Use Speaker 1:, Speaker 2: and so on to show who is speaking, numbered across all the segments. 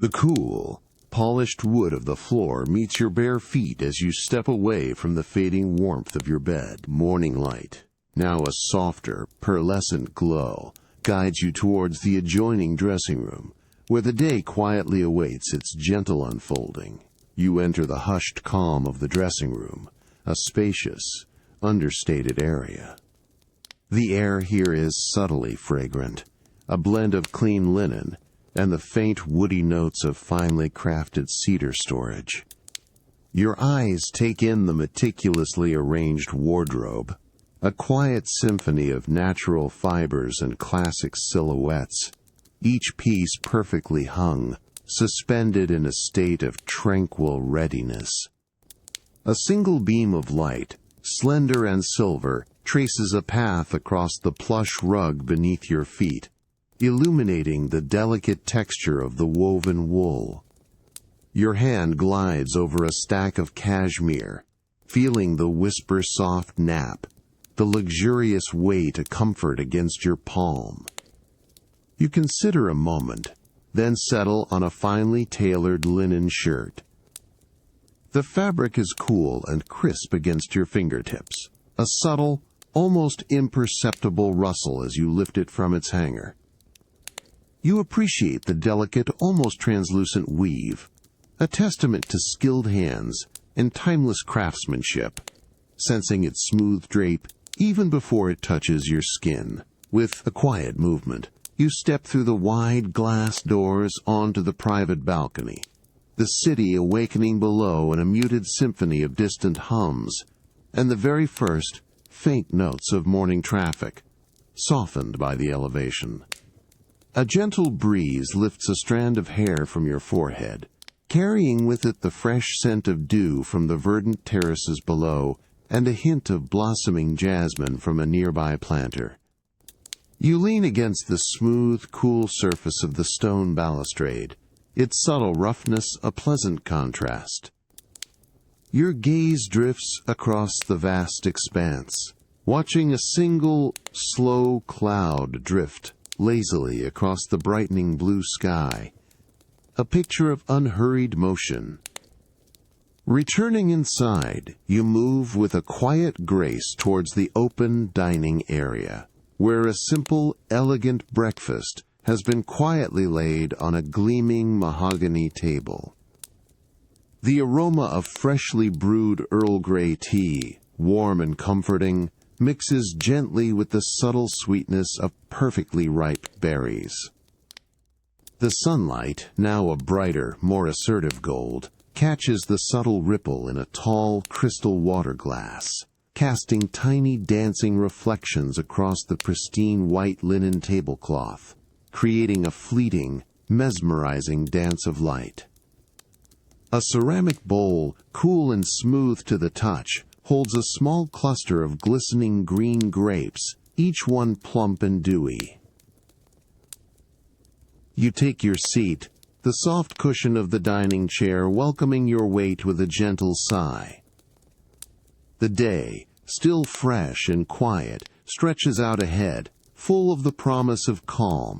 Speaker 1: The cool, polished wood of the floor meets your bare feet as you step away from the fading warmth of your bed. Morning light, now a softer, pearlescent glow, guides you towards the adjoining dressing room, where the day quietly awaits its gentle unfolding. You enter the hushed calm of the dressing room, a spacious, understated area. The air here is subtly fragrant, a blend of clean linen and the faint woody notes of finely crafted cedar storage. Your eyes take in the meticulously arranged wardrobe, a quiet symphony of natural fibers and classic silhouettes, each piece perfectly hung, suspended in a state of tranquil readiness. A single beam of light, slender and silver, traces a path across the plush rug beneath your feet, illuminating the delicate texture of the woven wool. Your hand glides over a stack of cashmere, feeling the whisper-soft nap, the luxurious weight a comfort against your palm. You consider a moment, then settle on a finely tailored linen shirt. The fabric is cool and crisp against your fingertips, a subtle, almost imperceptible rustle as you lift it from its hanger. You appreciate the delicate, almost translucent weave, a testament to skilled hands and timeless craftsmanship, sensing its smooth drape even before it touches your skin. With a quiet movement, you step through the wide glass doors onto the private balcony, the city awakening below in a muted symphony of distant hums, and the very first faint notes of morning traffic, softened by the elevation. A gentle breeze lifts a strand of hair from your forehead, carrying with it the fresh scent of dew from the verdant terraces below and a hint of blossoming jasmine from a nearby planter. You lean against the smooth, cool surface of the stone balustrade, its subtle roughness a pleasant contrast. Your gaze drifts across the vast expanse, watching a single, slow cloud drift lazily across the brightening blue sky, a picture of unhurried motion. Returning inside, you move with a quiet grace towards the open dining area, where a simple, elegant breakfast has been quietly laid on a gleaming mahogany table. The aroma of freshly brewed Earl Grey tea, warm and comforting, mixes gently with the subtle sweetness of perfectly ripe berries. The sunlight, now a brighter, more assertive gold, catches the subtle ripple in a tall crystal water glass, casting tiny dancing reflections across the pristine white linen tablecloth, creating a fleeting, mesmerizing dance of light. A ceramic bowl, cool and smooth to the touch, holds a small cluster of glistening green grapes, each one plump and dewy. You take your seat, the soft cushion of the dining chair welcoming your weight with a gentle sigh. The day, still fresh and quiet, stretches out ahead, full of the promise of calm.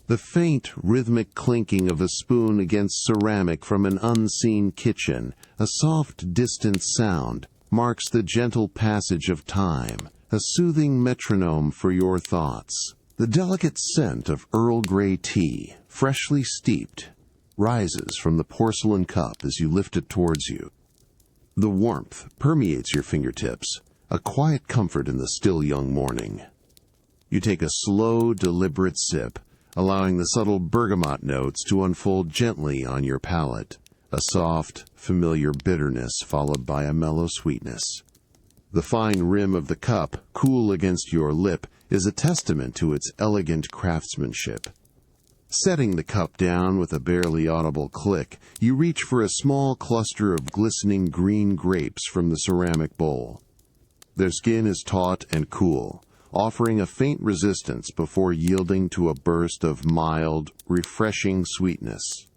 Speaker 1: The faint, rhythmic clinking of a spoon against ceramic from an unseen kitchen, a soft, distant sound, marks the gentle passage of time, a soothing metronome for your thoughts. The delicate scent of Earl Grey tea, freshly steeped, rises from the porcelain cup as you lift it towards you. The warmth permeates your fingertips, a quiet comfort in the still young morning. You take a slow, deliberate sip, allowing the subtle bergamot notes to unfold gently on your palate, a soft, familiar bitterness followed by a mellow sweetness. The fine rim of the cup, cool against your lip, is a testament to its elegant craftsmanship. Setting the cup down with a barely audible click, you reach for a small cluster of glistening green grapes from the ceramic bowl. Their skin is taut and cool, offering a faint resistance before yielding to a burst of mild, refreshing sweetness.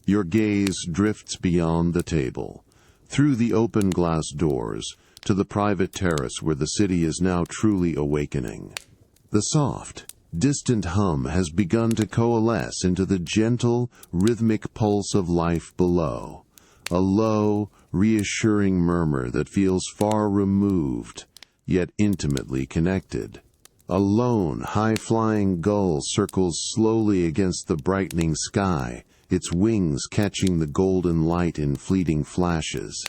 Speaker 1: Your gaze drifts beyond the table, through the open glass doors, to the private terrace where the city is now truly awakening. The soft, distant hum has begun to coalesce into the gentle, rhythmic pulse of life below, a low, reassuring murmur that feels far removed, yet intimately connected. A lone, high-flying gull circles slowly against the brightening sky, its wings catching the golden light in fleeting flashes.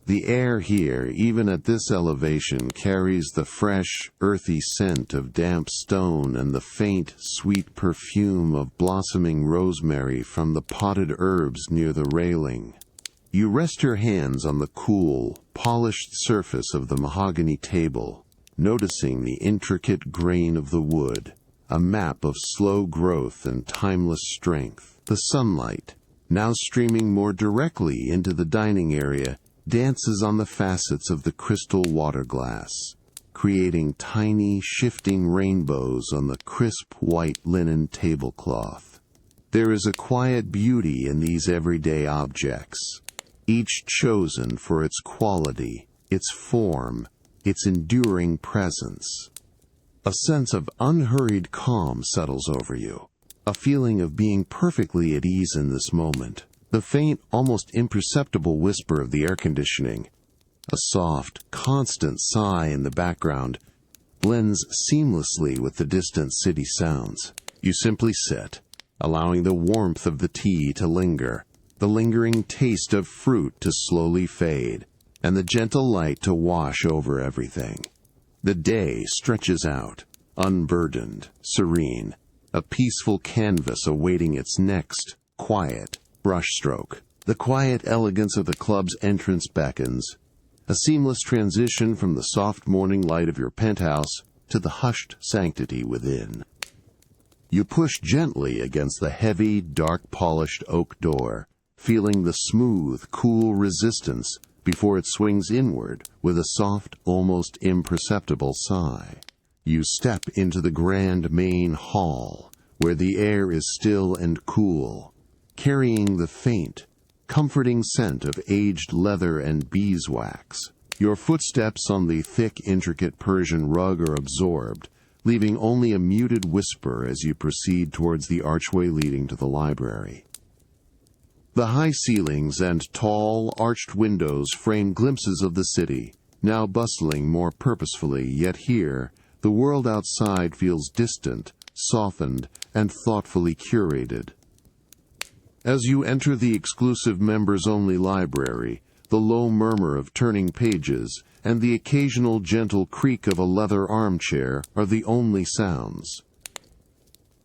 Speaker 1: The air here, even at this elevation, carries the fresh, earthy scent of damp stone and the faint, sweet perfume of blossoming rosemary from the potted herbs near the railing. You rest your hands on the cool, polished surface of the mahogany table, noticing the intricate grain of the wood, a map of slow growth and timeless strength. The sunlight, now streaming more directly into the dining area, dances on the facets of the crystal water glass, creating tiny, shifting rainbows on the crisp white linen tablecloth. There is a quiet beauty in these everyday objects, each chosen for its quality, its form, its enduring presence. A sense of unhurried calm settles over you, a feeling of being perfectly at ease in this moment. The faint, almost imperceptible whisper of the air conditioning, a soft, constant sigh in the background, blends seamlessly with the distant city sounds. You simply sit, allowing the warmth of the tea to linger, the lingering taste of fruit to slowly fade, and the gentle light to wash over everything. The day stretches out, unburdened, serene, a peaceful canvas awaiting its next, quiet, brushstroke. The quiet elegance of the club's entrance beckons, a seamless transition from the soft morning light of your penthouse to the hushed sanctity within. You push gently against the heavy, dark-polished oak door, feeling the smooth, cool resistance before it swings inward with a soft, almost imperceptible sigh. You step into the grand main hall, where the air is still and cool, carrying the faint, comforting scent of aged leather and beeswax. Your footsteps on the thick, intricate Persian rug are absorbed, leaving only a muted whisper as you proceed towards the archway leading to the library. The high ceilings and tall, arched windows frame glimpses of the city, now bustling more purposefully, yet here, the world outside feels distant, softened, and thoughtfully curated. As you enter the exclusive members-only library, the low murmur of turning pages and the occasional gentle creak of a leather armchair are the only sounds.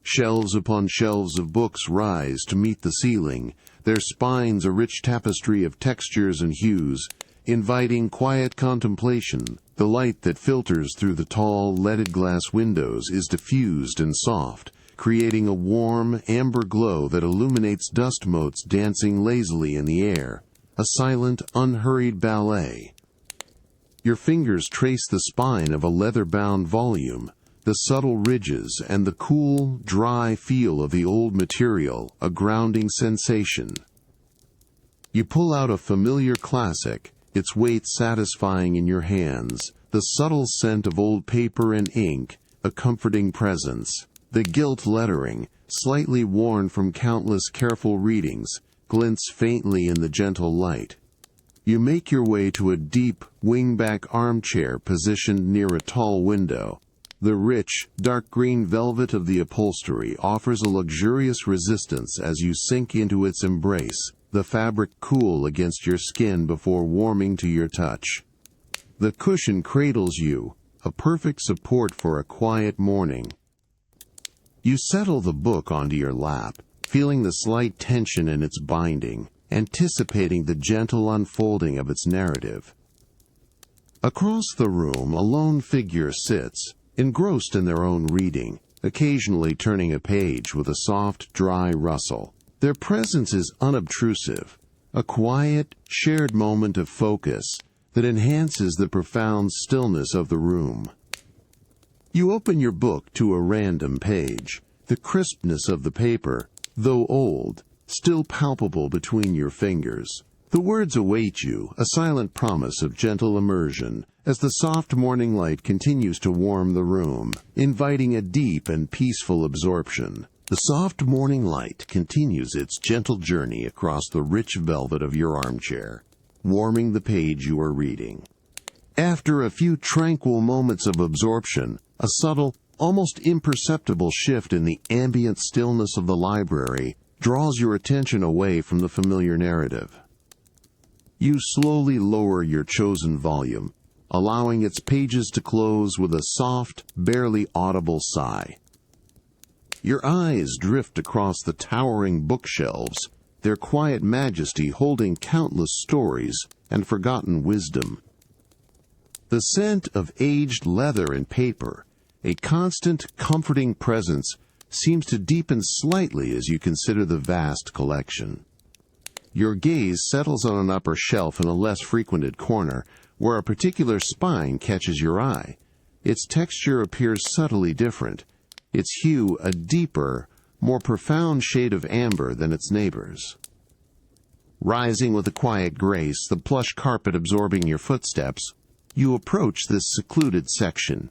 Speaker 1: Shelves upon shelves of books rise to meet the ceiling, their spines a rich tapestry of textures and hues, inviting quiet contemplation. The light that filters through the tall, leaded glass windows is diffused and soft, creating a warm, amber glow that illuminates dust motes dancing lazily in the air, a silent, unhurried ballet. Your fingers trace the spine of a leather-bound volume, the subtle ridges and the cool, dry feel of the old material, a grounding sensation. You pull out a familiar classic, its weight satisfying in your hands, the subtle scent of old paper and ink, a comforting presence. The gilt lettering, slightly worn from countless careful readings, glints faintly in the gentle light. You make your way to a deep, wing-back armchair positioned near a tall window. The rich, dark green velvet of the upholstery offers a luxurious resistance as you sink into its embrace, the fabric cool against your skin before warming to your touch. The cushion cradles you, a perfect support for a quiet morning. You settle the book onto your lap, feeling the slight tension in its binding, anticipating the gentle unfolding of its narrative. Across the room, a lone figure sits, engrossed in their own reading, occasionally turning a page with a soft, dry rustle. Their presence is unobtrusive, a quiet, shared moment of focus that enhances the profound stillness of the room. You open your book to a random page, the crispness of the paper, though old, still palpable between your fingers. The words await you, a silent promise of gentle immersion, as the soft morning light continues to warm the room, inviting a deep and peaceful absorption. The soft morning light continues its gentle journey across the rich velvet of your armchair, warming the page you are reading. After a few tranquil moments of absorption, a subtle, almost imperceptible shift in the ambient stillness of the library draws your attention away from the familiar narrative. You slowly lower your chosen volume, allowing its pages to close with a soft, barely audible sigh. Your eyes drift across the towering bookshelves, their quiet majesty holding countless stories and forgotten wisdom. The scent of aged leather and paper, a constant, comforting presence, seems to deepen slightly as you consider the vast collection. Your gaze settles on an upper shelf in a less frequented corner, where a particular spine catches your eye. Its texture appears subtly different, its hue a deeper, more profound shade of amber than its neighbors. Rising with a quiet grace, the plush carpet absorbing your footsteps, you approach this secluded section.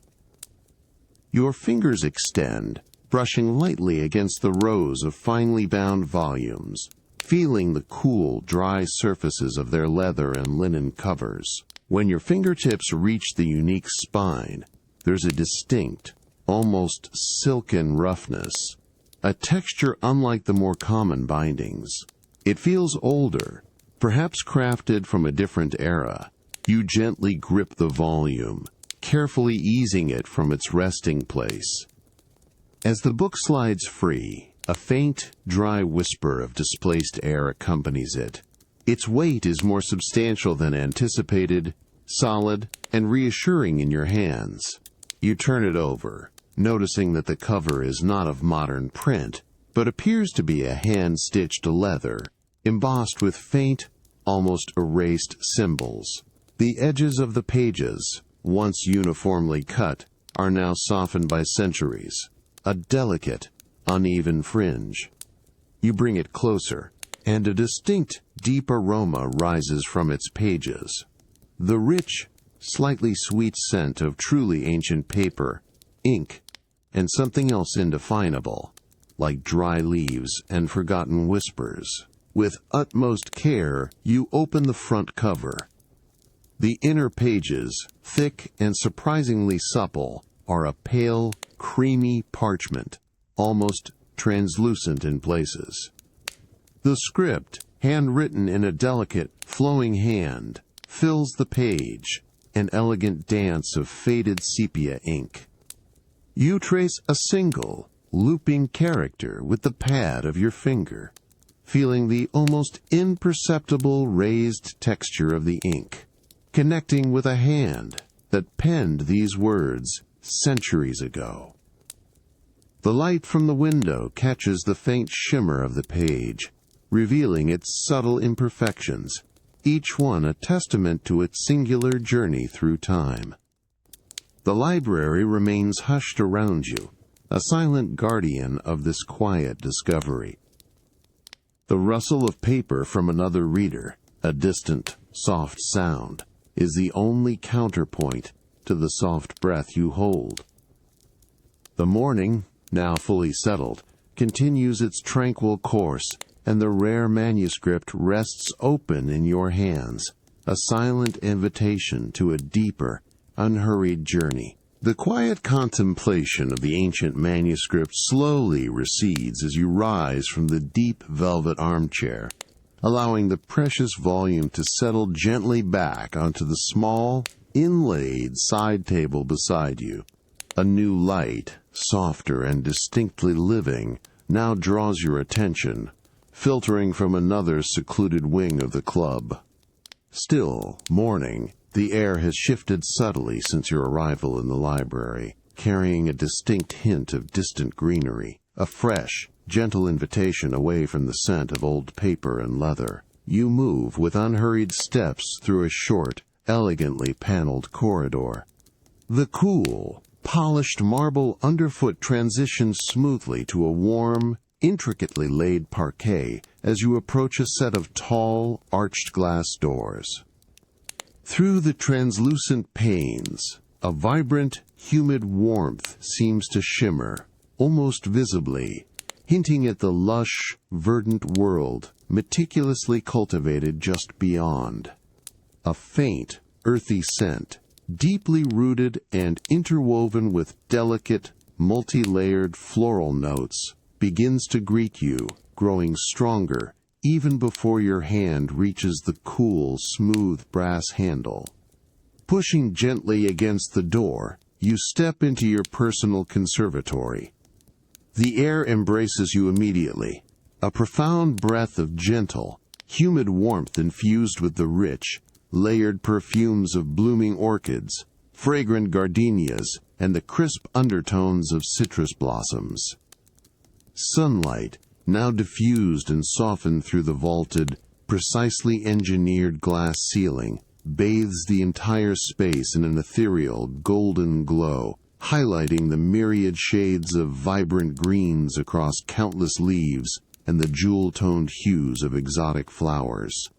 Speaker 1: Your fingers extend, brushing lightly against the rows of finely bound volumes, feeling the cool, dry surfaces of their leather and linen covers. When your fingertips reach the unique spine, there's a distinct, almost silken roughness, a texture unlike the more common bindings. It feels older, perhaps crafted from a different era. You gently grip the volume, carefully easing it from its resting place. As the book slides free, a faint, dry whisper of displaced air accompanies it. Its weight is more substantial than anticipated, solid, and reassuring in your hands. You turn it over, noticing that the cover is not of modern print, but appears to be a hand-stitched leather, embossed with faint, almost erased symbols. The edges of the pages, once uniformly cut, are now softened by centuries, a delicate, uneven fringe. You bring it closer, and a distinct, deep aroma rises from its pages. The rich, slightly sweet scent of truly ancient paper, ink, and something else indefinable, like dry leaves and forgotten whispers. With utmost care, you open the front cover. The inner pages, thick and surprisingly supple, are a pale, creamy parchment, almost translucent in places. The script, handwritten in a delicate, flowing hand, fills the page, an elegant dance of faded sepia ink. You trace a single, looping character with the pad of your finger, feeling the almost imperceptible raised texture of the ink, connecting with a hand that penned these words centuries ago. The light from the window catches the faint shimmer of the page, revealing its subtle imperfections, each one a testament to its singular journey through time. The library remains hushed around you, a silent guardian of this quiet discovery. The rustle of paper from another reader, a distant, soft sound, is the only counterpoint to the soft breath you hold. The morning, now fully settled, continues its tranquil course, and the rare manuscript rests open in your hands, a silent invitation to a deeper, unhurried journey. The quiet contemplation of the ancient manuscript slowly recedes as you rise from the deep velvet armchair, allowing the precious volume to settle gently back onto the small, inlaid side table beside you. A new light, softer and distinctly living, now draws your attention, filtering from another secluded wing of the club. Still morning, the air has shifted subtly since your arrival in the library, carrying a distinct hint of distant greenery, a fresh, gentle invitation away from the scent of old paper and leather. You move with unhurried steps through a short, elegantly paneled corridor. The cool, polished marble underfoot transitions smoothly to a warm, intricately laid parquet as you approach a set of tall, arched glass doors. Through the translucent panes, a vibrant, humid warmth seems to shimmer, almost visibly, hinting at the lush, verdant world meticulously cultivated just beyond. A faint, earthy scent, deeply rooted and interwoven with delicate, multi-layered floral notes, begins to greet you, growing stronger even before your hand reaches the cool, smooth brass handle. Pushing gently against the door, you step into your personal conservatory. The air embraces you immediately, a profound breath of gentle, humid warmth infused with the rich, layered perfumes of blooming orchids, fragrant gardenias, and the crisp undertones of citrus blossoms. Sunlight, now diffused and softened through the vaulted, precisely engineered glass ceiling, bathes the entire space in an ethereal, golden glow, highlighting the myriad shades of vibrant greens across countless leaves and the jewel-toned hues of exotic flowers.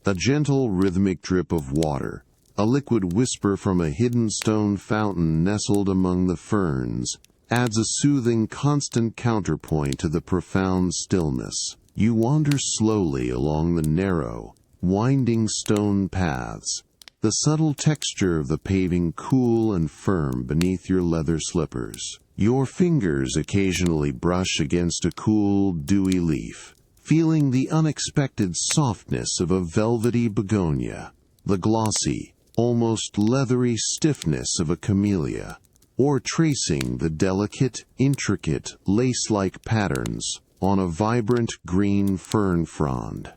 Speaker 1: A gentle, rhythmic drip of water, a liquid whisper from a hidden stone fountain nestled among the ferns, adds a soothing, constant counterpoint to the profound stillness. You wander slowly along the narrow, winding stone paths, the subtle texture of the paving cool and firm beneath your leather slippers. Your fingers occasionally brush against a cool, dewy leaf, feeling the unexpected softness of a velvety begonia, the glossy, almost leathery stiffness of a camellia, or tracing the delicate, intricate, lace-like patterns on a vibrant green fern frond.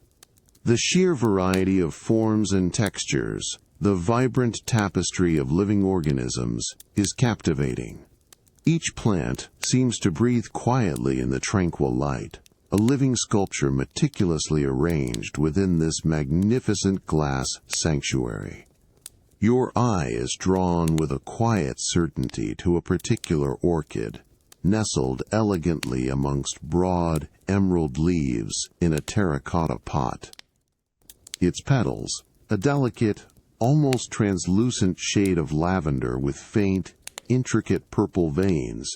Speaker 1: The sheer variety of forms and textures, the vibrant tapestry of living organisms, is captivating. Each plant seems to breathe quietly in the tranquil light, a living sculpture meticulously arranged within this magnificent glass sanctuary. Your eye is drawn with a quiet certainty to a particular orchid, nestled elegantly amongst broad, emerald leaves in a terracotta pot. Its petals, a delicate, almost translucent shade of lavender with faint, intricate purple veins,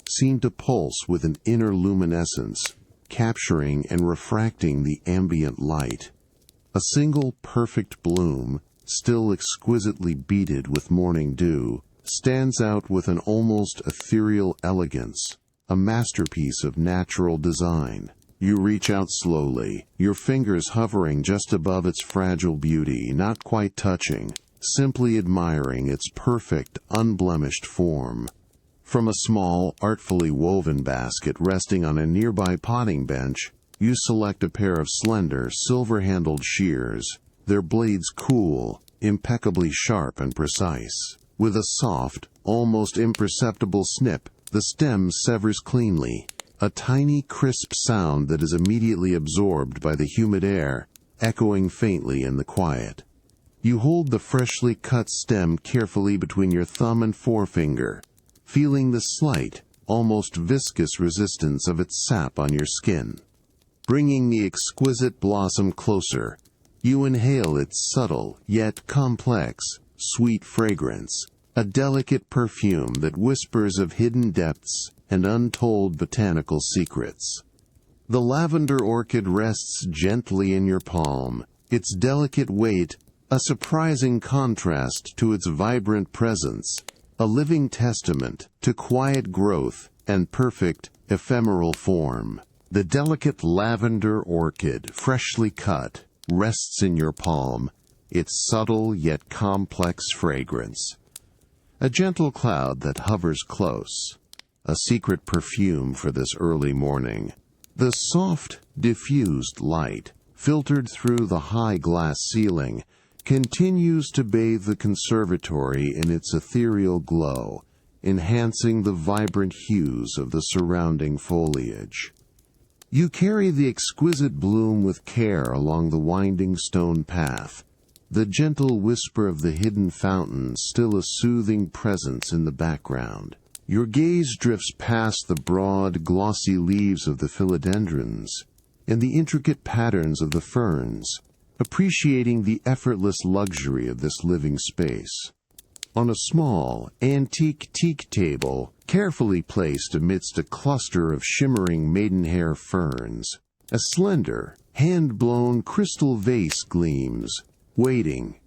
Speaker 1: seem to pulse with an inner luminescence, capturing and refracting the ambient light. A single perfect bloom, still exquisitely beaded with morning dew, stands out with an almost ethereal elegance, a masterpiece of natural design. You reach out slowly, your fingers hovering just above its fragile beauty, not quite touching, simply admiring its perfect, unblemished form. From a small, artfully woven basket resting on a nearby potting bench, you select a pair of slender, silver-handled shears, their blades cool, impeccably sharp and precise. With a soft, almost imperceptible snip, the stem severs cleanly, a tiny crisp sound that is immediately absorbed by the humid air, echoing faintly in the quiet. You hold the freshly cut stem carefully between your thumb and forefinger, feeling the slight, almost viscous resistance of its sap on your skin. Bringing the exquisite blossom closer, you inhale its subtle, yet complex, sweet fragrance, a delicate perfume that whispers of hidden depths and untold botanical secrets. The lavender orchid rests gently in your palm, its delicate weight a surprising contrast to its vibrant presence, a living testament to quiet growth and perfect, ephemeral form. The delicate lavender orchid, freshly cut, rests in your palm, its subtle yet complex fragrance. A gentle cloud that hovers close, a secret perfume for this early morning. The soft, diffused light, filtered through the high glass ceiling, continues to bathe the conservatory in its ethereal glow, enhancing the vibrant hues of the surrounding foliage. You carry the exquisite bloom with care along the winding stone path, the gentle whisper of the hidden fountain still a soothing presence in the background. Your gaze drifts past the broad, glossy leaves of the philodendrons and the intricate patterns of the ferns, appreciating the effortless luxury of this living space. On a small, antique teak table, carefully placed amidst a cluster of shimmering maidenhair ferns, a slender, hand-blown crystal vase gleams, waiting.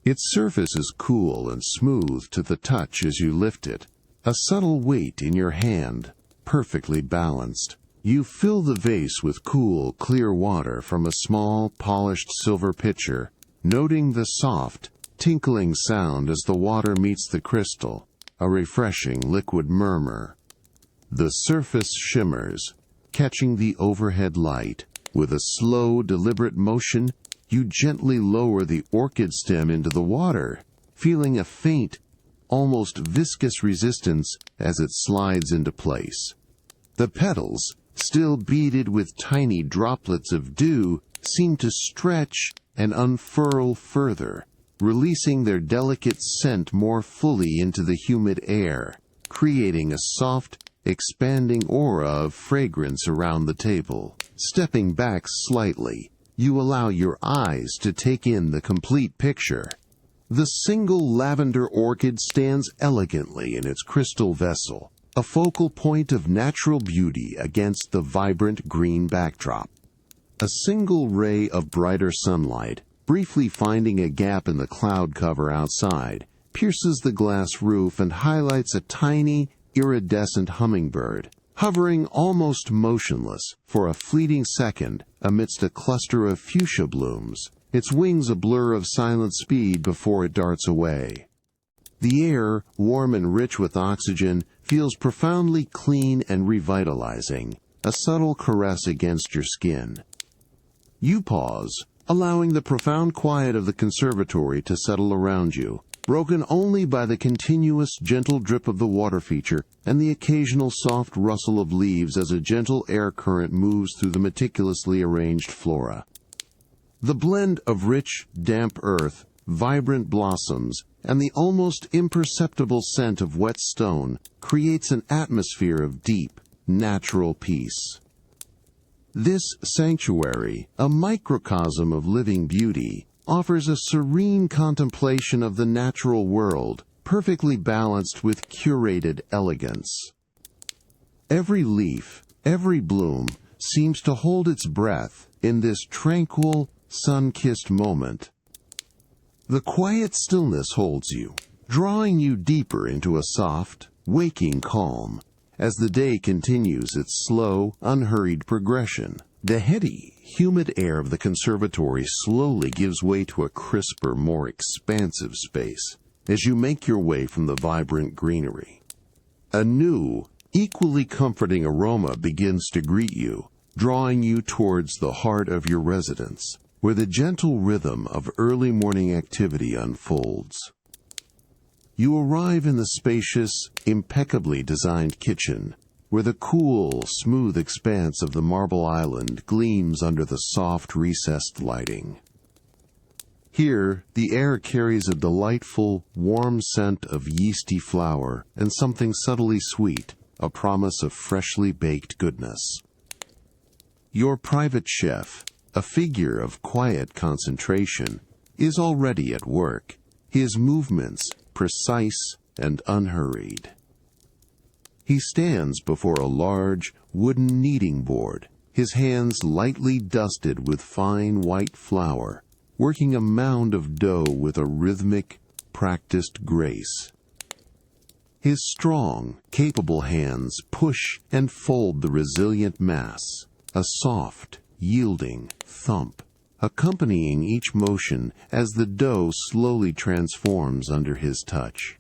Speaker 1: Its surface is cool and smooth to the touch as you lift it, a subtle weight in your hand, perfectly balanced. You fill the vase with cool, clear water from a small, polished silver pitcher, noting the soft, tinkling sound as the water meets the crystal, a refreshing liquid murmur. The surface shimmers, catching the overhead light. With a slow, deliberate motion, you gently lower the orchid stem into the water, feeling a faint, almost viscous resistance as it slides into place. The petals, still beaded with tiny droplets of dew, seem to stretch and unfurl further, releasing their delicate scent more fully into the humid air, creating a soft, expanding aura of fragrance around the table. Stepping back slightly, you allow your eyes to take in the complete picture. The single lavender orchid stands elegantly in its crystal vessel, a focal point of natural beauty against the vibrant green backdrop. A single ray of brighter sunlight, briefly finding a gap in the cloud cover outside, pierces the glass roof and highlights a tiny, iridescent hummingbird, hovering almost motionless for a fleeting second amidst a cluster of fuchsia blooms, its wings a blur of silent speed before it darts away. The air, warm and rich with oxygen, feels profoundly clean and revitalizing, a subtle caress against your skin. You pause, allowing the profound quiet of the conservatory to settle around you, broken only by the continuous gentle drip of the water feature and the occasional soft rustle of leaves as a gentle air current moves through the meticulously arranged flora. The blend of rich, damp earth, vibrant blossoms, and the almost imperceptible scent of wet stone creates an atmosphere of deep, natural peace. This sanctuary, a microcosm of living beauty, offers a serene contemplation of the natural world, perfectly balanced with curated elegance. Every leaf, every bloom, seems to hold its breath in this tranquil, sun-kissed moment. The quiet stillness holds you, drawing you deeper into a soft, waking calm. As the day continues its slow, unhurried progression, the heady, humid air of the conservatory slowly gives way to a crisper, more expansive space as you make your way from the vibrant greenery. A new, equally comforting aroma begins to greet you, drawing you towards the heart of your residence, where the gentle rhythm of early morning activity unfolds. You arrive in the spacious, impeccably designed kitchen, where the cool, smooth expanse of the marble island gleams under the soft, recessed lighting. Here, the air carries a delightful, warm scent of yeasty flour and something subtly sweet, a promise of freshly baked goodness. Your private chef, a figure of quiet concentration, is already at work, his movements precise and unhurried. He stands before a large, wooden kneading board, his hands lightly dusted with fine white flour, working a mound of dough with a rhythmic, practiced grace. His strong, capable hands push and fold the resilient mass, a soft, yielding thump, accompanying each motion as the dough slowly transforms under his touch.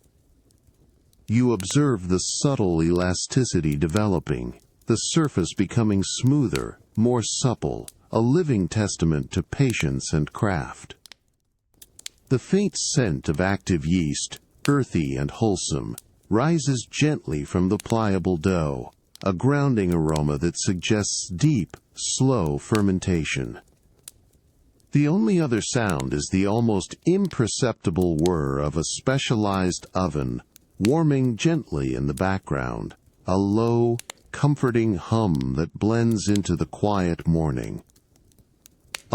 Speaker 1: You observe the subtle elasticity developing, the surface becoming smoother, more supple, a living testament to patience and craft. The faint scent of active yeast, earthy and wholesome, rises gently from the pliable dough, a grounding aroma that suggests deep, slow fermentation. The only other sound is the almost imperceptible whir of a specialized oven warming gently in the background, a low, comforting hum that blends into the quiet morning.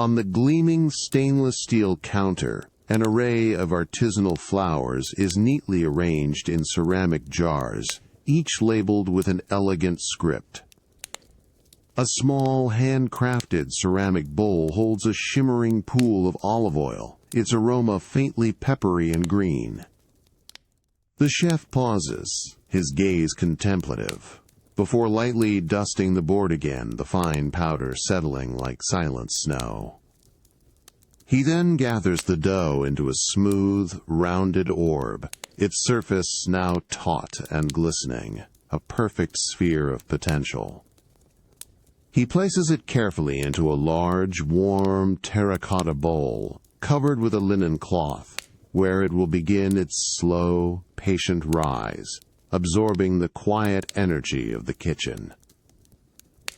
Speaker 1: On the gleaming stainless steel counter, an array of artisanal flowers is neatly arranged in ceramic jars, each labeled with an elegant script. A small, handcrafted ceramic bowl holds a shimmering pool of olive oil, its aroma faintly peppery and green. The chef pauses, his gaze contemplative, before lightly dusting the board again, the fine powder settling like silent snow. He then gathers the dough into a smooth, rounded orb, its surface now taut and glistening, a perfect sphere of potential. He places it carefully into a large, warm terracotta bowl, covered with a linen cloth, where it will begin its slow, patient rise, absorbing the quiet energy of the kitchen.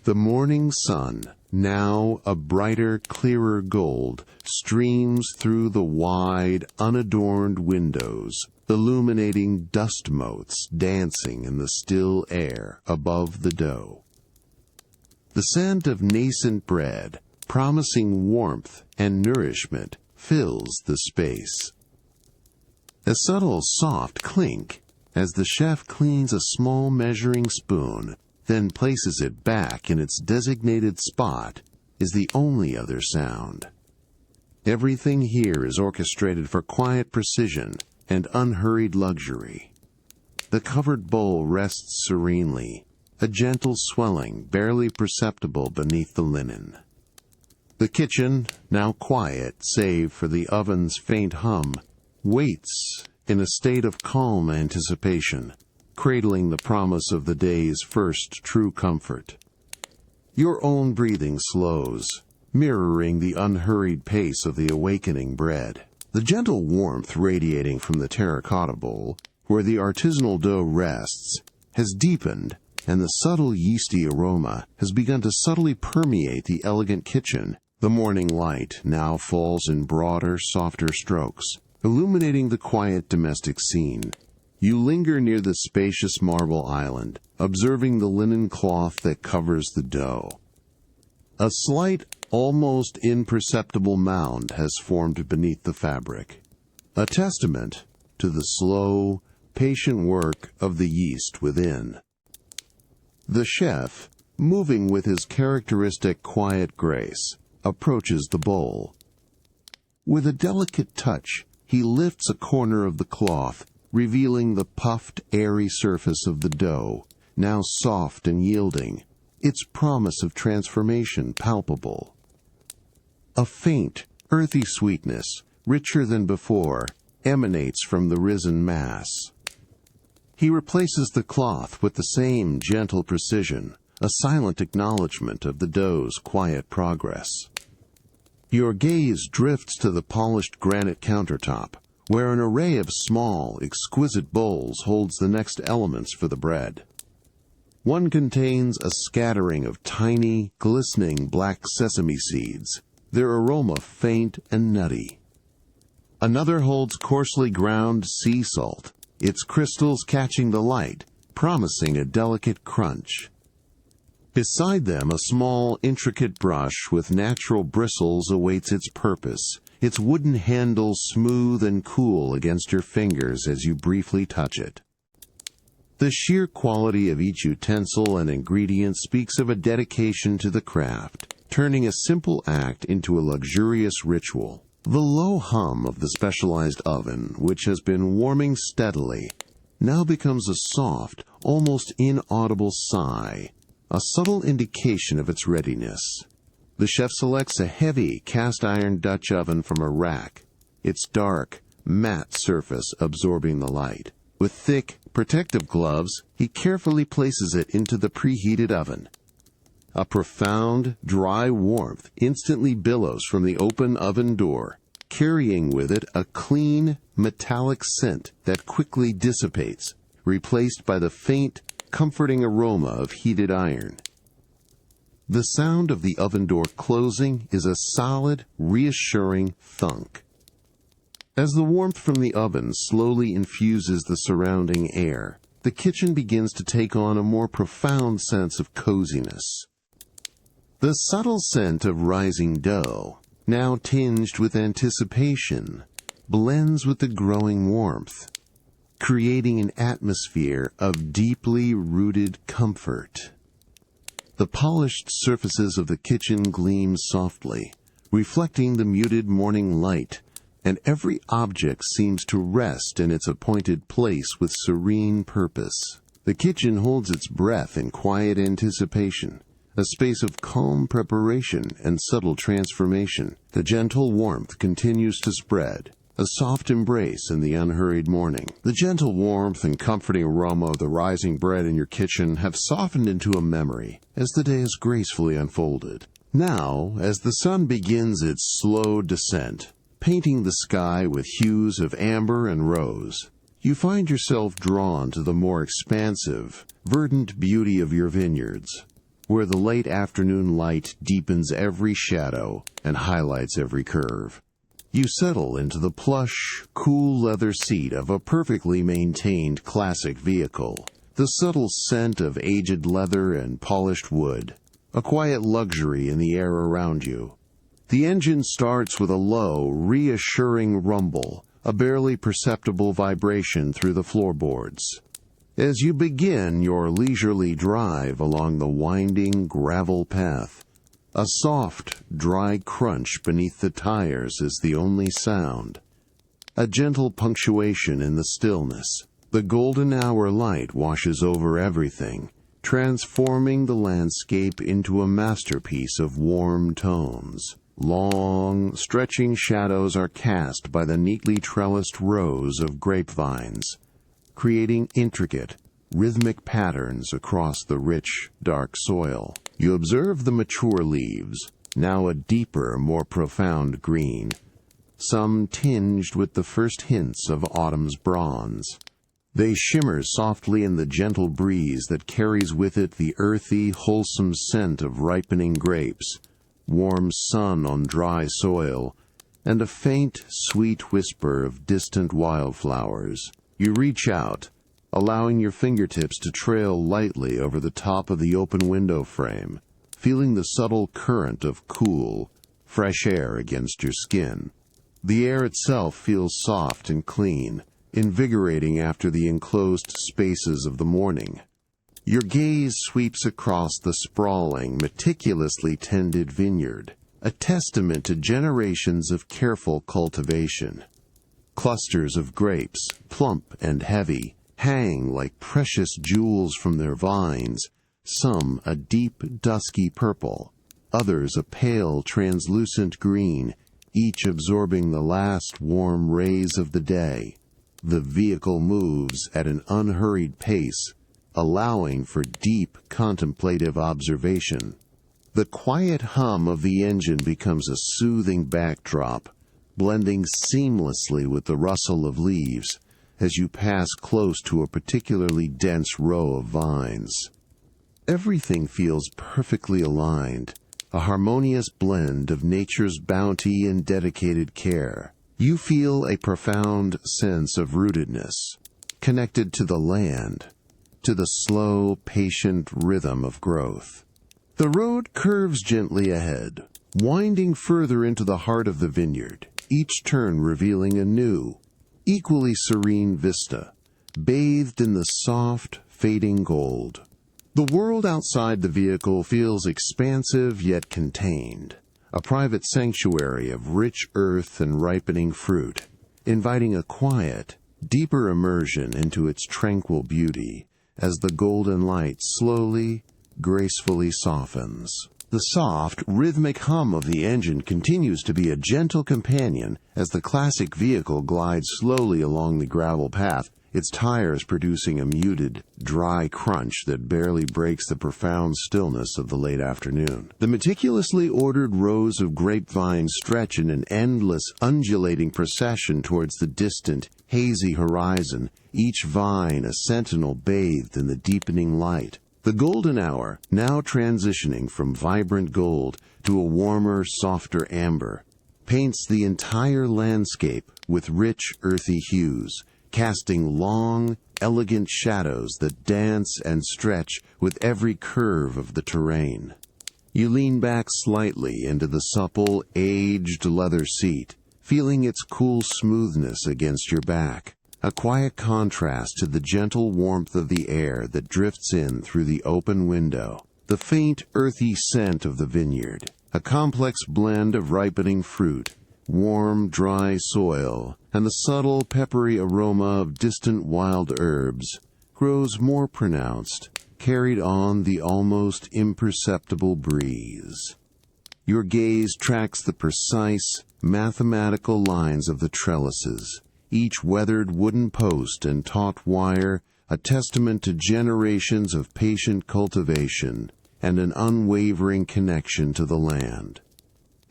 Speaker 1: The morning sun, now a brighter, clearer gold, streams through the wide, unadorned windows, illuminating dust motes dancing in the still air above the dough. The scent of nascent bread, promising warmth and nourishment, fills the space. A subtle, soft clink as the chef cleans a small measuring spoon, then places it back in its designated spot, is the only other sound. Everything here is orchestrated for quiet precision and unhurried luxury. The covered bowl rests serenely, a gentle swelling barely perceptible beneath the linen. The kitchen, now quiet save for the oven's faint hum, waits in a state of calm anticipation, cradling the promise of the day's first true comfort. Your own breathing slows, mirroring the unhurried pace of the awakening bread. The gentle warmth radiating from the terracotta bowl, where the artisanal dough rests, has deepened, and the subtle yeasty aroma has begun to subtly permeate the elegant kitchen. The morning light now falls in broader, softer strokes, illuminating the quiet domestic scene. You linger near the spacious marble island, observing the linen cloth that covers the dough. A slight, almost imperceptible mound has formed beneath the fabric, a testament to the slow, patient work of the yeast within. The chef, moving with his characteristic quiet grace, approaches the bowl. With a delicate touch, he lifts a corner of the cloth, revealing the puffed, airy surface of the dough, now soft and yielding, its promise of transformation palpable. A faint, earthy sweetness, richer than before, emanates from the risen mass. He replaces the cloth with the same gentle precision, a silent acknowledgement of the dough's quiet progress. Your gaze drifts to the polished granite countertop, where an array of small, exquisite bowls holds the next elements for the bread. One contains a scattering of tiny, glistening black sesame seeds, their aroma faint and nutty. Another holds coarsely ground sea salt, its crystals catching the light, promising a delicate crunch. Beside them, a small, intricate brush with natural bristles awaits its purpose, its wooden handle smooth and cool against your fingers as you briefly touch it. The sheer quality of each utensil and ingredient speaks of a dedication to the craft, turning a simple act into a luxurious ritual. The low hum of the specialized oven, which has been warming steadily, now becomes a soft, almost inaudible sigh, a subtle indication of its readiness. The chef selects a heavy cast-iron Dutch oven from a rack, its dark, matte surface absorbing the light. With thick, protective gloves, he carefully places it into the preheated oven. A profound, dry warmth instantly billows from the open oven door, carrying with it a clean, metallic scent that quickly dissipates, replaced by the faint, comforting aroma of heated iron. The sound of the oven door closing is a solid, reassuring thunk. As the warmth from the oven slowly infuses the surrounding air, the kitchen begins to take on a more profound sense of coziness. The subtle scent of rising dough, now tinged with anticipation, blends with the growing warmth, creating an atmosphere of deeply rooted comfort. The polished surfaces of the kitchen gleam softly, reflecting the muted morning light, and every object seems to rest in its appointed place with serene purpose. The kitchen holds its breath in quiet anticipation, a space of calm preparation and subtle transformation. The gentle warmth continues to spread, a soft embrace in the unhurried morning. The gentle warmth and comforting aroma of the rising bread in your kitchen have softened into a memory as the day has gracefully unfolded. Now, as the sun begins its slow descent, painting the sky with hues of amber and rose, you find yourself drawn to the more expansive, verdant beauty of your vineyards, where the late afternoon light deepens every shadow and highlights every curve. You settle into the plush, cool leather seat of a perfectly maintained classic vehicle, the subtle scent of aged leather and polished wood, a quiet luxury in the air around you. The engine starts with a low, reassuring rumble, a barely perceptible vibration through the floorboards. As you begin your leisurely drive along the winding gravel path, a soft, dry crunch beneath the tires is the only sound. A gentle punctuation in the stillness. The golden hour light washes over everything, transforming the landscape into a masterpiece of warm tones. Long, stretching shadows are cast by the neatly trellised rows of grapevines, creating intricate, rhythmic patterns across the rich, dark soil. You observe the mature leaves, now a deeper, more profound green, some tinged with the first hints of autumn's bronze. They shimmer softly in the gentle breeze that carries with it the earthy, wholesome scent of ripening grapes, warm sun on dry soil, and a faint, sweet whisper of distant wildflowers. You reach out, allowing your fingertips to trail lightly over the top of the open window frame, feeling the subtle current of cool, fresh air against your skin. The air itself feels soft and clean, invigorating after the enclosed spaces of the morning. Your gaze sweeps across the sprawling, meticulously tended vineyard, a testament to generations of careful cultivation. Clusters of grapes, plump and heavy, hang like precious jewels from their vines, some a deep, dusky purple, others a pale, translucent green, each absorbing the last warm rays of the day. The vehicle moves at an unhurried pace, allowing for deep, contemplative observation. The quiet hum of the engine becomes a soothing backdrop, blending seamlessly with the rustle of leaves as you pass close to a particularly dense row of vines. Everything feels perfectly aligned, a harmonious blend of nature's bounty and dedicated care. You feel a profound sense of rootedness, connected to the land, to the slow, patient rhythm of growth. The road curves gently ahead, winding further into the heart of the vineyard, each turn revealing a new, equally serene vista, bathed in the soft, fading gold. The world outside the vehicle feels expansive yet contained, a private sanctuary of rich earth and ripening fruit, inviting a quiet, deeper immersion into its tranquil beauty as the golden light slowly, gracefully softens. The soft, rhythmic hum of the engine continues to be a gentle companion as the classic vehicle glides slowly along the gravel path, its tires producing a muted, dry crunch that barely breaks the profound stillness of the late afternoon. The meticulously ordered rows of grapevines stretch in an endless, undulating procession towards the distant, hazy horizon, each vine a sentinel bathed in the deepening light. The golden hour, now transitioning from vibrant gold to a warmer, softer amber, paints the entire landscape with rich, earthy hues, casting long, elegant shadows that dance and stretch with every curve of the terrain. You lean back slightly into the supple, aged leather seat, feeling its cool smoothness against your back, a quiet contrast to the gentle warmth of the air that drifts in through the open window. The faint, earthy scent of the vineyard, a complex blend of ripening fruit, warm, dry soil, and the subtle, peppery aroma of distant wild herbs, grows more pronounced, carried on the almost imperceptible breeze. Your gaze tracks the precise, mathematical lines of the trellises, each weathered wooden post and taut wire a testament to generations of patient cultivation and an unwavering connection to the land.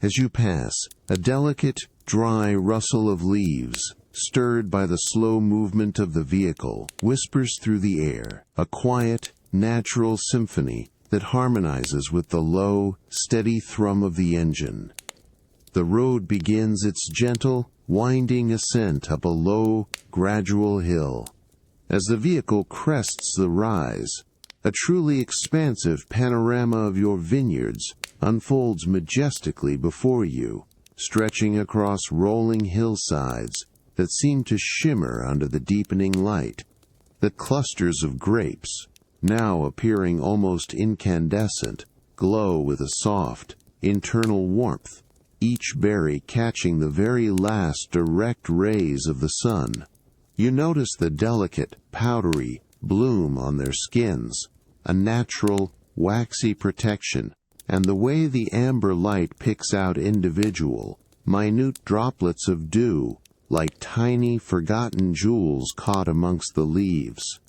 Speaker 1: As you pass, a delicate, dry rustle of leaves, stirred by the slow movement of the vehicle, whispers through the air, a quiet, natural symphony that harmonizes with the low, steady thrum of the engine. The road begins its gentle, winding ascent up a low, gradual hill. As the vehicle crests the rise, a truly expansive panorama of your vineyards unfolds majestically before you, stretching across rolling hillsides that seem to shimmer under the deepening light. The clusters of grapes, now appearing almost incandescent, glow with a soft, internal warmth, each berry catching the very last direct rays of the sun. You notice the delicate, powdery bloom on their skins, a natural, waxy protection, and the way the amber light picks out individual, minute droplets of dew, like tiny, forgotten jewels caught amongst the leaves.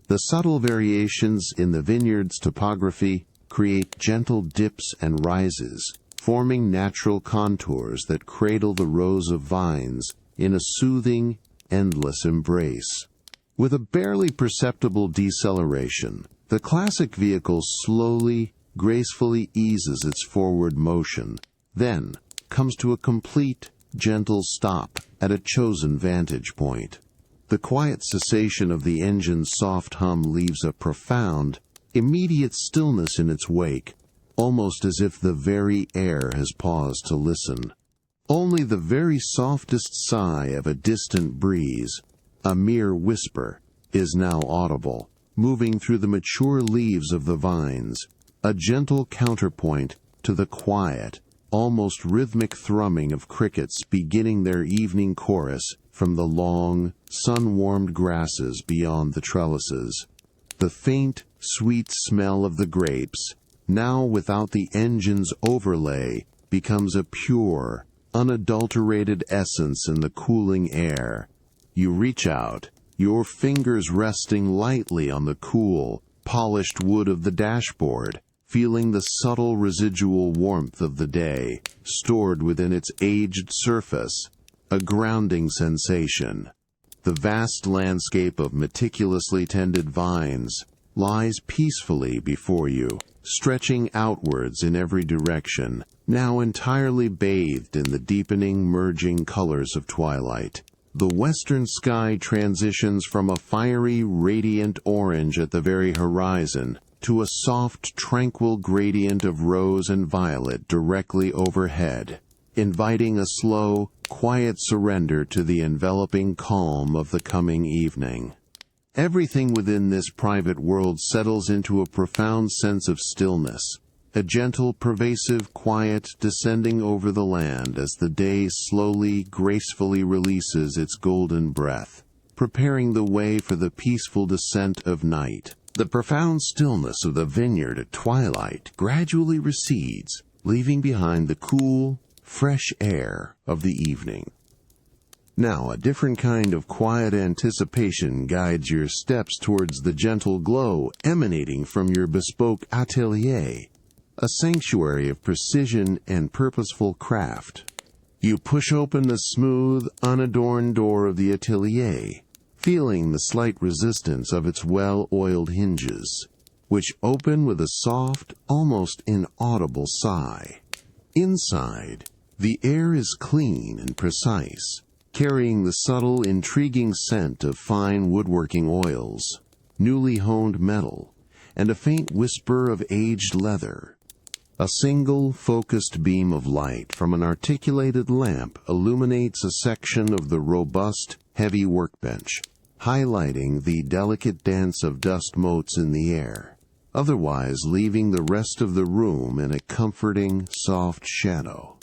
Speaker 1: The subtle variations in the vineyard's topography create gentle dips and rises, forming natural contours that cradle the rows of vines in a soothing, endless embrace. With a barely perceptible deceleration, the classic vehicle slowly, gracefully eases its forward motion, then comes to a complete, gentle stop at a chosen vantage point. The quiet cessation of the engine's soft hum leaves a profound, immediate stillness in its wake, almost as if the very air has paused to listen. Only the very softest sigh of a distant breeze, a mere whisper, is now audible, moving through the mature leaves of the vines, a gentle counterpoint to the quiet, almost rhythmic thrumming of crickets beginning their evening chorus from the long, sun-warmed grasses beyond the trellises. The faint, sweet smell of the grapes, now without the engine's overlay, becomes a pure, unadulterated essence in the cooling air. You reach out, your fingers resting lightly on the cool, polished wood of the dashboard, feeling the subtle residual warmth of the day, stored within its aged surface, a grounding sensation. The vast landscape of meticulously tended vines lies peacefully before you, stretching outwards in every direction, now entirely bathed in the deepening, merging colors of twilight. The western sky transitions from a fiery, radiant orange at the very horizon to a soft, tranquil gradient of rose and violet directly overhead, inviting a slow, quiet surrender to the enveloping calm of the coming evening. Everything within this private world settles into a profound sense of stillness, a gentle, pervasive quiet descending over the land as the day slowly, gracefully releases its golden breath, preparing the way for the peaceful descent of night. The profound stillness of the vineyard at twilight gradually recedes, leaving behind the cool, fresh air of the evening. Now, a different kind of quiet anticipation guides your steps towards the gentle glow emanating from your bespoke atelier, a sanctuary of precision and purposeful craft. You push open the smooth, unadorned door of the atelier, feeling the slight resistance of its well-oiled hinges, which open with a soft, almost inaudible sigh. Inside, the air is clean and precise, carrying the subtle, intriguing scent of fine woodworking oils, newly honed metal, and a faint whisper of aged leather. A single focused beam of light from an articulated lamp illuminates a section of the robust, heavy workbench, highlighting the delicate dance of dust motes in the air, otherwise leaving the rest of the room in a comforting, soft shadow.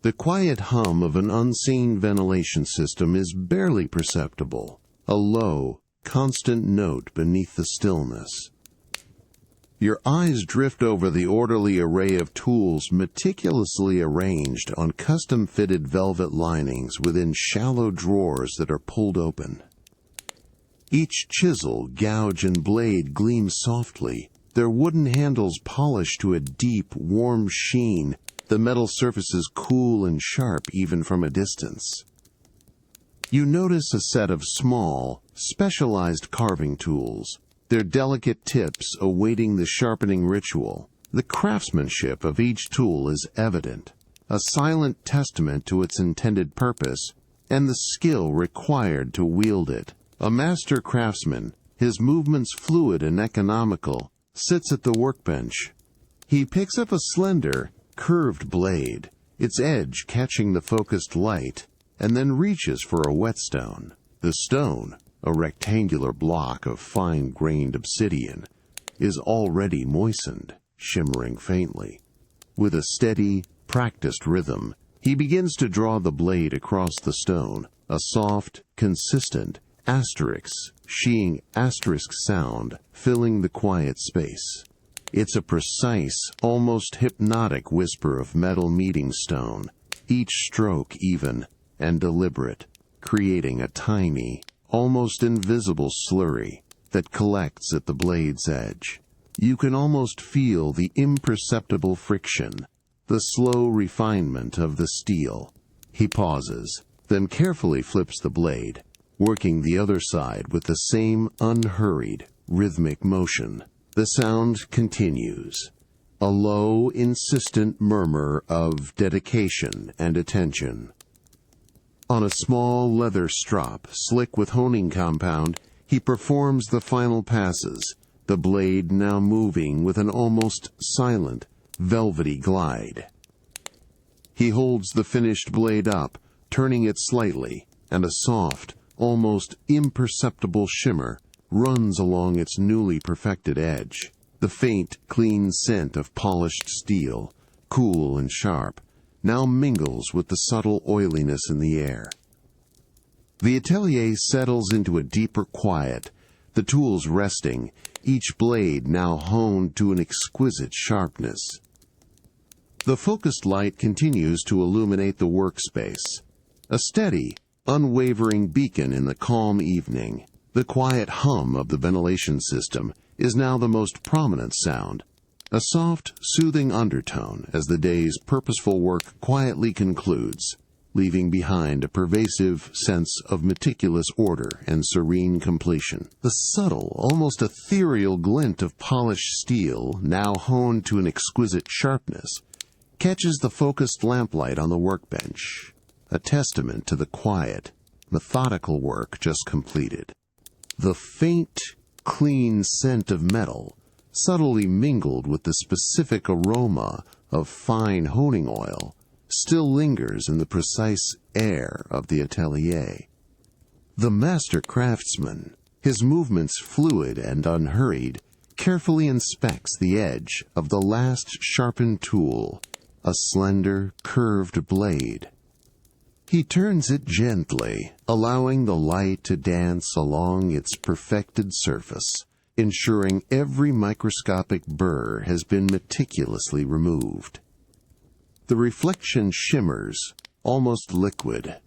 Speaker 1: The quiet hum of an unseen ventilation system is barely perceptible, a low, constant note beneath the stillness. Your eyes drift over the orderly array of tools meticulously arranged on custom-fitted velvet linings within shallow drawers that are pulled open. Each chisel, gouge, and blade gleam softly, their wooden handles polished to a deep, warm sheen, the metal surfaces cool and sharp even from a distance. You notice a set of small, specialized carving tools, their delicate tips awaiting the sharpening ritual. The craftsmanship of each tool is evident, a silent testament to its intended purpose and the skill required to wield it. A master craftsman, his movements fluid and economical, sits at the workbench. He picks up a slender, curved blade, its edge catching the focused light, and then reaches for a whetstone. The stone, a rectangular block of fine-grained obsidian, is already moistened, shimmering faintly. With a steady, practiced rhythm, he begins to draw the blade across the stone, a soft, consistent, sheeing asterisk sound filling the quiet space. It's a precise, almost hypnotic whisper of metal meeting stone, each stroke even and deliberate, creating a tiny, almost invisible slurry that collects at the blade's edge. You can almost feel the imperceptible friction, the slow refinement of the steel. He pauses, then carefully flips the blade, working the other side with the same unhurried, rhythmic motion. The sound continues, a low, insistent murmur of dedication and attention. On a small leather strop, slick with honing compound, he performs the final passes, the blade now moving with an almost silent, velvety glide. He holds the finished blade up, turning it slightly, and a soft, almost imperceptible shimmer runs along its newly perfected edge. The faint, clean scent of polished steel, cool and sharp, now mingles with the subtle oiliness in the air. The atelier settles into a deeper quiet, the tools resting, each blade now honed to an exquisite sharpness. The focused light continues to illuminate the workspace, a steady, unwavering beacon in the calm evening. The quiet hum of the ventilation system is now the most prominent sound, a soft, soothing undertone as the day's purposeful work quietly concludes, leaving behind a pervasive sense of meticulous order and serene completion. The subtle, almost ethereal glint of polished steel, now honed to an exquisite sharpness, catches the focused lamplight on the workbench, a testament to the quiet, methodical work just completed. The faint, clean scent of metal, subtly mingled with the specific aroma of fine honing oil, still lingers in the precise air of the atelier. The master craftsman, his movements fluid and unhurried, carefully inspects the edge of the last sharpened tool, a slender, curved blade. He turns it gently, allowing the light to dance along its perfected surface, ensuring every microscopic burr has been meticulously removed. The reflection shimmers, almost liquid,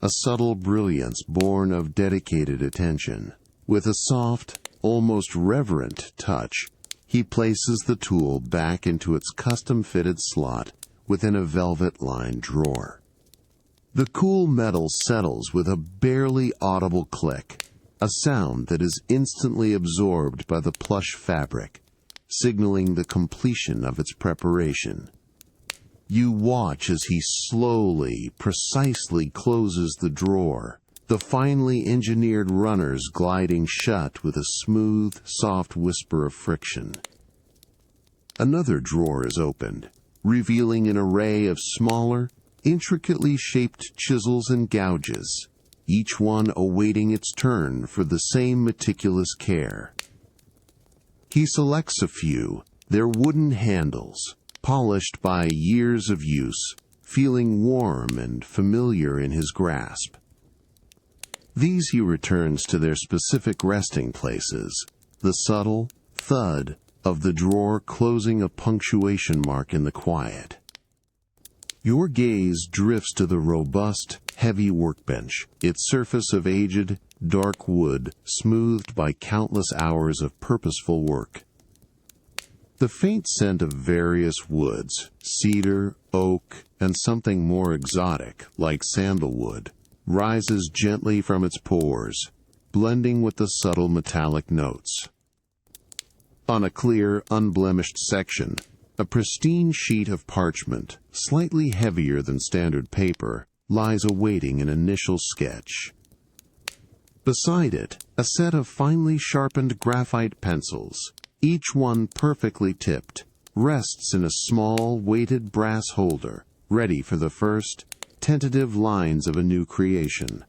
Speaker 1: a subtle brilliance born of dedicated attention. With a soft, almost reverent touch, he places the tool back into its custom-fitted slot within a velvet-lined drawer. The cool metal settles with a barely audible click, a sound that is instantly absorbed by the plush fabric, signaling the completion of its preparation. You watch as he slowly, precisely closes the drawer, the finely engineered runners gliding shut with a smooth, soft whisper of friction. Another drawer is opened, revealing an array of smaller, intricately shaped chisels and gouges, each one awaiting its turn for the same meticulous care. He selects a few, their wooden handles, polished by years of use, feeling warm and familiar in his grasp. These he returns to their specific resting places, the subtle thud of the drawer closing a punctuation mark in the quiet. Your gaze drifts to the robust, heavy workbench, its surface of aged, dark wood smoothed by countless hours of purposeful work. The faint scent of various woods, cedar, oak, and something more exotic, like sandalwood, rises gently from its pores, blending with the subtle metallic notes. On a clear, unblemished section, a pristine sheet of parchment, slightly heavier than standard paper, lies awaiting an initial sketch. Beside it, a set of finely sharpened graphite pencils, each one perfectly tipped, rests in a small, weighted brass holder, ready for the first, tentative lines of a new creation.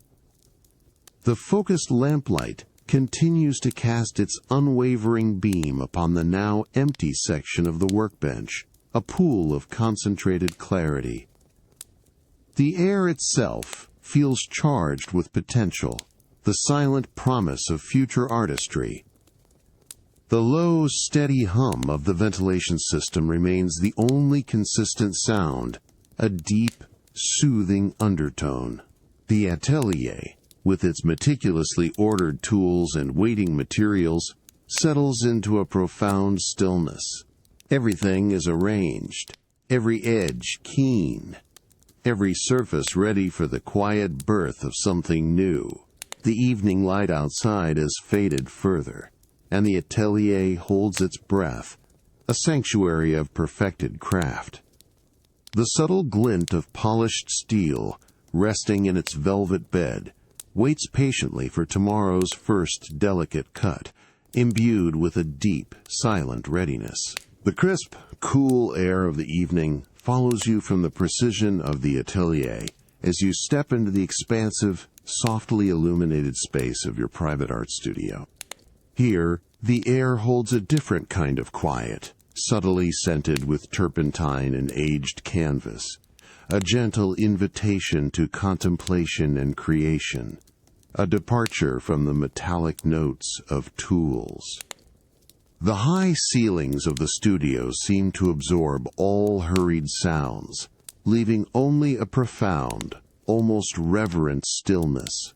Speaker 1: The focused lamplight continues to cast its unwavering beam upon the now empty section of the workbench, a pool of concentrated clarity. The air itself feels charged with potential, the silent promise of future artistry. The low, steady hum of the ventilation system remains the only consistent sound, a deep, soothing undertone. The atelier, with its meticulously ordered tools and waiting materials, settles into a profound stillness. Everything is arranged, every edge keen, every surface ready for the quiet birth of something new. The evening light outside has faded further, and the atelier holds its breath, a sanctuary of perfected craft. The subtle glint of polished steel, resting in its velvet bed, waits patiently for tomorrow's first delicate cut, imbued with a deep, silent readiness. The crisp, cool air of the evening follows you from the precision of the atelier as you step into the expansive, softly illuminated space of your private art studio. Here, the air holds a different kind of quiet, subtly scented with turpentine and aged canvas, a gentle invitation to contemplation and creation, a departure from the metallic notes of tools. The high ceilings of the studio seem to absorb all hurried sounds, leaving only a profound, almost reverent stillness.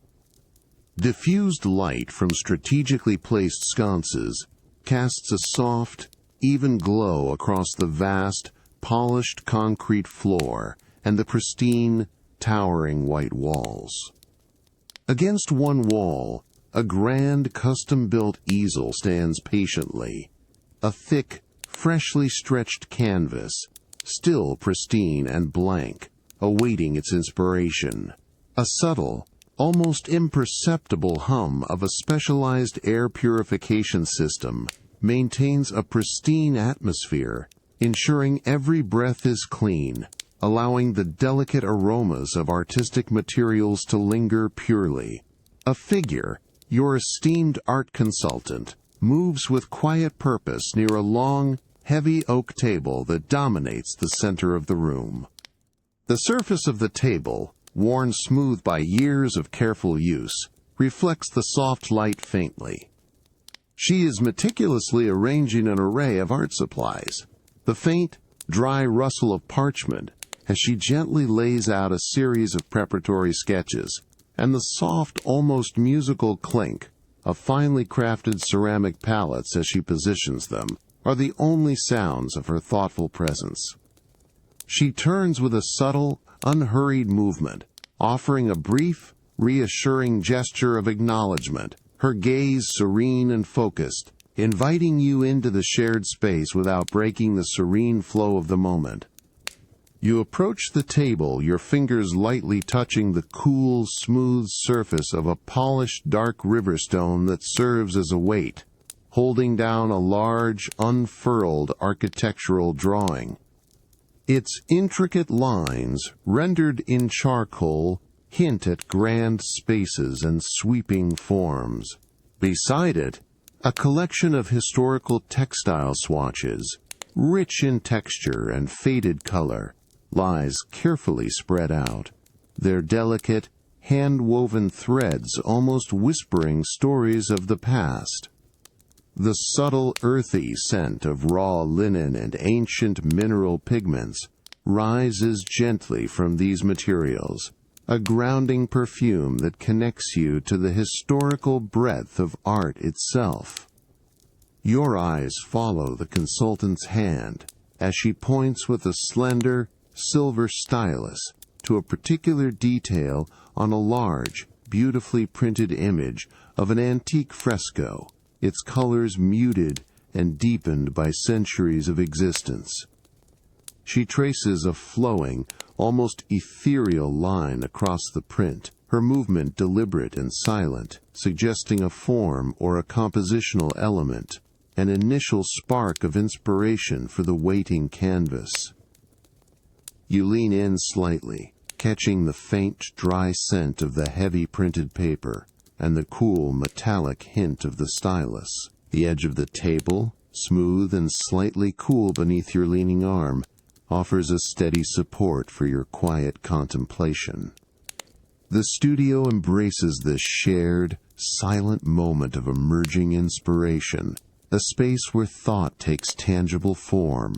Speaker 1: Diffused light from strategically placed sconces casts a soft, even glow across the vast, polished concrete floor and the pristine, towering white walls. Against one wall, a grand custom-built easel stands patiently, a thick, freshly stretched canvas, still pristine and blank, awaiting its inspiration. A subtle, almost imperceptible hum of a specialized air purification system maintains a pristine atmosphere, ensuring every breath is clean, allowing the delicate aromas of artistic materials to linger purely. A figure, your esteemed art consultant, moves with quiet purpose near a long, heavy oak table that dominates the center of the room. The surface of the table, worn smooth by years of careful use, reflects the soft light faintly. She is meticulously arranging an array of art supplies, the faint, dry rustle of parchment as she gently lays out a series of preparatory sketches, and the soft, almost musical clink of finely crafted ceramic palettes as she positions them are the only sounds of her thoughtful presence. She turns with a subtle, unhurried movement, offering a brief, reassuring gesture of acknowledgement, her gaze serene and focused, inviting you into the shared space without breaking the serene flow of the moment. You approach the table, your fingers lightly touching the cool, smooth surface of a polished dark riverstone that serves as a weight, holding down a large, unfurled architectural drawing. Its intricate lines, rendered in charcoal, hint at grand spaces and sweeping forms. Beside it, a collection of historical textile swatches, rich in texture and faded color, lies carefully spread out, their delicate, hand-woven threads almost whispering stories of the past. The subtle, earthy scent of raw linen and ancient mineral pigments rises gently from these materials, a grounding perfume that connects you to the historical breadth of art itself. Your eyes follow the consultant's hand as she points with a slender, silver stylus to a particular detail on a large, beautifully printed image of an antique fresco, its colors muted and deepened by centuries of existence. She traces a flowing, almost ethereal line across the print, her movement deliberate and silent, suggesting a form or a compositional element, an initial spark of inspiration for the waiting canvas. You lean in slightly, catching the faint, dry scent of the heavy printed paper and the cool, metallic hint of the stylus. The edge of the table, smooth and slightly cool beneath your leaning arm, offers a steady support for your quiet contemplation. The studio embraces this shared, silent moment of emerging inspiration, a space where thought takes tangible form.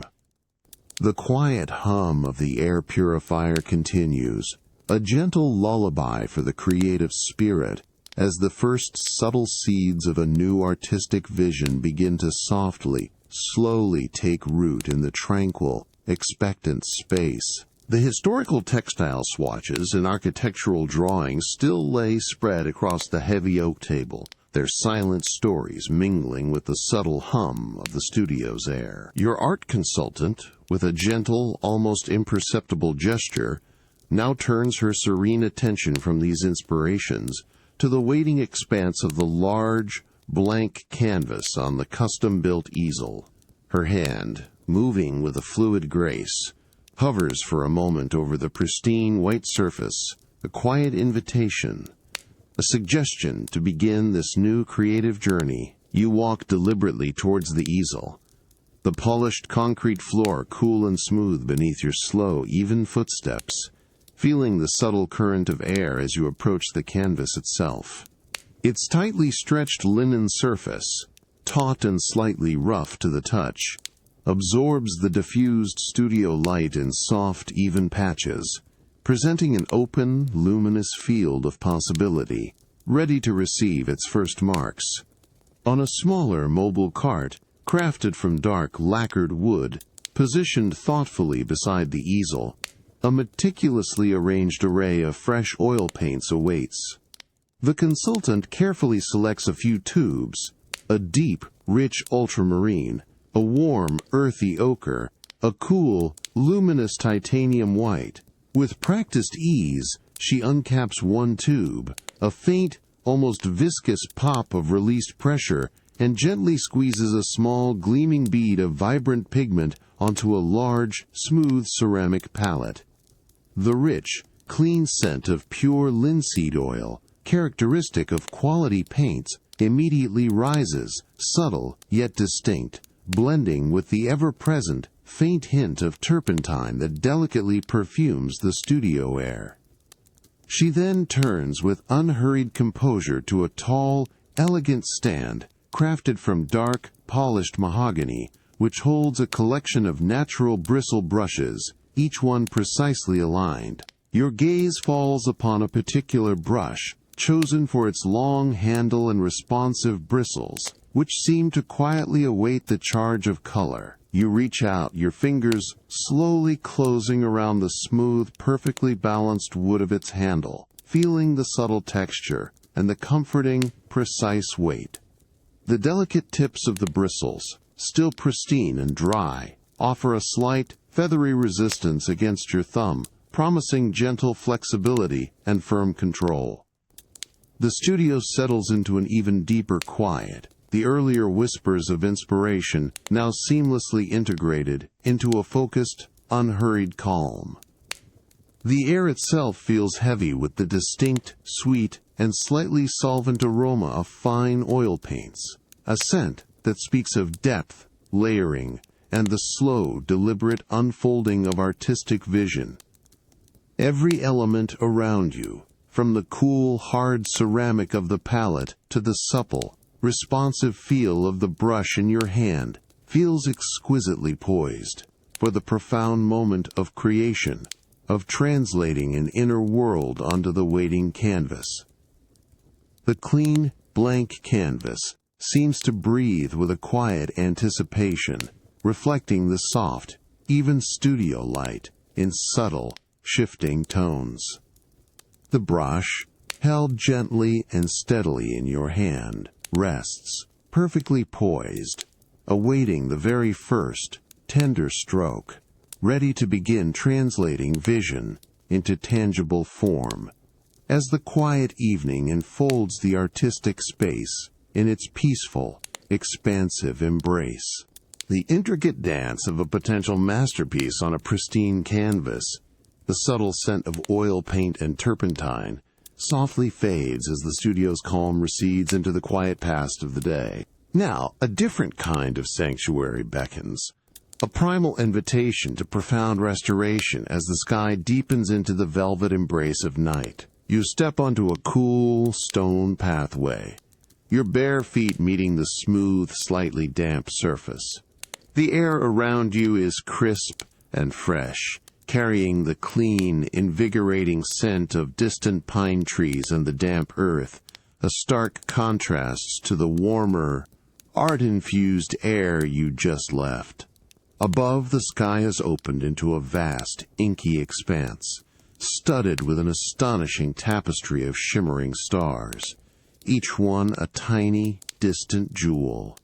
Speaker 1: The quiet hum of the air purifier continues, a gentle lullaby for the creative spirit, as the first subtle seeds of a new artistic vision begin to softly, slowly take root in the tranquil, expectant space. The historical textile swatches and architectural drawings still lay spread across the heavy oak table, their silent stories mingling with the subtle hum of the studio's air. Your art consultant, with a gentle, almost imperceptible gesture, now turns her serene attention from these inspirations to the waiting expanse of the large, blank canvas on the custom-built easel. Her hand, moving with a fluid grace, hovers for a moment over the pristine white surface, a quiet invitation, a suggestion to begin this new creative journey. You walk deliberately towards the easel, the polished concrete floor cool and smooth beneath your slow, even footsteps, feeling the subtle current of air as you approach the canvas itself. Its tightly stretched linen surface, taut and slightly rough to the touch, absorbs the diffused studio light in soft, even patches, presenting an open, luminous field of possibility, ready to receive its first marks. On a smaller mobile cart, crafted from dark, lacquered wood, positioned thoughtfully beside the easel, a meticulously arranged array of fresh oil paints awaits. The consultant carefully selects a few tubes, a deep, rich ultramarine, a warm, earthy ochre, a cool, luminous titanium white. With practiced ease, she uncaps one tube, a faint, almost viscous pop of released pressure, and gently squeezes a small, gleaming bead of vibrant pigment onto a large, smooth ceramic palette. The rich, clean scent of pure linseed oil, characteristic of quality paints, immediately rises, subtle yet distinct, blending with the ever-present, faint hint of turpentine that delicately perfumes the studio air. She then turns with unhurried composure to a tall, elegant stand, crafted from dark, polished mahogany, which holds a collection of natural bristle brushes, each one precisely aligned. Your gaze falls upon a particular brush, chosen for its long handle and responsive bristles, which seem to quietly await the charge of color. You reach out, your fingers slowly closing around the smooth, perfectly balanced wood of its handle, feeling the subtle texture and the comforting, precise weight. The delicate tips of the bristles, still pristine and dry, offer a slight, feathery resistance against your thumb, promising gentle flexibility and firm control. The studio settles into an even deeper quiet, the earlier whispers of inspiration now seamlessly integrated into a focused, unhurried calm. The air itself feels heavy with the distinct, sweet, and slightly solvent aroma of fine oil paints, a scent that speaks of depth, layering, and the slow, deliberate unfolding of artistic vision. Every element around you, from the cool, hard ceramic of the palette to the supple, responsive feel of the brush in your hand, feels exquisitely poised for the profound moment of creation, of translating an inner world onto the waiting canvas. The clean, blank canvas seems to breathe with a quiet anticipation, reflecting the soft, even studio light in subtle, shifting tones. The brush, held gently and steadily in your hand, rests, perfectly poised, awaiting the very first, tender stroke, ready to begin translating vision into tangible form, as the quiet evening enfolds the artistic space in its peaceful, expansive embrace. The intricate dance of a potential masterpiece on a pristine canvas, the subtle scent of oil paint and turpentine, softly fades as the studio's calm recedes into the quiet past of the day. Now, a different kind of sanctuary beckons, a primal invitation to profound restoration as the sky deepens into the velvet embrace of night. You step onto a cool, stone pathway, your bare feet meeting the smooth, slightly damp surface. The air around you is crisp and fresh, carrying the clean, invigorating scent of distant pine trees and the damp earth, a stark contrast to the warmer, art-infused air you just left. Above, the sky has opened into a vast, inky expanse, studded with an astonishing tapestry of shimmering stars, each one a tiny, distant jewel.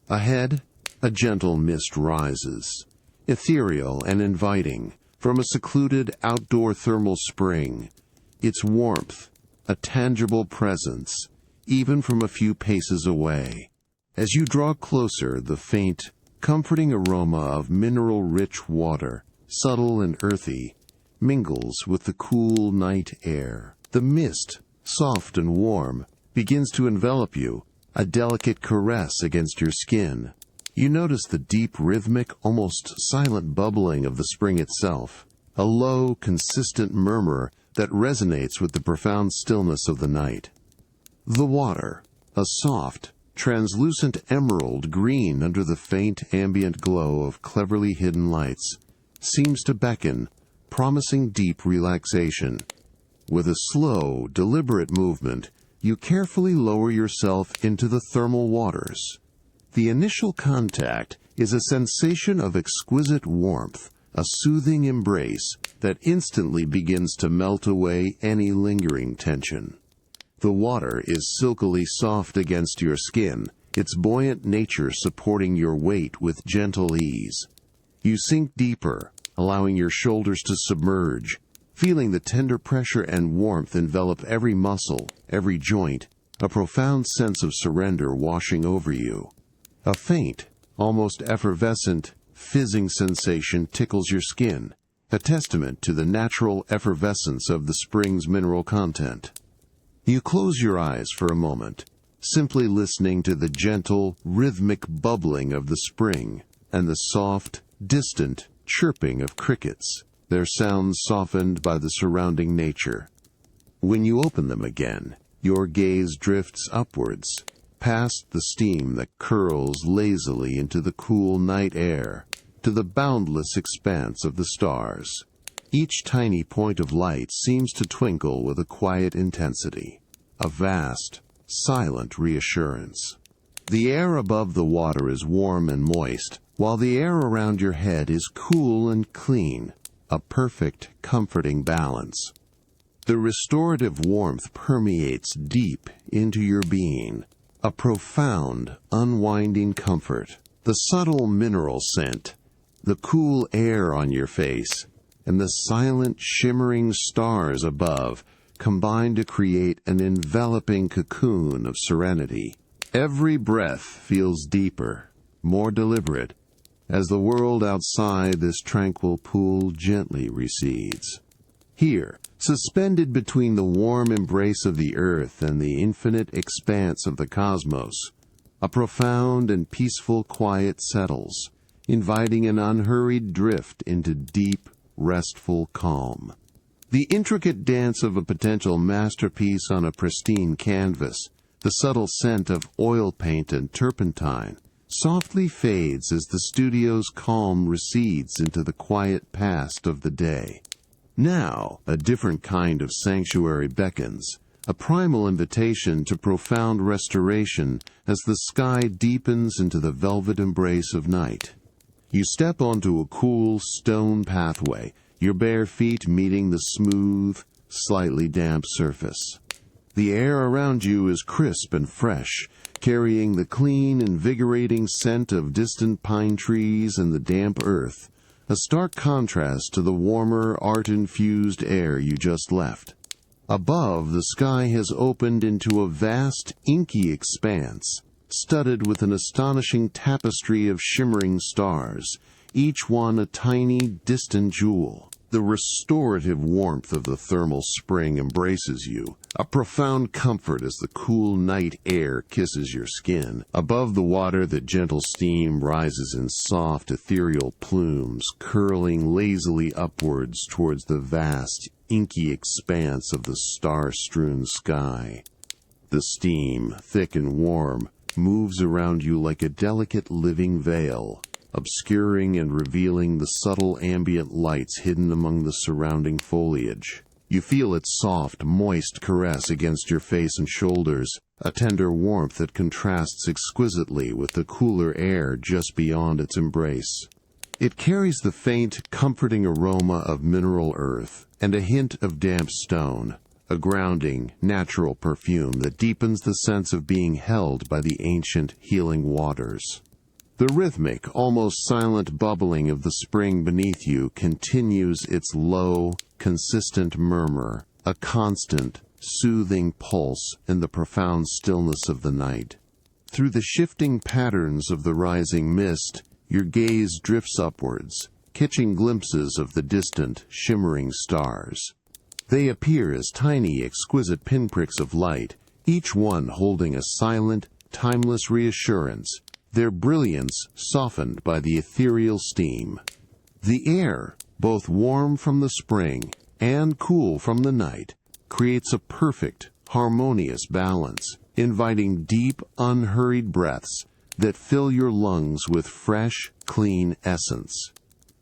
Speaker 1: Ahead, a gentle mist rises, ethereal and inviting, from a secluded outdoor thermal spring, its warmth, a tangible presence, even from a few paces away. As you draw closer, the faint, comforting aroma of mineral-rich water, subtle and earthy, mingles with the cool night air. The mist, soft and warm, begins to envelop you, a delicate caress against your skin. You notice the deep, rhythmic, almost silent bubbling of the spring itself, a low, consistent murmur that resonates with the profound stillness of the night. The water, a soft, translucent emerald green under the faint ambient glow of cleverly hidden lights, seems to beckon, promising deep relaxation. With a slow, deliberate movement, you carefully lower yourself into the thermal waters. The initial contact is a sensation of exquisite warmth, a soothing embrace that instantly begins to melt away any lingering tension. The water is silkily soft against your skin, its buoyant nature supporting your weight with gentle ease. You sink deeper, allowing your shoulders to submerge, feeling the tender pressure and warmth envelop every muscle, every joint, a profound sense of surrender washing over you. A faint, almost effervescent, fizzing sensation tickles your skin, a testament to the natural effervescence of the spring's mineral content. You close your eyes for a moment, simply listening to the gentle, rhythmic bubbling of the spring and the soft, distant chirping of crickets, their sounds softened by the surrounding nature. When you open them again, your gaze drifts upwards, past the steam that curls lazily into the cool night air, to the boundless expanse of the stars. Each tiny point of light seems to twinkle with a quiet intensity, a vast, silent reassurance. The air above the water is warm and moist, while the air around your head is cool and clean, a perfect, comforting balance. The restorative warmth permeates deep into your being, a profound, unwinding comfort. The subtle mineral scent, the cool air on your face, and the silent, shimmering stars above combine to create an enveloping cocoon of serenity. Every breath feels deeper, more deliberate, as the world outside this tranquil pool gently recedes. Here, suspended between the warm embrace of the earth and the infinite expanse of the cosmos, a profound and peaceful quiet settles, inviting an unhurried drift into deep, restful calm. The intricate dance of a potential masterpiece on a pristine canvas, the subtle scent of oil paint and turpentine, softly fades as the studio's calm recedes into the quiet past of the day. Now, a different kind of sanctuary beckons, a primal invitation to profound restoration as the sky deepens into the velvet embrace of night. You step onto a cool stone pathway, your bare feet meeting the smooth, slightly damp surface. The air around you is crisp and fresh, carrying the clean, invigorating scent of distant pine trees and the damp earth, a stark contrast to the warmer, art-infused air you just left. Above, the sky has opened into a vast, inky expanse, studded with an astonishing tapestry of shimmering stars, each one a tiny, distant jewel. The restorative warmth of the thermal spring embraces you, a profound comfort as the cool night air kisses your skin. Above the water, the gentle steam rises in soft, ethereal plumes, curling lazily upwards towards the vast, inky expanse of the star-strewn sky. The steam, thick and warm, moves around you like a delicate living veil, obscuring and revealing the subtle ambient lights hidden among the surrounding foliage. You feel its soft, moist caress against your face and shoulders, a tender warmth that contrasts exquisitely with the cooler air just beyond its embrace. It carries the faint, comforting aroma of mineral earth and a hint of damp stone, a grounding, natural perfume that deepens the sense of being held by the ancient, healing waters. The rhythmic, almost silent bubbling of the spring beneath you continues its low, consistent murmur, a constant, soothing pulse in the profound stillness of the night. Through the shifting patterns of the rising mist, your gaze drifts upwards, catching glimpses of the distant, shimmering stars. They appear as tiny, exquisite pinpricks of light, each one holding a silent, timeless reassurance, their brilliance softened by the ethereal steam. The air, both warm from the spring and cool from the night, creates a perfect, harmonious balance, inviting deep, unhurried breaths that fill your lungs with fresh, clean essence.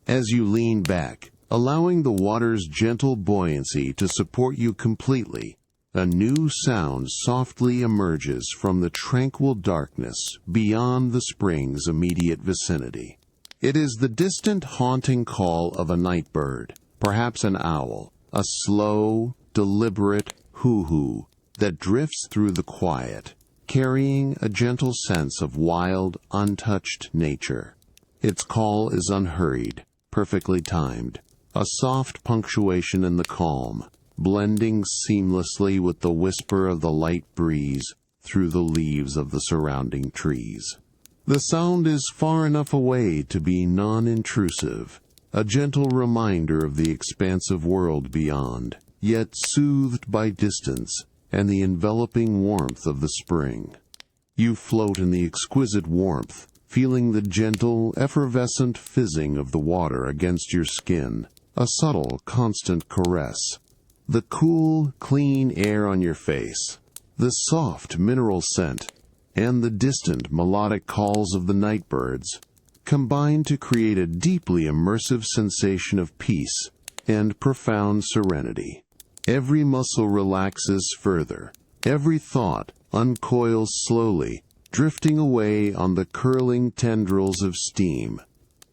Speaker 1: As you lean back, allowing the water's gentle buoyancy to support you completely, a new sound softly emerges from the tranquil darkness beyond the spring's immediate vicinity. It is the distant haunting call of a night bird, perhaps an owl, a slow, deliberate hoo-hoo that drifts through the quiet, carrying a gentle sense of wild, untouched nature. Its call is unhurried, perfectly timed, a soft punctuation in the calm, blending seamlessly with the whisper of the light breeze through the leaves of the surrounding trees. The sound is far enough away to be non-intrusive, a gentle reminder of the expansive world beyond, yet soothed by distance and the enveloping warmth of the spring. You float in the exquisite warmth, feeling the gentle, effervescent fizzing of the water against your skin, a subtle, constant caress. The cool, clean air on your face, the soft mineral scent, and the distant melodic calls of the night birds combine to create a deeply immersive sensation of peace and profound serenity. Every muscle relaxes further, every thought uncoils slowly, drifting away on the curling tendrils of steam.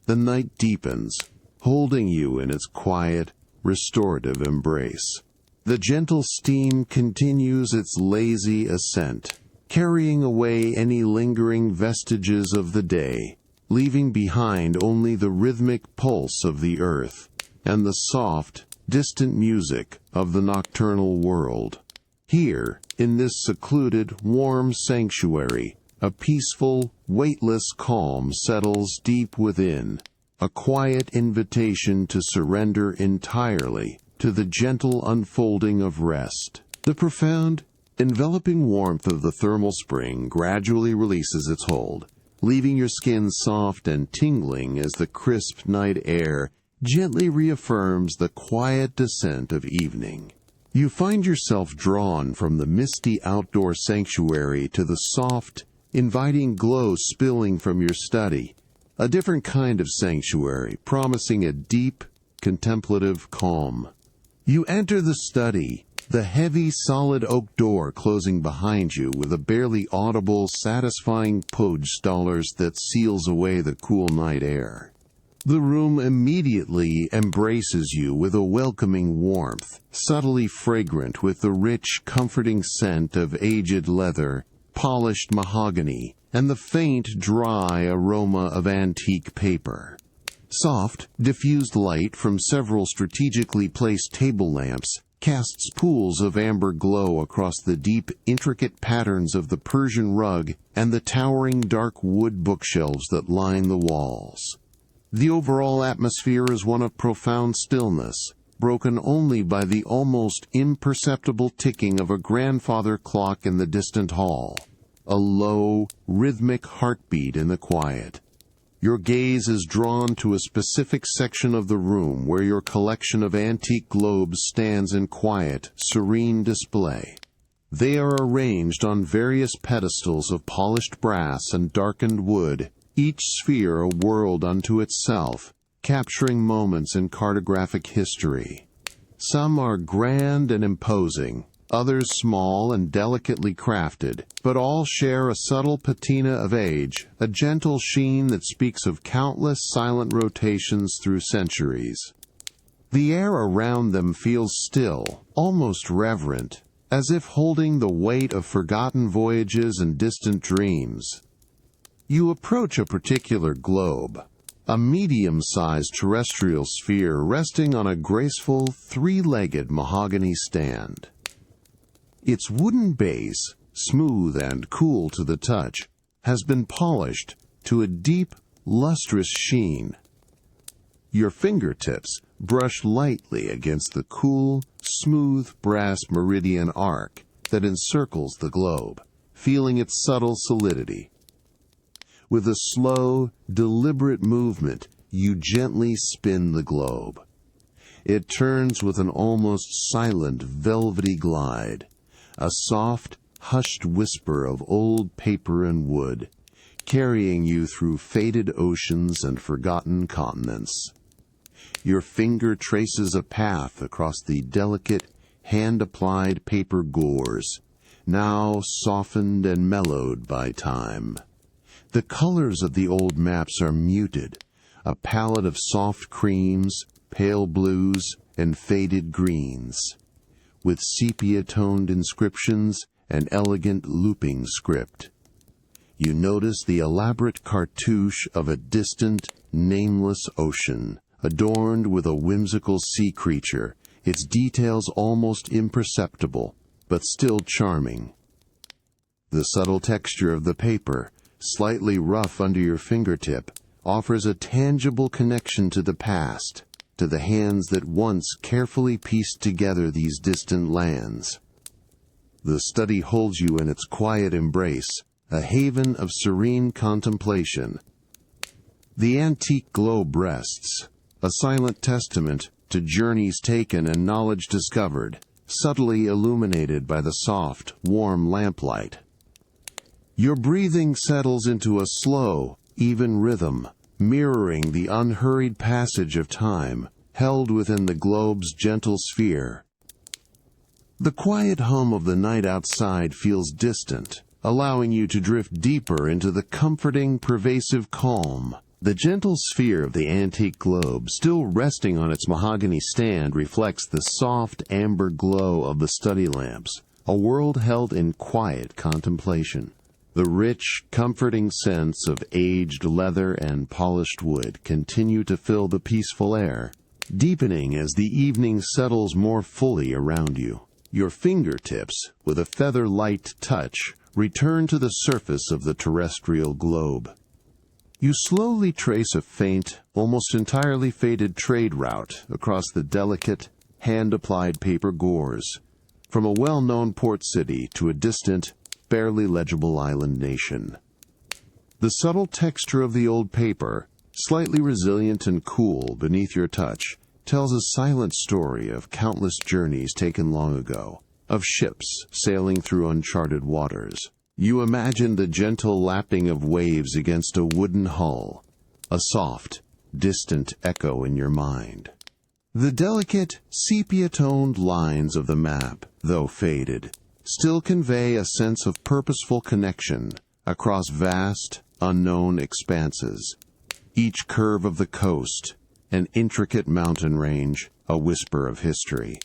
Speaker 1: The night deepens, holding you in its quiet, restorative embrace. The gentle steam continues its lazy ascent, carrying away any lingering vestiges of the day, leaving behind only the rhythmic pulse of the earth and the soft, distant music of the nocturnal world. Here, in this secluded, warm sanctuary, A peaceful, weightless calm settles deep within, a quiet invitation to surrender entirely to the gentle unfolding of rest. The profound, enveloping warmth of the thermal spring gradually releases its hold, leaving your skin soft and tingling as the crisp night air gently reaffirms the quiet descent of evening. You find yourself drawn from the misty outdoor sanctuary to the soft, inviting glow spilling from your study, a different kind of sanctuary promising a deep, contemplative calm. You enter the study, the heavy, solid oak door closing behind you with a barely audible, satisfying podstollers that seals away the cool night air. The room immediately embraces you with a welcoming warmth, subtly fragrant with the rich, comforting scent of aged leather, polished mahogany, and the faint, dry aroma of antique paper. Soft, diffused light from several strategically placed table lamps casts pools of amber glow across the deep, intricate patterns of the Persian rug and the towering dark wood bookshelves that line the walls. The overall atmosphere is one of profound stillness, broken only by the almost imperceptible ticking of a grandfather clock in the distant hall, a low, rhythmic heartbeat in the quiet. Your gaze is drawn to a specific section of the room where your collection of antique globes stands in quiet, serene display. They are arranged on various pedestals of polished brass and darkened wood, each sphere a world unto itself, capturing moments in cartographic history. Some are grand and imposing, others small and delicately crafted, but all share a subtle patina of age, a gentle sheen that speaks of countless silent rotations through centuries. The air around them feels still, almost reverent, as if holding the weight of forgotten voyages and distant dreams. You approach a particular globe, a medium-sized terrestrial sphere resting on a graceful, three-legged mahogany stand. Its wooden base, smooth and cool to the touch, has been polished to a deep, lustrous sheen. Your fingertips brush lightly against the cool, smooth brass meridian arc that encircles the globe, feeling its subtle solidity. With a slow, deliberate movement, you gently spin the globe. It turns with an almost silent, velvety glide, a soft, hushed whisper of old paper and wood, carrying you through faded oceans and forgotten continents. Your finger traces a path across the delicate, hand-applied paper gores, now softened and mellowed by time. The colors of the old maps are muted, a palette of soft creams, pale blues, and faded greens, with sepia-toned inscriptions and elegant looping script. You notice the elaborate cartouche of a distant, nameless ocean, adorned with a whimsical sea creature, its details almost imperceptible, but still charming. The subtle texture of the paper, slightly rough under your fingertip, offers a tangible connection to the past, to the hands that once carefully pieced together these distant lands. The study holds you in its quiet embrace, a haven of serene contemplation. The antique globe rests, a silent testament to journeys taken and knowledge discovered, subtly illuminated by the soft, warm lamplight. Your breathing settles into a slow, even rhythm, mirroring the unhurried passage of time, held within the globe's gentle sphere. The quiet hum of the night outside feels distant, allowing you to drift deeper into the comforting, pervasive calm. The gentle sphere of the antique globe, still resting on its mahogany stand, reflects the soft amber glow of the study lamps, a world held in quiet contemplation. The rich, comforting scents of aged leather and polished wood continue to fill the peaceful air, deepening as the evening settles more fully around you. Your fingertips, with a feather-light touch, return to the surface of the terrestrial globe. You slowly trace a faint, almost entirely faded trade route across the delicate, hand-applied paper gores, from a well-known port city to a distant, barely legible island nation. The subtle texture of the old paper, slightly resilient and cool beneath your touch, tells a silent story of countless journeys taken long ago, of ships sailing through uncharted waters. You imagine the gentle lapping of waves against a wooden hull, a soft, distant echo in your mind. The delicate, sepia-toned lines of the map, though faded, still convey a sense of purposeful connection across vast, unknown expanses. Each curve of the coast, an intricate mountain range, a whisper of history.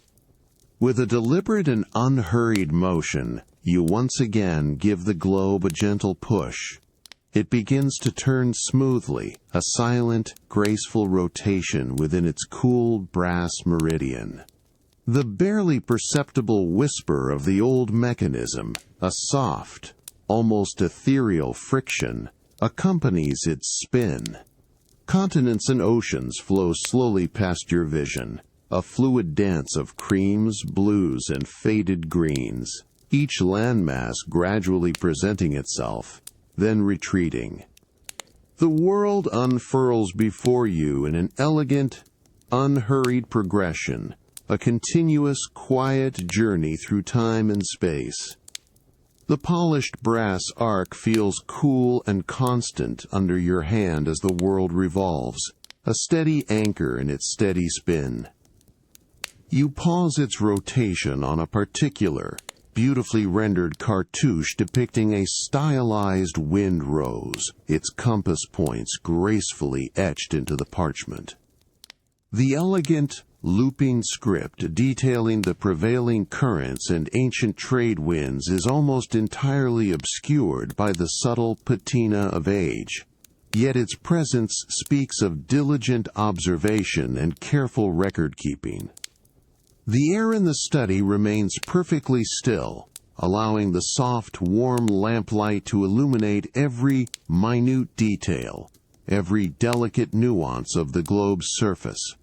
Speaker 1: With a deliberate and unhurried motion, you once again give the globe a gentle push. It begins to turn smoothly, a silent, graceful rotation within its cool brass meridian. The barely perceptible whisper of the old mechanism, a soft, almost ethereal friction, accompanies its spin. Continents and oceans flow slowly past your vision, a fluid dance of creams, blues, and faded greens, each landmass gradually presenting itself, then retreating. The world unfurls before you in an elegant, unhurried progression, a continuous, quiet journey through time and space. The polished brass arc feels cool and constant under your hand as the world revolves, a steady anchor in its steady spin. You pause its rotation on a particular, beautifully rendered cartouche depicting a stylized wind rose, its compass points gracefully etched into the parchment. The elegant, looping script detailing the prevailing currents and ancient trade winds is almost entirely obscured by the subtle patina of age, yet its presence speaks of diligent observation and careful record-keeping. The air in the study remains perfectly still, allowing the soft, warm lamplight to illuminate every minute detail, every delicate nuance of the globe's surface.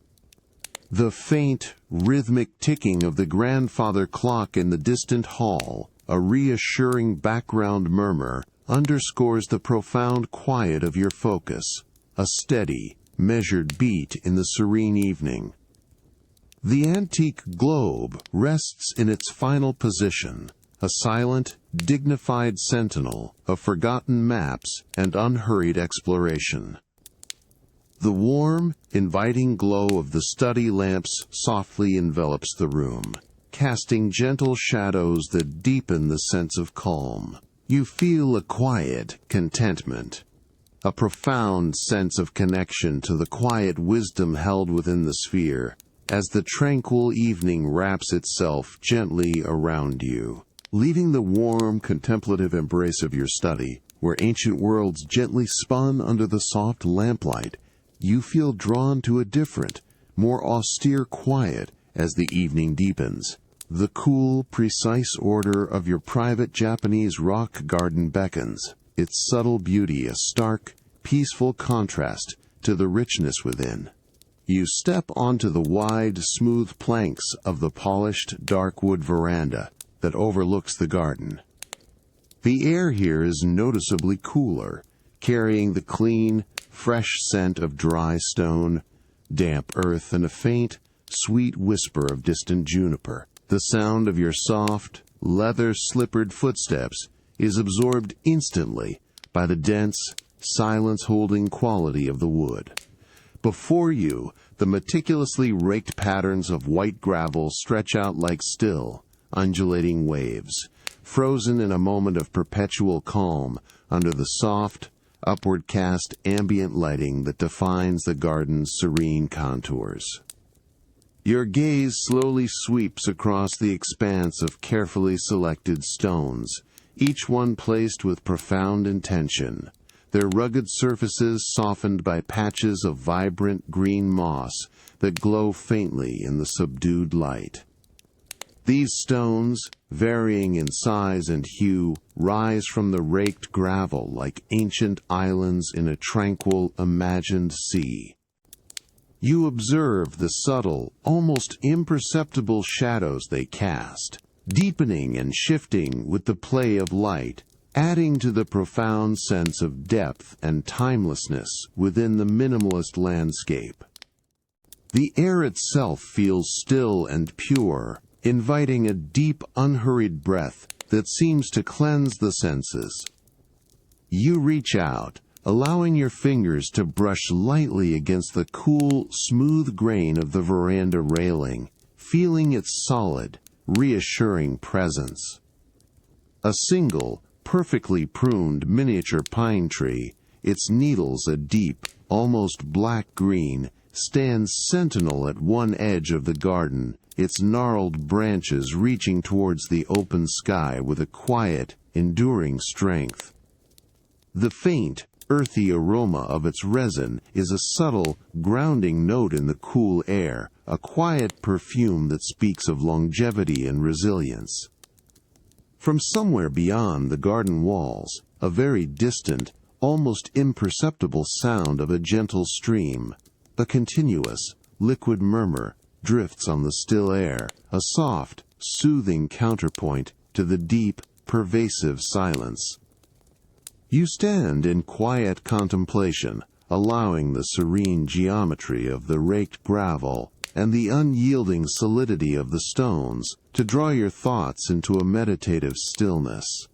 Speaker 1: The faint, rhythmic ticking of the grandfather clock in the distant hall, a reassuring background murmur, underscores the profound quiet of your focus, a steady, measured beat in the serene evening. The antique globe rests in its final position, a silent, dignified sentinel of forgotten maps and unhurried exploration. The warm, inviting glow of the study lamps softly envelops the room, casting gentle shadows that deepen the sense of calm. You feel a quiet contentment, a profound sense of connection to the quiet wisdom held within the sphere, as the tranquil evening wraps itself gently around you. Leaving the warm, contemplative embrace of your study, where ancient worlds gently spun under the soft lamplight, you feel drawn to a different, more austere quiet as the evening deepens. The cool, precise order of your private Japanese rock garden beckons, its subtle beauty a stark, peaceful contrast to the richness within. You step onto the wide, smooth planks of the polished, dark wood veranda that overlooks the garden. The air here is noticeably cooler, carrying the clean, fresh scent of dry stone, damp earth, and a faint, sweet whisper of distant juniper. The sound of your soft, leather-slippered footsteps is absorbed instantly by the dense, silence-holding quality of the wood. Before you, the meticulously raked patterns of white gravel stretch out like still, undulating waves, frozen in a moment of perpetual calm under the soft, upward-cast ambient lighting that defines the garden's serene contours. Your gaze slowly sweeps across the expanse of carefully selected stones, each one placed with profound intention, their rugged surfaces softened by patches of vibrant green moss that glow faintly in the subdued light. These stones, varying in size and hue, rise from the raked gravel like ancient islands in a tranquil, imagined sea. You observe the subtle, almost imperceptible shadows they cast, deepening and shifting with the play of light, adding to the profound sense of depth and timelessness within the minimalist landscape. The air itself feels still and pure, inviting a deep, unhurried breath that seems to cleanse the senses. You reach out, allowing your fingers to brush lightly against the cool, smooth grain of the veranda railing, feeling its solid, reassuring presence. A single, perfectly pruned miniature pine tree, its needles a deep, almost black green, stands sentinel at one edge of the garden, its gnarled branches reaching towards the open sky with a quiet, enduring strength. The faint, earthy aroma of its resin is a subtle, grounding note in the cool air, a quiet perfume that speaks of longevity and resilience. From somewhere beyond the garden walls, a very distant, almost imperceptible sound of a gentle stream, a continuous, liquid murmur, drifts on the still air, a soft, soothing counterpoint to the deep, pervasive silence. You stand in quiet contemplation, allowing the serene geometry of the raked gravel and the unyielding solidity of the stones to draw your thoughts into a meditative stillness.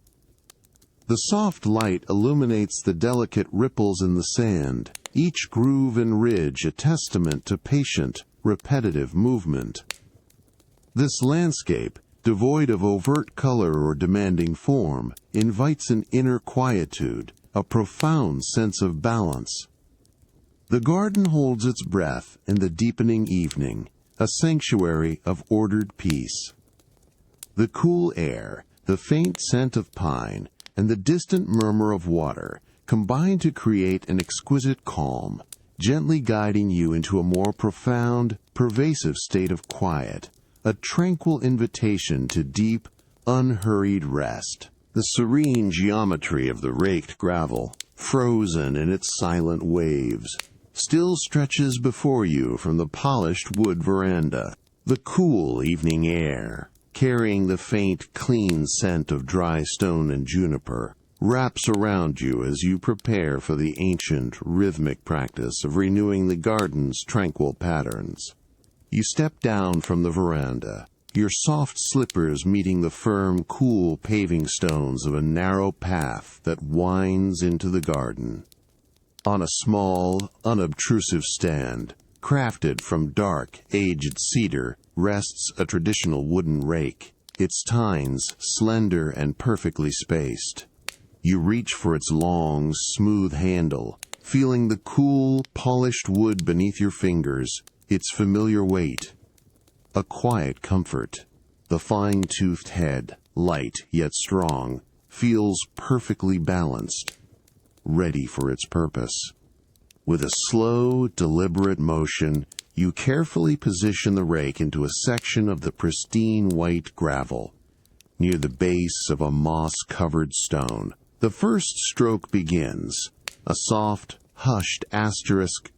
Speaker 1: The soft light illuminates the delicate ripples in the sand, each groove and ridge a testament to patient, repetitive movement. This landscape, devoid of overt color or demanding form, invites an inner quietude, a profound sense of balance. The garden holds its breath in the deepening evening, a sanctuary of ordered peace. The cool air, the faint scent of pine, and the distant murmur of water combine to create an exquisite calm, gently guiding you into a more profound, pervasive state of quiet, a tranquil invitation to deep, unhurried rest. The serene geometry of the raked gravel, frozen in its silent waves, still stretches before you from the polished wood veranda. The cool evening air, carrying the faint, clean scent of dry stone and juniper, wraps around you as you prepare for the ancient, rhythmic practice of renewing the garden's tranquil patterns. You step down from the veranda, your soft slippers meeting the firm, cool paving stones of a narrow path that winds into the garden. On a small, unobtrusive stand, crafted from dark, aged cedar, rests a traditional wooden rake, its tines slender and perfectly spaced. You reach for its long, smooth handle, feeling the cool, polished wood beneath your fingers, its familiar weight. A quiet comfort. The fine-toothed head, light yet strong, feels perfectly balanced, ready for its purpose. With a slow, deliberate motion, you carefully position the rake into a section of the pristine white gravel, near the base of a moss-covered stone. The first stroke begins, a soft, hushed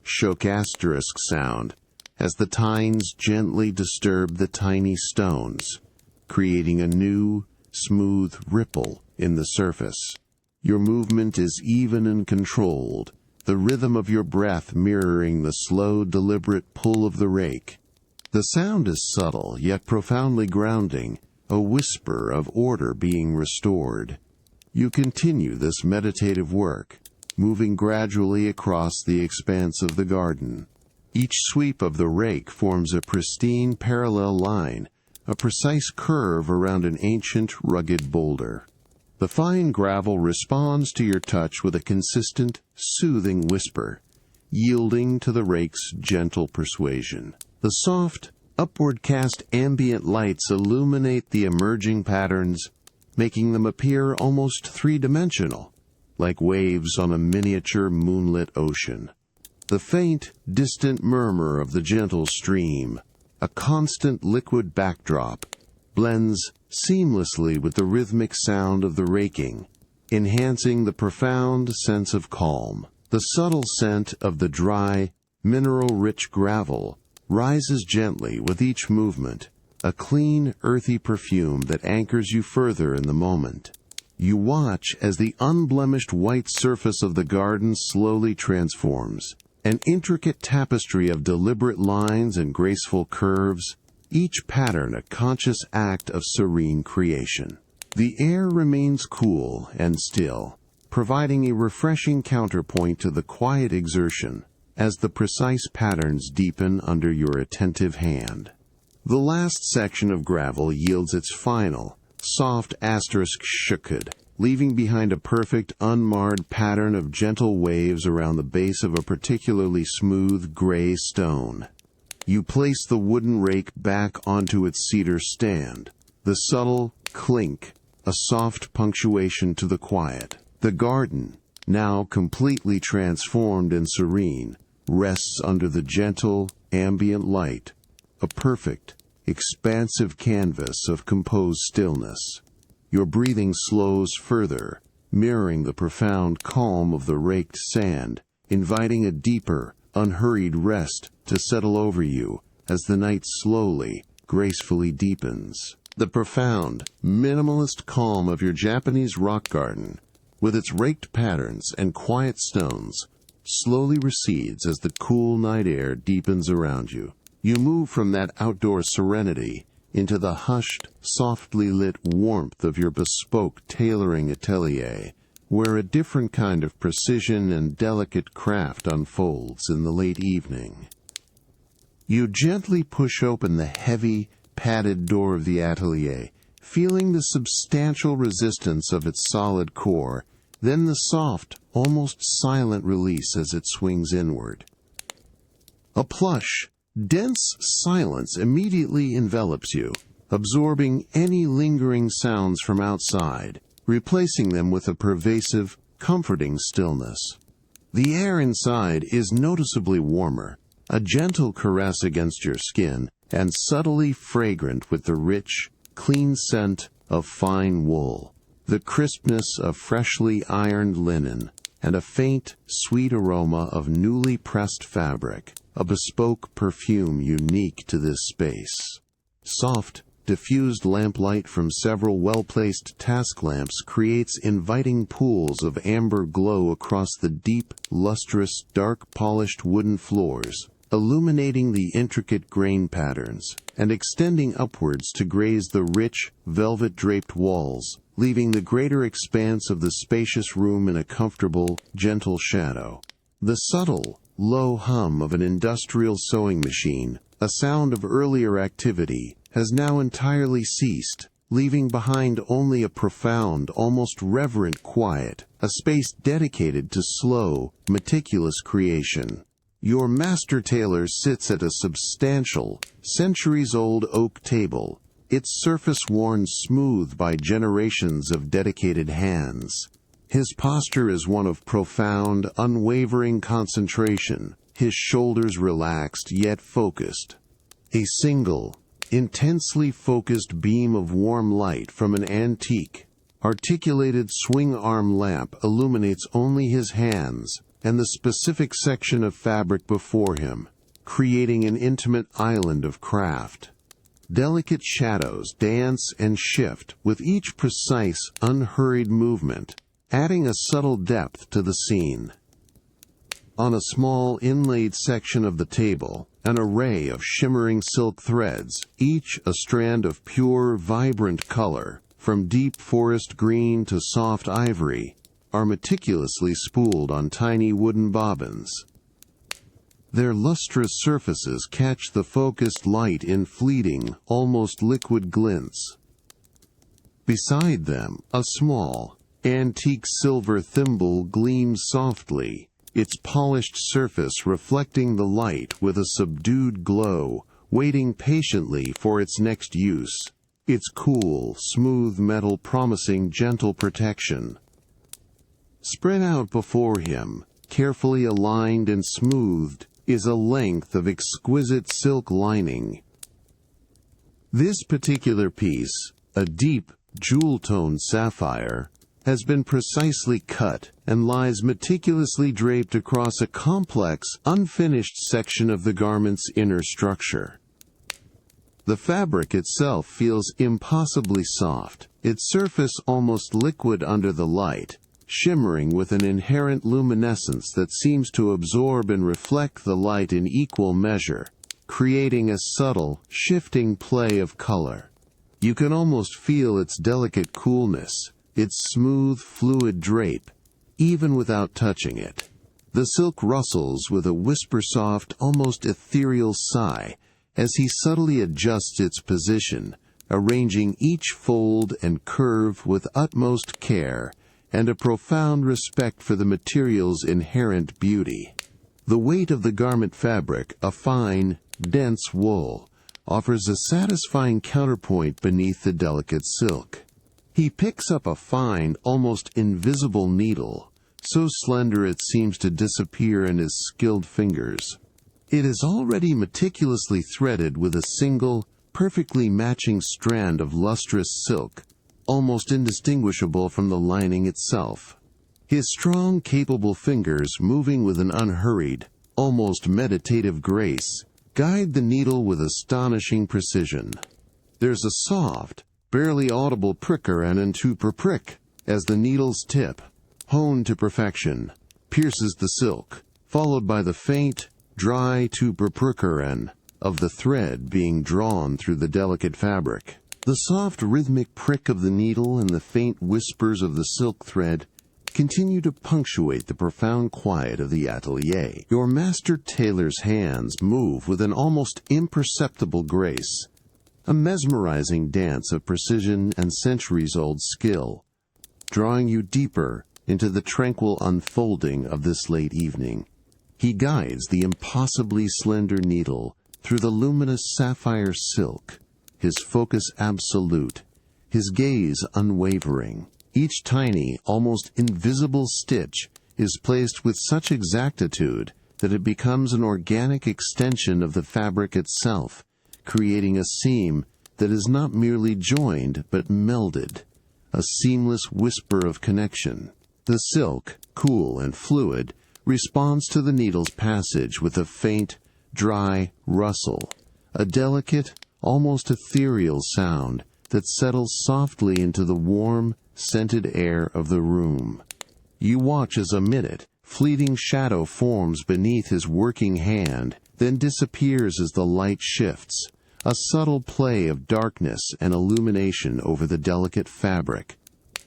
Speaker 1: shoke asterisk sound, as the tines gently disturb the tiny stones, creating a new, smooth ripple in the surface. Your movement is even and controlled, the rhythm of your breath mirroring the slow, deliberate pull of the rake. The sound is subtle, yet profoundly grounding, a whisper of order being restored. You continue this meditative work, moving gradually across the expanse of the garden. Each sweep of the rake forms a pristine parallel line, a precise curve around an ancient, rugged boulder. The fine gravel responds to your touch with a consistent, soothing whisper, yielding to the rake's gentle persuasion. The soft, upward-cast ambient lights illuminate the emerging patterns, making them appear almost three-dimensional, like waves on a miniature moonlit ocean. The faint, distant murmur of the gentle stream, a constant liquid backdrop, blends seamlessly with the rhythmic sound of the raking, enhancing the profound sense of calm. The subtle scent of the dry, mineral-rich gravel rises gently with each movement, a clean, earthy perfume that anchors you further in the moment. You watch as the unblemished white surface of the garden slowly transforms, an intricate tapestry of deliberate lines and graceful curves, each pattern a conscious act of serene creation. The air remains cool and still, providing a refreshing counterpoint to the quiet exertion as the precise patterns deepen under your attentive hand. The last section of gravel yields its final, soft *shukad, leaving behind a perfect, unmarred pattern of gentle waves around the base of a particularly smooth gray stone. You place the wooden rake back onto its cedar stand, the subtle clink, a soft punctuation to the quiet. The garden, now completely transformed and serene, rests under the gentle, ambient light, a perfect, expansive canvas of composed stillness. Your breathing slows further, mirroring the profound calm of the raked sand, inviting a deeper, unhurried rest to settle over you as the night slowly, gracefully deepens. The profound, minimalist calm of your Japanese rock garden, with its raked patterns and quiet stones, slowly recedes as the cool night air deepens around you. You move from that outdoor serenity into the hushed, softly lit warmth of your bespoke tailoring atelier, where a different kind of precision and delicate craft unfolds in the late evening. You gently push open the heavy, padded door of the atelier, feeling the substantial resistance of its solid core, then the soft, almost silent release as it swings inward. A plush, dense silence immediately envelops you, absorbing any lingering sounds from outside, replacing them with a pervasive, comforting stillness. The air inside is noticeably warmer, a gentle caress against your skin, and subtly fragrant with the rich, clean scent of fine wool, the crispness of freshly ironed linen, and a faint, sweet aroma of newly pressed fabric, a bespoke perfume unique to this space. Soft, diffused lamplight from several well-placed task lamps creates inviting pools of amber glow across the deep, lustrous, dark-polished wooden floors, illuminating the intricate grain patterns, and extending upwards to graze the rich, velvet-draped walls, leaving the greater expanse of the spacious room in a comfortable, gentle shadow. The subtle, low hum of an industrial sewing machine, a sound of earlier activity, has now entirely ceased, leaving behind only a profound, almost reverent quiet, a space dedicated to slow, meticulous creation. Your master tailor sits at a substantial, centuries-old oak table, its surface worn smooth by generations of dedicated hands. His posture is one of profound, unwavering concentration, his shoulders relaxed yet focused. A single, intensely focused beam of warm light from an antique, articulated swing-arm lamp illuminates only his hands and the specific section of fabric before him, creating an intimate island of craft. Delicate shadows dance and shift with each precise, unhurried movement, adding a subtle depth to the scene. On a small inlaid section of the table, an array of shimmering silk threads, each a strand of pure, vibrant color, from deep forest green to soft ivory, are meticulously spooled on tiny wooden bobbins. Their lustrous surfaces catch the focused light in fleeting, almost liquid glints. Beside them, a small, antique silver thimble gleams softly, its polished surface reflecting the light with a subdued glow, waiting patiently for its next use, its cool, smooth metal promising gentle protection. Spread out before him, carefully aligned and smoothed, is a length of exquisite silk lining. This particular piece, a deep, jewel-toned sapphire, has been precisely cut and lies meticulously draped across a complex, unfinished section of the garment's inner structure. The fabric itself feels impossibly soft, its surface almost liquid under the light, shimmering with an inherent luminescence that seems to absorb and reflect the light in equal measure, creating a subtle, shifting play of color. You can almost feel its delicate coolness, its smooth, fluid drape, even without touching it. The silk rustles with a whisper-soft, almost ethereal sigh as he subtly adjusts its position, arranging each fold and curve with utmost care and a profound respect for the material's inherent beauty. The weight of the garment fabric, a fine, dense wool, offers a satisfying counterpoint beneath the delicate silk. He picks up a fine, almost invisible needle, so slender it seems to disappear in his skilled fingers. It is already meticulously threaded with a single, perfectly matching strand of lustrous silk, almost indistinguishable from the lining itself. His strong, capable fingers, moving with an unhurried, almost meditative grace, guide the needle with astonishing precision. There's a soft, barely audible pricker and per prick as the needle's tip, honed to perfection, pierces the silk, followed by the faint, dry per pricker of the thread being drawn through the delicate fabric. The soft rhythmic prick of the needle and the faint whispers of the silk thread continue to punctuate the profound quiet of the atelier. Your master tailor's hands move with an almost imperceptible grace, a mesmerizing dance of precision and centuries-old skill, drawing you deeper into the tranquil unfolding of this late evening. He guides the impossibly slender needle through the luminous sapphire silk, his focus absolute, his gaze unwavering. Each tiny, almost invisible stitch is placed with such exactitude that it becomes an organic extension of the fabric itself, creating a seam that is not merely joined but melded, a seamless whisper of connection. The silk, cool and fluid, responds to the needle's passage with a faint, dry rustle, a delicate, almost ethereal sound that settles softly into the warm, scented air of the room. You watch as a minute, fleeting shadow forms beneath his working hand, then disappears as the light shifts, a subtle play of darkness and illumination over the delicate fabric.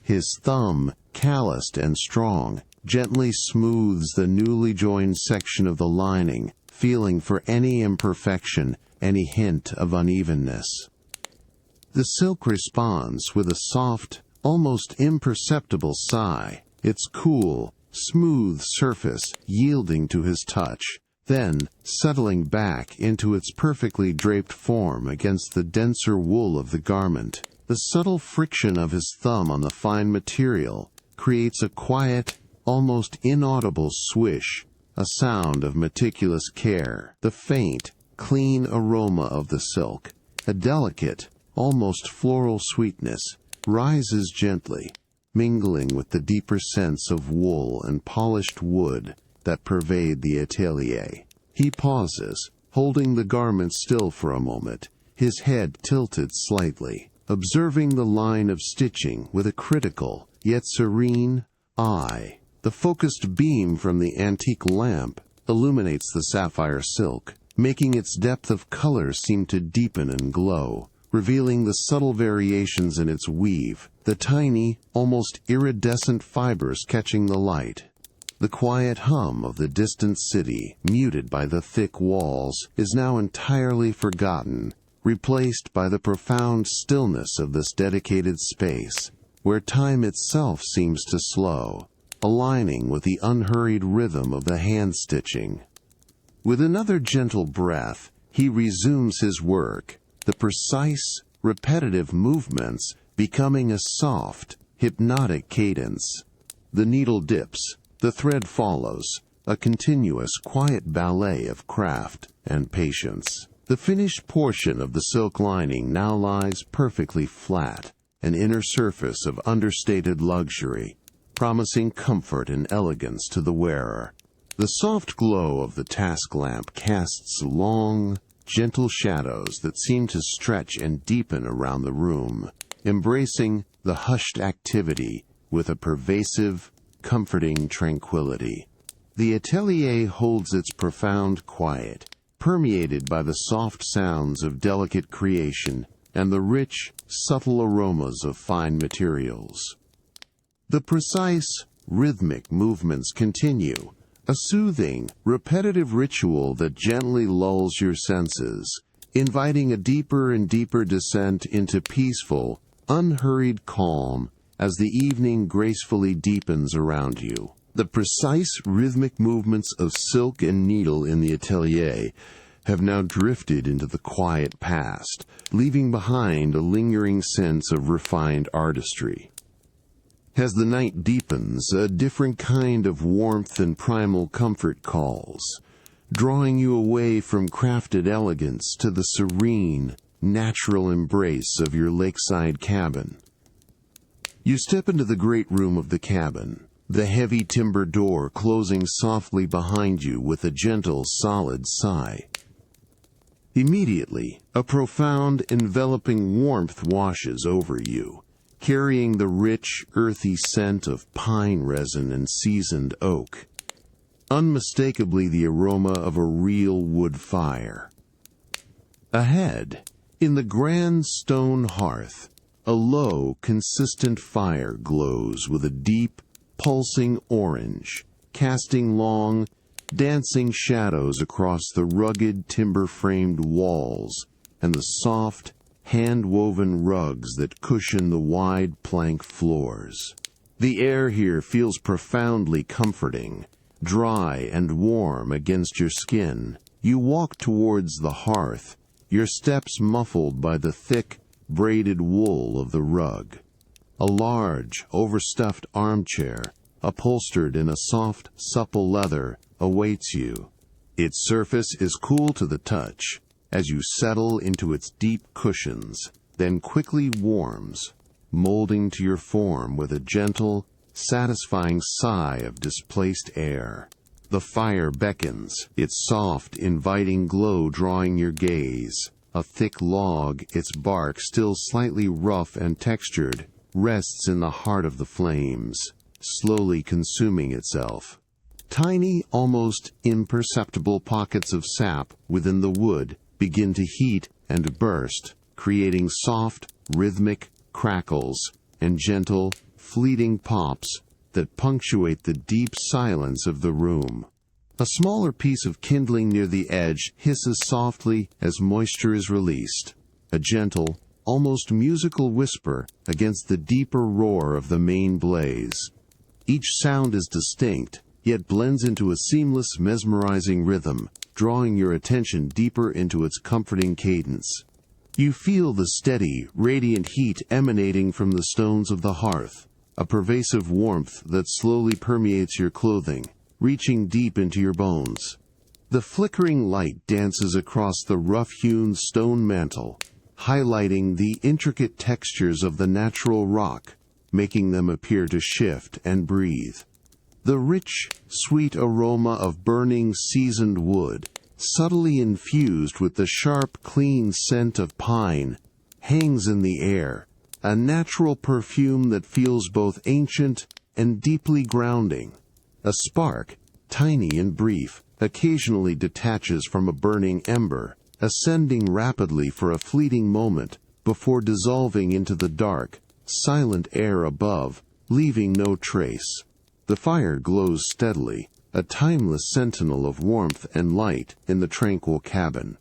Speaker 1: His thumb, calloused and strong, gently smooths the newly joined section of the lining, feeling for any imperfection, any hint of unevenness. The silk responds with a soft, almost imperceptible sigh, its cool, smooth surface yielding to his touch, then settling back into its perfectly draped form against the denser wool of the garment. The subtle friction of his thumb on the fine material creates a quiet, almost inaudible swish, a sound of meticulous care. The faint, clean aroma of the silk, a delicate, almost floral sweetness, rises gently, mingling with the deeper scents of wool and polished wood that pervade the atelier. He pauses, holding the garment still for a moment, his head tilted slightly, observing the line of stitching with a critical, yet serene, eye. The focused beam from the antique lamp illuminates the sapphire silk, making its depth of color seem to deepen and glow, revealing the subtle variations in its weave, the tiny, almost iridescent fibers catching the light. The quiet hum of the distant city, muted by the thick walls, is now entirely forgotten, replaced by the profound stillness of this dedicated space, where time itself seems to slow, aligning with the unhurried rhythm of the hand-stitching. With another gentle breath, he resumes his work, the precise, repetitive movements becoming a soft, hypnotic cadence. The needle dips, the thread follows, a continuous, quiet ballet of craft and patience. The finished portion of the silk lining now lies perfectly flat, an inner surface of understated luxury, promising comfort and elegance to the wearer. The soft glow of the task lamp casts long, gentle shadows that seem to stretch and deepen around the room, embracing the hushed activity with a pervasive, comforting tranquility. The atelier holds its profound quiet, permeated by the soft sounds of delicate creation and the rich, subtle aromas of fine materials. The precise, rhythmic movements continue, a soothing, repetitive ritual that gently lulls your senses, inviting a deeper and deeper descent into peaceful, unhurried calm as the evening gracefully deepens around you. The precise rhythmic movements of silk and needle in the atelier have now drifted into the quiet past, leaving behind a lingering sense of refined artistry. As the night deepens, a different kind of warmth and primal comfort calls, drawing you away from crafted elegance to the serene, natural embrace of your lakeside cabin. You step into the great room of the cabin, the heavy timber door closing softly behind you with a gentle, solid sigh. Immediately, a profound, enveloping warmth washes over you, carrying the rich, earthy scent of pine resin and seasoned oak, unmistakably the aroma of a real wood fire. Ahead, in the grand stone hearth, a low, consistent fire glows with a deep, pulsing orange, casting long, dancing shadows across the rugged, timber-framed walls and the soft, hand-woven rugs that cushion the wide plank floors. The air here feels profoundly comforting, dry and warm against your skin. You walk towards the hearth, your steps muffled by the thick, braided wool of the rug. A large, overstuffed armchair, upholstered in a soft, supple leather, awaits you. Its surface is cool to the touch as you settle into its deep cushions, then quickly warms, molding to your form with a gentle, satisfying sigh of displaced air. The fire beckons, its soft, inviting glow drawing your gaze. A thick log, its bark still slightly rough and textured, rests in the heart of the flames, slowly consuming itself. Tiny, almost imperceptible pockets of sap within the wood begin to heat and burst, creating soft, rhythmic crackles and gentle, fleeting pops that punctuate the deep silence of the room. A smaller piece of kindling near the edge hisses softly as moisture is released, a gentle, almost musical whisper against the deeper roar of the main blaze. Each sound is distinct, yet blends into a seamless, mesmerizing rhythm, drawing your attention deeper into its comforting cadence. You feel the steady, radiant heat emanating from the stones of the hearth, a pervasive warmth that slowly permeates your clothing, reaching deep into your bones. The flickering light dances across the rough-hewn stone mantel, highlighting the intricate textures of the natural rock, making them appear to shift and breathe. The rich, sweet aroma of burning seasoned wood, subtly infused with the sharp, clean scent of pine, hangs in the air, a natural perfume that feels both ancient and deeply grounding. A spark, tiny and brief, occasionally detaches from a burning ember, ascending rapidly for a fleeting moment before dissolving into the dark, silent air above, leaving no trace. The fire glows steadily, a timeless sentinel of warmth and light in the tranquil cabin.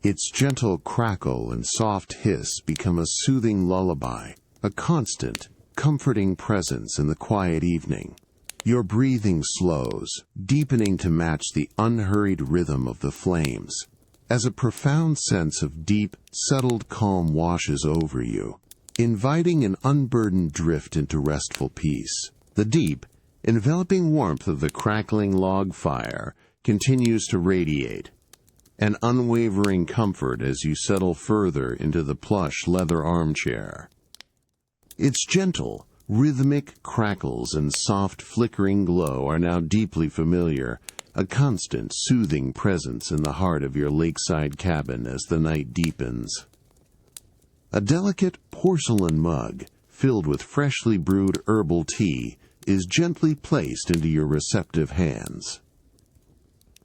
Speaker 1: Its gentle crackle and soft hiss become a soothing lullaby, a constant, comforting presence in the quiet evening. Your breathing slows, deepening to match the unhurried rhythm of the flames, as a profound sense of deep, settled calm washes over you, inviting an unburdened drift into restful peace. The deep, enveloping warmth of the crackling log fire continues to radiate, an unwavering comfort as you settle further into the plush leather armchair. Its gentle, rhythmic crackles and soft flickering glow are now deeply familiar, a constant, soothing presence in the heart of your lakeside cabin as the night deepens. A delicate porcelain mug, filled with freshly brewed herbal tea, is gently placed into your receptive hands.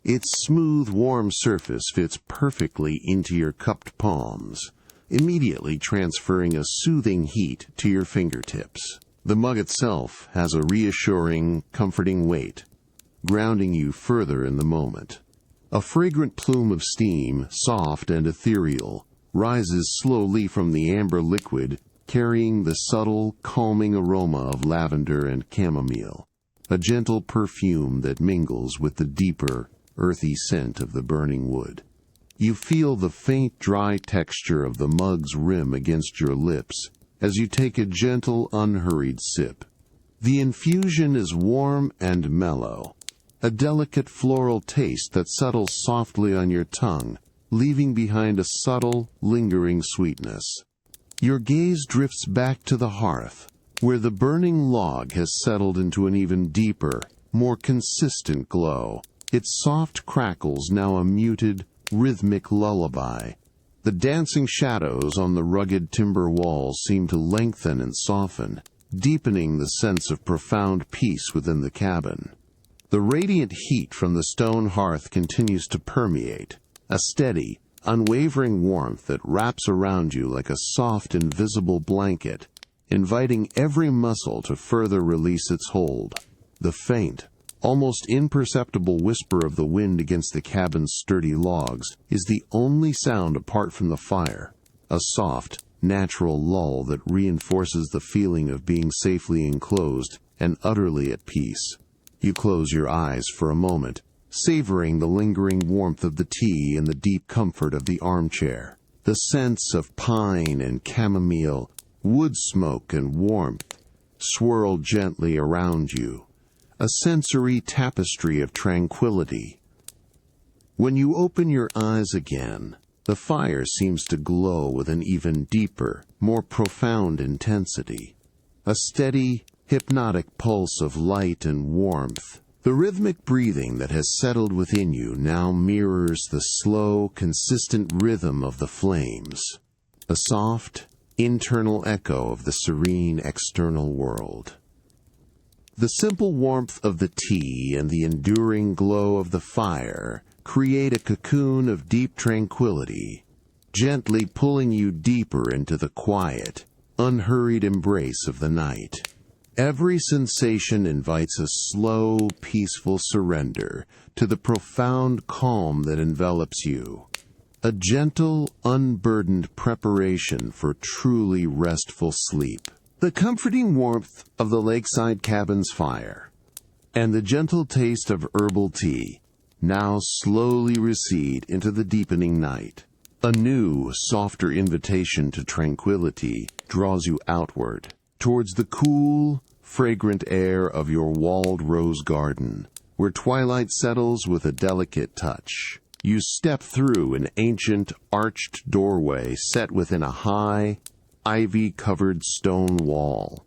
Speaker 1: Its smooth, warm surface fits perfectly into your cupped palms, immediately transferring a soothing heat to your fingertips. The mug itself has a reassuring, comforting weight, grounding you further in the moment. A fragrant plume of steam, soft and ethereal, rises slowly from the amber liquid, carrying the subtle, calming aroma of lavender and chamomile, a gentle perfume that mingles with the deeper, earthy scent of the burning wood. You feel the faint, dry texture of the mug's rim against your lips as you take a gentle, unhurried sip. The infusion is warm and mellow, a delicate floral taste that settles softly on your tongue, leaving behind a subtle, lingering sweetness. Your gaze drifts back to the hearth, where the burning log has settled into an even deeper, more consistent glow, its soft crackles now a muted, rhythmic lullaby. The dancing shadows on the rugged timber walls seem to lengthen and soften, deepening the sense of profound peace within the cabin. The radiant heat from the stone hearth continues to permeate, a steady, unwavering warmth that wraps around you like a soft, invisible blanket, inviting every muscle to further release its hold. The faint, almost imperceptible whisper of the wind against the cabin's sturdy logs is the only sound apart from the fire, a soft, natural lull that reinforces the feeling of being safely enclosed and utterly at peace. You close your eyes for a moment, savoring the lingering warmth of the tea and the deep comfort of the armchair. The scents of pine and chamomile, wood smoke and warmth swirl gently around you, a sensory tapestry of tranquility. When you open your eyes again, the fire seems to glow with an even deeper, more profound intensity, a steady, hypnotic pulse of light and warmth. The rhythmic breathing that has settled within you now mirrors the slow, consistent rhythm of the flames, a soft, internal echo of the serene external world. The simple warmth of the tea and the enduring glow of the fire create a cocoon of deep tranquility, gently pulling you deeper into the quiet, unhurried embrace of the night. Every sensation invites a slow, peaceful surrender to the profound calm that envelops you, a gentle, unburdened preparation for truly restful sleep. The comforting warmth of the lakeside cabin's fire, and the gentle taste of herbal tea, now slowly recede into the deepening night. A new, softer invitation to tranquility draws you outward, towards the cool, fragrant air of your walled rose garden, where twilight settles with a delicate touch. You step through an ancient, arched doorway set within a high, ivy-covered stone wall.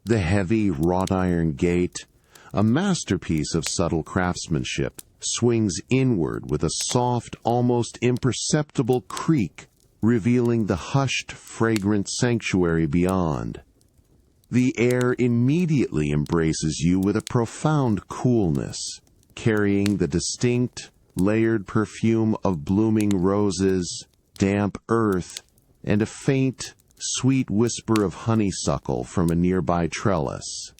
Speaker 1: The heavy, wrought-iron gate, a masterpiece of subtle craftsmanship, swings inward with a soft, almost imperceptible creak, revealing the hushed, fragrant sanctuary beyond. The air immediately embraces you with a profound coolness, carrying the distinct, layered perfume of blooming roses, damp earth, and a faint, sweet whisper of honeysuckle from a nearby trellis.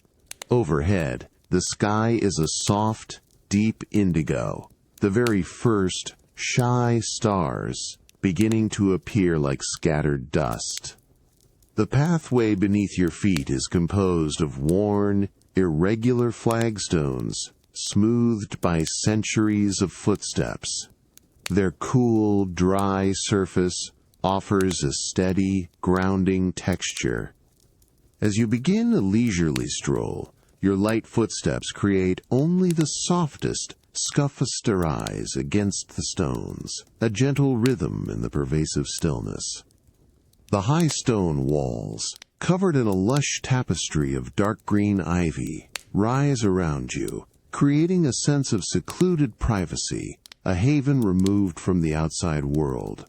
Speaker 1: Overhead, the sky is a soft, deep indigo, the very first, shy stars beginning to appear like scattered dust. The pathway beneath your feet is composed of worn, irregular flagstones, smoothed by centuries of footsteps. Their cool, dry surface offers a steady, grounding texture. As you begin a leisurely stroll, your light footsteps create only the softest, scuffusterize against the stones, a gentle rhythm in the pervasive stillness. The high stone walls, covered in a lush tapestry of dark green ivy, rise around you, creating a sense of secluded privacy, a haven removed from the outside world.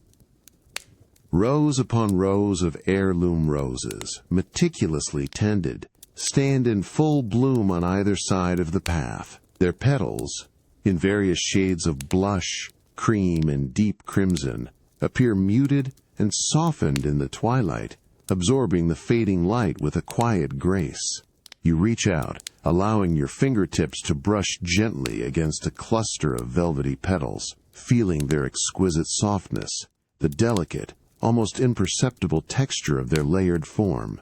Speaker 1: Rows upon rows of heirloom roses, meticulously tended, stand in full bloom on either side of the path. Their petals, in various shades of blush, cream, and deep crimson, appear muted and softened in the twilight, absorbing the fading light with a quiet grace. You reach out, allowing your fingertips to brush gently against a cluster of velvety petals, feeling their exquisite softness, the delicate, almost imperceptible texture of their layered form.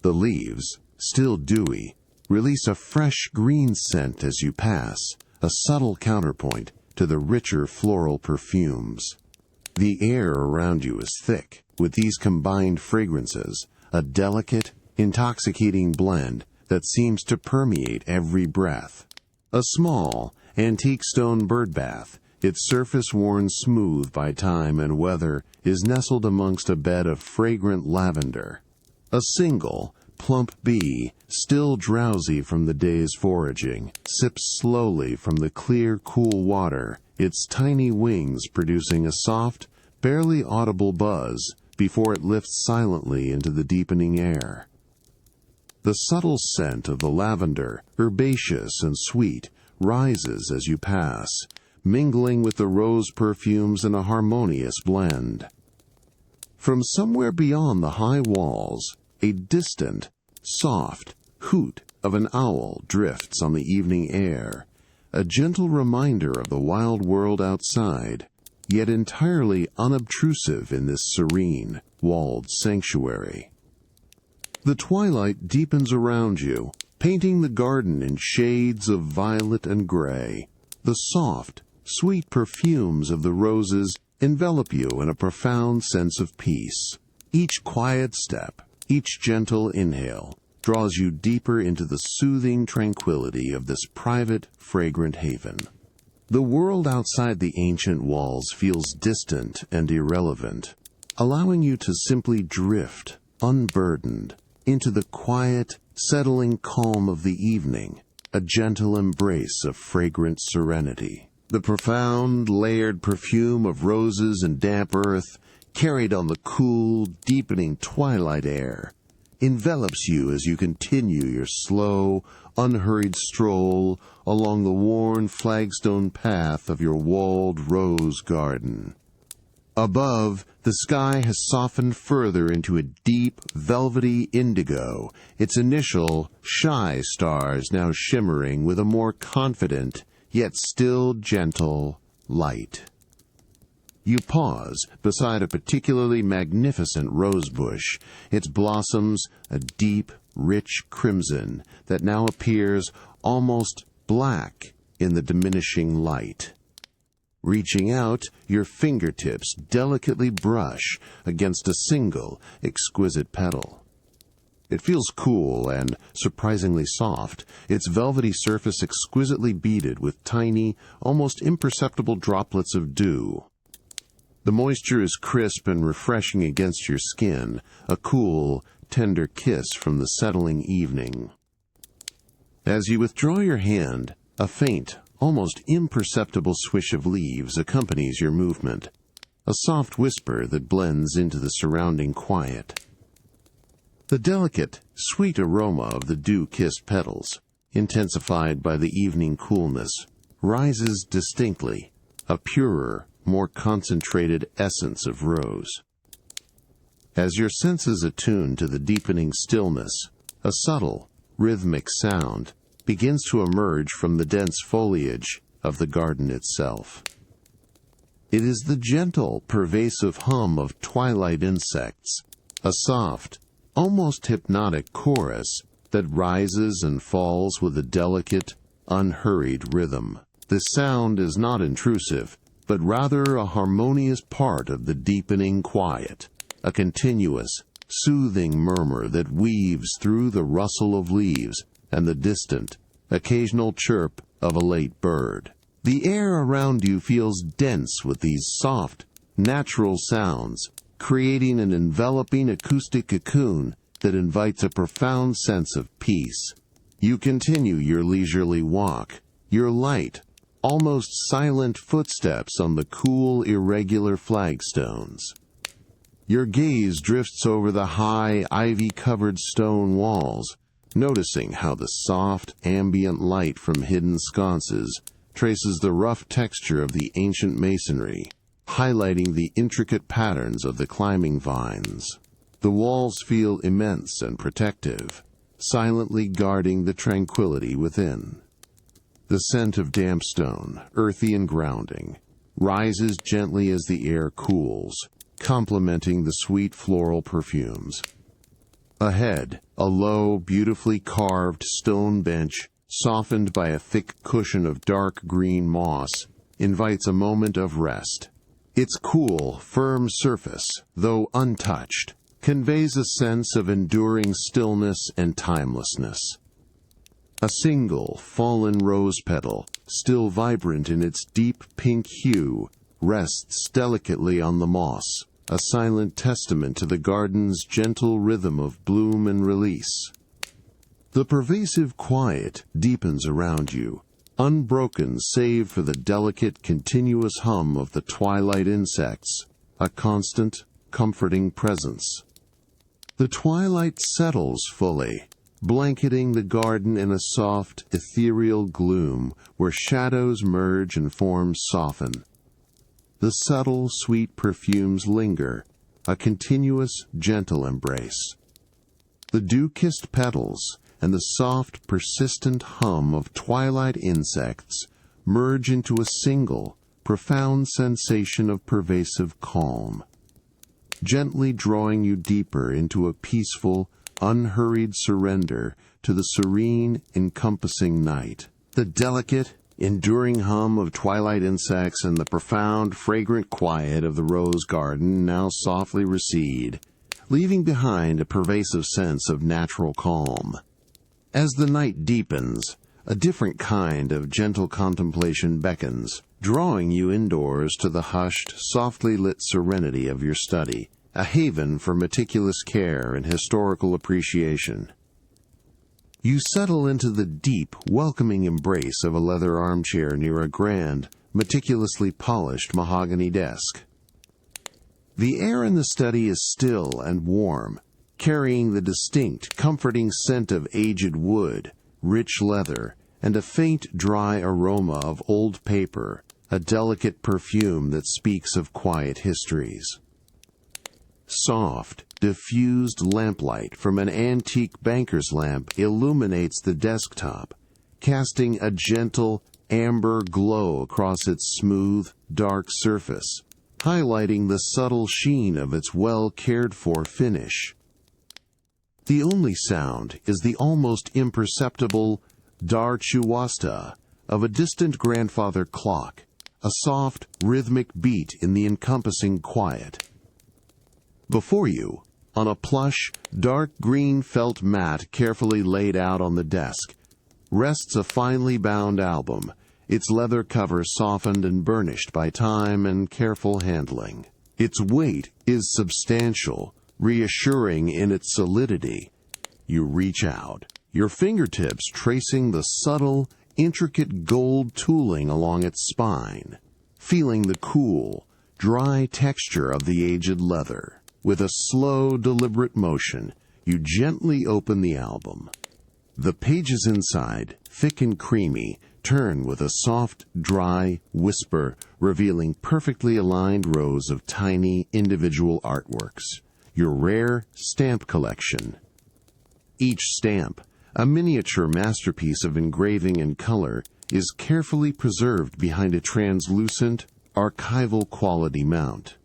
Speaker 1: The leaves, still dewy, release a fresh green scent as you pass, a subtle counterpoint to the richer floral perfumes. The air around you is thick, with these combined fragrances, a delicate, intoxicating blend that seems to permeate every breath. A small, antique stone birdbath, its surface worn smooth by time and weather, is nestled amongst a bed of fragrant lavender. A single, plump bee, still drowsy from the day's foraging, sips slowly from the clear, cool water, its tiny wings producing a soft, barely audible buzz before it lifts silently into the deepening air. The subtle scent of the lavender, herbaceous and sweet, rises as you pass, mingling with the rose perfumes in a harmonious blend. From somewhere beyond the high walls, a distant, soft hoot of an owl drifts on the evening air, a gentle reminder of the wild world outside, yet entirely unobtrusive in this serene, walled sanctuary. The twilight deepens around you, painting the garden in shades of violet and gray. The soft, sweet perfumes of the roses envelop you in a profound sense of peace. Each quiet step, each gentle inhale, draws you deeper into the soothing tranquility of this private, fragrant haven. The world outside the ancient walls feels distant and irrelevant, allowing you to simply drift, unburdened, into the quiet, settling calm of the evening, a gentle embrace of fragrant serenity. The profound, layered perfume of roses and damp earth, carried on the cool, deepening twilight air, envelops you as you continue your slow, unhurried stroll along the worn flagstone path of your walled rose garden. Above, the sky has softened further into a deep, velvety indigo, its initial, shy stars now shimmering with a more confident, yet still gentle, light. You pause beside a particularly magnificent rosebush, its blossoms a deep, rich crimson that now appears almost black in the diminishing light. Reaching out, your fingertips delicately brush against a single, exquisite petal. It feels cool and surprisingly soft, its velvety surface exquisitely beaded with tiny, almost imperceptible droplets of dew. The moisture is crisp and refreshing against your skin, a cool, tender kiss from the settling evening. As you withdraw your hand, a faint, almost imperceptible swish of leaves accompanies your movement, a soft whisper that blends into the surrounding quiet. The delicate, sweet aroma of the dew-kissed petals, intensified by the evening coolness, rises distinctly, a purer, more concentrated essence of rose. As your senses attune to the deepening stillness, a subtle, rhythmic sound begins to emerge from the dense foliage of the garden itself. It is the gentle, pervasive hum of twilight insects, a soft, almost hypnotic chorus that rises and falls with a delicate, unhurried rhythm. The sound is not intrusive, but rather a harmonious part of the deepening quiet, a continuous, soothing murmur that weaves through the rustle of leaves and the distant, occasional chirp of a late bird. The air around you feels dense with these soft, natural sounds, creating an enveloping acoustic cocoon that invites a profound sense of peace. You continue your leisurely walk, your light, almost silent footsteps on the cool, irregular flagstones. Your gaze drifts over the high, ivy-covered stone walls, noticing how the soft, ambient light from hidden sconces traces the rough texture of the ancient masonry, highlighting the intricate patterns of the climbing vines. The walls feel immense and protective, silently guarding the tranquility within. The scent of damp stone, earthy and grounding, rises gently as the air cools, complementing the sweet floral perfumes. Ahead, a low, beautifully carved stone bench, softened by a thick cushion of dark green moss, invites a moment of rest. Its cool, firm surface, though untouched, conveys a sense of enduring stillness and timelessness. A single, fallen rose petal, still vibrant in its deep pink hue, rests delicately on the moss, a silent testament to the garden's gentle rhythm of bloom and release. The pervasive quiet deepens around you, unbroken save for the delicate, continuous hum of the twilight insects, a constant, comforting presence. The twilight settles fully, blanketing the garden in a soft, ethereal gloom where shadows merge and forms soften. The subtle, sweet perfumes linger, a continuous, gentle embrace. The dew-kissed petals and the soft, persistent hum of twilight insects merge into a single, profound sensation of pervasive calm, gently drawing you deeper into a peaceful, unhurried surrender to the serene, encompassing night. The delicate, enduring hum of twilight insects and the profound, fragrant quiet of the rose garden now softly recede, leaving behind a pervasive sense of natural calm. As the night deepens, a different kind of gentle contemplation beckons, drawing you indoors to the hushed, softly lit serenity of your study, a haven for meticulous care and historical appreciation. You settle into the deep, welcoming embrace of a leather armchair near a grand, meticulously polished mahogany desk. The air in the study is still and warm, carrying the distinct, comforting scent of aged wood, rich leather, and a faint, dry aroma of old paper, a delicate perfume that speaks of quiet histories. Soft, diffused lamplight from an antique banker's lamp illuminates the desktop, casting a gentle, amber glow across its smooth, dark surface, highlighting the subtle sheen of its well-cared-for finish. The only sound is the almost imperceptible dar chuwasta of a distant grandfather clock, a soft, rhythmic beat in the encompassing quiet. Before you, on a plush, dark green felt mat carefully laid out on the desk, rests a finely bound album, its leather cover softened and burnished by time and careful handling. Its weight is substantial, reassuring in its solidity. You reach out, your fingertips tracing the subtle, intricate gold tooling along its spine, feeling the cool, dry texture of the aged leather. With a slow, deliberate motion, you gently open the album. The pages inside, thick and creamy, turn with a soft, dry whisper, revealing perfectly aligned rows of tiny, individual artworks. Your rare stamp collection. Each stamp, a miniature masterpiece of engraving and color, is carefully preserved behind a translucent, archival quality mount.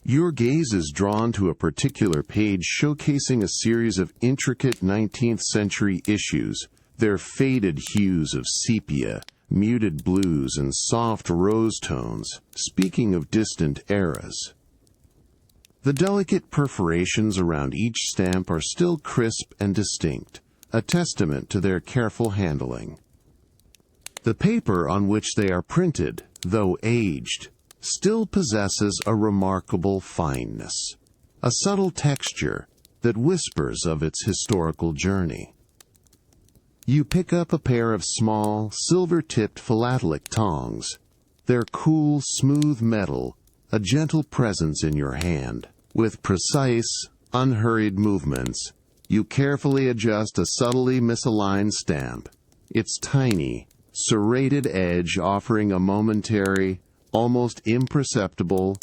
Speaker 1: Your gaze is drawn to a particular page showcasing a series of intricate 19th century issues, their faded hues of sepia, muted blues, and soft rose tones, speaking of distant eras. The delicate perforations around each stamp are still crisp and distinct, a testament to their careful handling. The paper on which they are printed, though aged, still possesses a remarkable fineness, a subtle texture that whispers of its historical journey. You pick up a pair of small, silver-tipped philatelic tongs, their cool, smooth metal a gentle presence in your hand. With precise, unhurried movements, you carefully adjust a subtly misaligned stamp, its tiny, serrated edge offering a momentary, almost imperceptible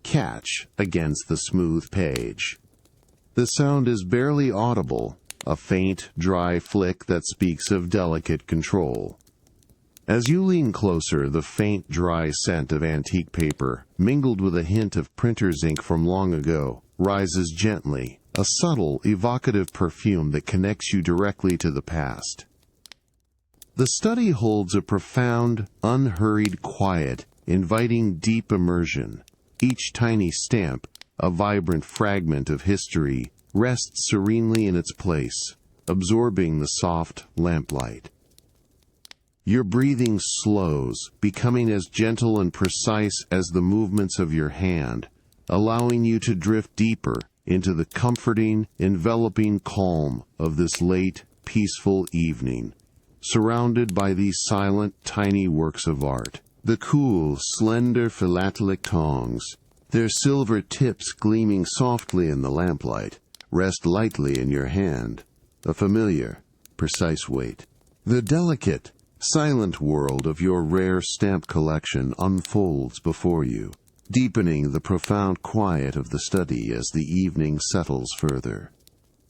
Speaker 1: catch against the smooth page. The sound is barely audible, a faint, dry flick that speaks of delicate control. As you lean closer, the faint, dry scent of antique paper, mingled with a hint of printer's ink from long ago, rises gently, a subtle, evocative perfume that connects you directly to the past. The study holds a profound, unhurried quiet, inviting deep immersion. Each tiny stamp, a vibrant fragment of history, rests serenely in its place, absorbing the soft lamplight. Your breathing slows, becoming as gentle and precise as the movements of your hand, allowing you to drift deeper into the comforting, enveloping calm of this late, peaceful evening, surrounded by these silent, tiny works of art. The cool, slender philatelic tongs, their silver tips gleaming softly in the lamplight, rest lightly in your hand, a familiar, precise weight. The delicate, silent world of your rare stamp collection unfolds before you, deepening the profound quiet of the study as the evening settles further.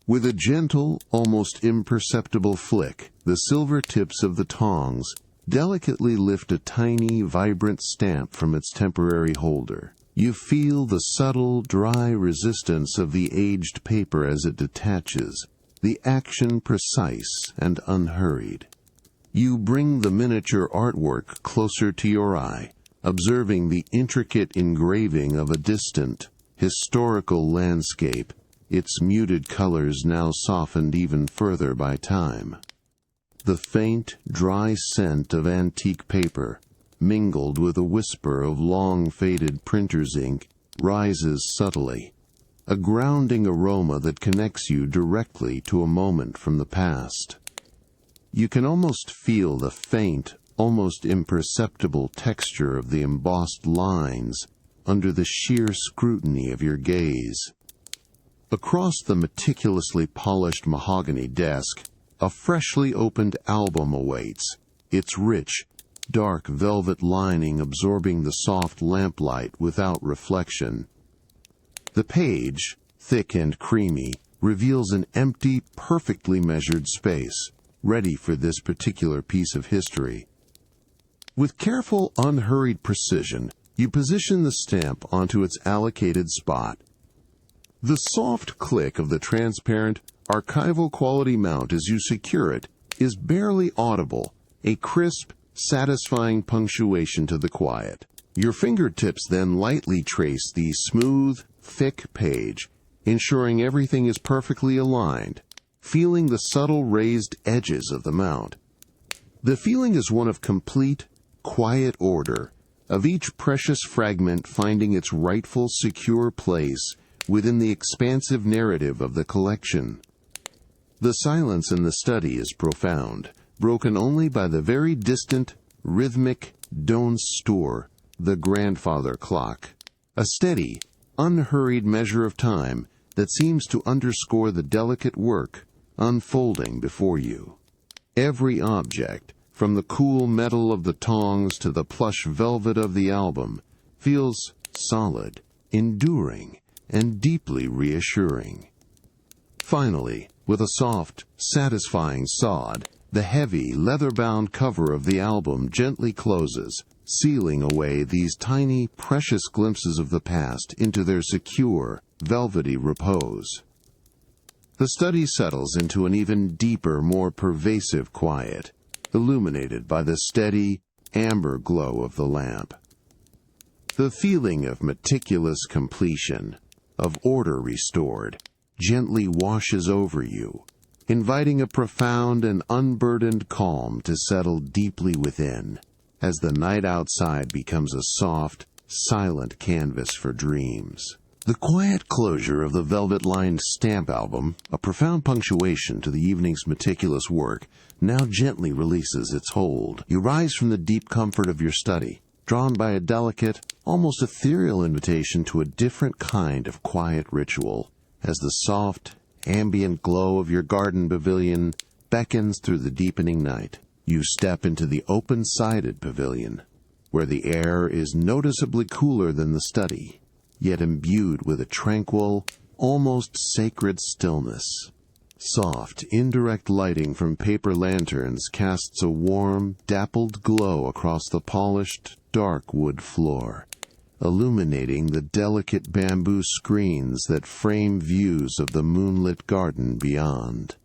Speaker 1: With a gentle, almost imperceptible flick, the silver tips of the tongs delicately lift a tiny, vibrant stamp from its temporary holder. You feel the subtle, dry resistance of the aged paper as it detaches, the action precise and unhurried. You bring the miniature artwork closer to your eye, observing the intricate engraving of a distant, historical landscape, its muted colors now softened even further by time. The faint, dry scent of antique paper, mingled with a whisper of long-faded printer's ink, rises subtly, a grounding aroma that connects you directly to a moment from the past. You can almost feel the faint, almost imperceptible texture of the embossed lines under the sheer scrutiny of your gaze. Across the meticulously polished mahogany desk, a freshly opened album awaits, its rich, dark velvet lining absorbing the soft lamplight without reflection. The page, thick and creamy, reveals an empty, perfectly measured space, ready for this particular piece of history. With careful, unhurried precision, you position the stamp onto its allocated spot. The soft click of the transparent, archival quality mount as you secure it is barely audible, a crisp, satisfying punctuation to the quiet. Your fingertips then lightly trace the smooth, thick page, ensuring everything is perfectly aligned, feeling the subtle raised edges of the mount. The feeling is one of complete, quiet order, of each precious fragment finding its rightful, secure place within the expansive narrative of the collection. The silence in the study is profound, broken only by the very distant, rhythmic Doan Stor, the grandfather clock, a steady, unhurried measure of time that seems to underscore the delicate work unfolding before you. Every object, from the cool metal of the tongs to the plush velvet of the album, feels solid, enduring, and deeply reassuring. Finally, with a soft, satisfying sod, the heavy, leather-bound cover of the album gently closes, sealing away these tiny, precious glimpses of the past into their secure, velvety repose. The study settles into an even deeper, more pervasive quiet, illuminated by the steady, amber glow of the lamp. The feeling of meticulous completion, of order restored, gently washes over you, inviting a profound and unburdened calm to settle deeply within, as the night outside becomes a soft, silent canvas for dreams. The quiet closure of the velvet-lined stamp album, a profound punctuation to the evening's meticulous work, now gently releases its hold. You rise from the deep comfort of your study, drawn by a delicate, almost ethereal invitation to a different kind of quiet ritual, as the soft, ambient glow of your garden pavilion beckons through the deepening night. You step into the open-sided pavilion, where the air is noticeably cooler than the study, yet imbued with a tranquil, almost sacred stillness. Soft, indirect lighting from paper lanterns casts a warm, dappled glow across the polished, dark wood floor, illuminating the delicate bamboo screens that frame views of the moonlit garden beyond.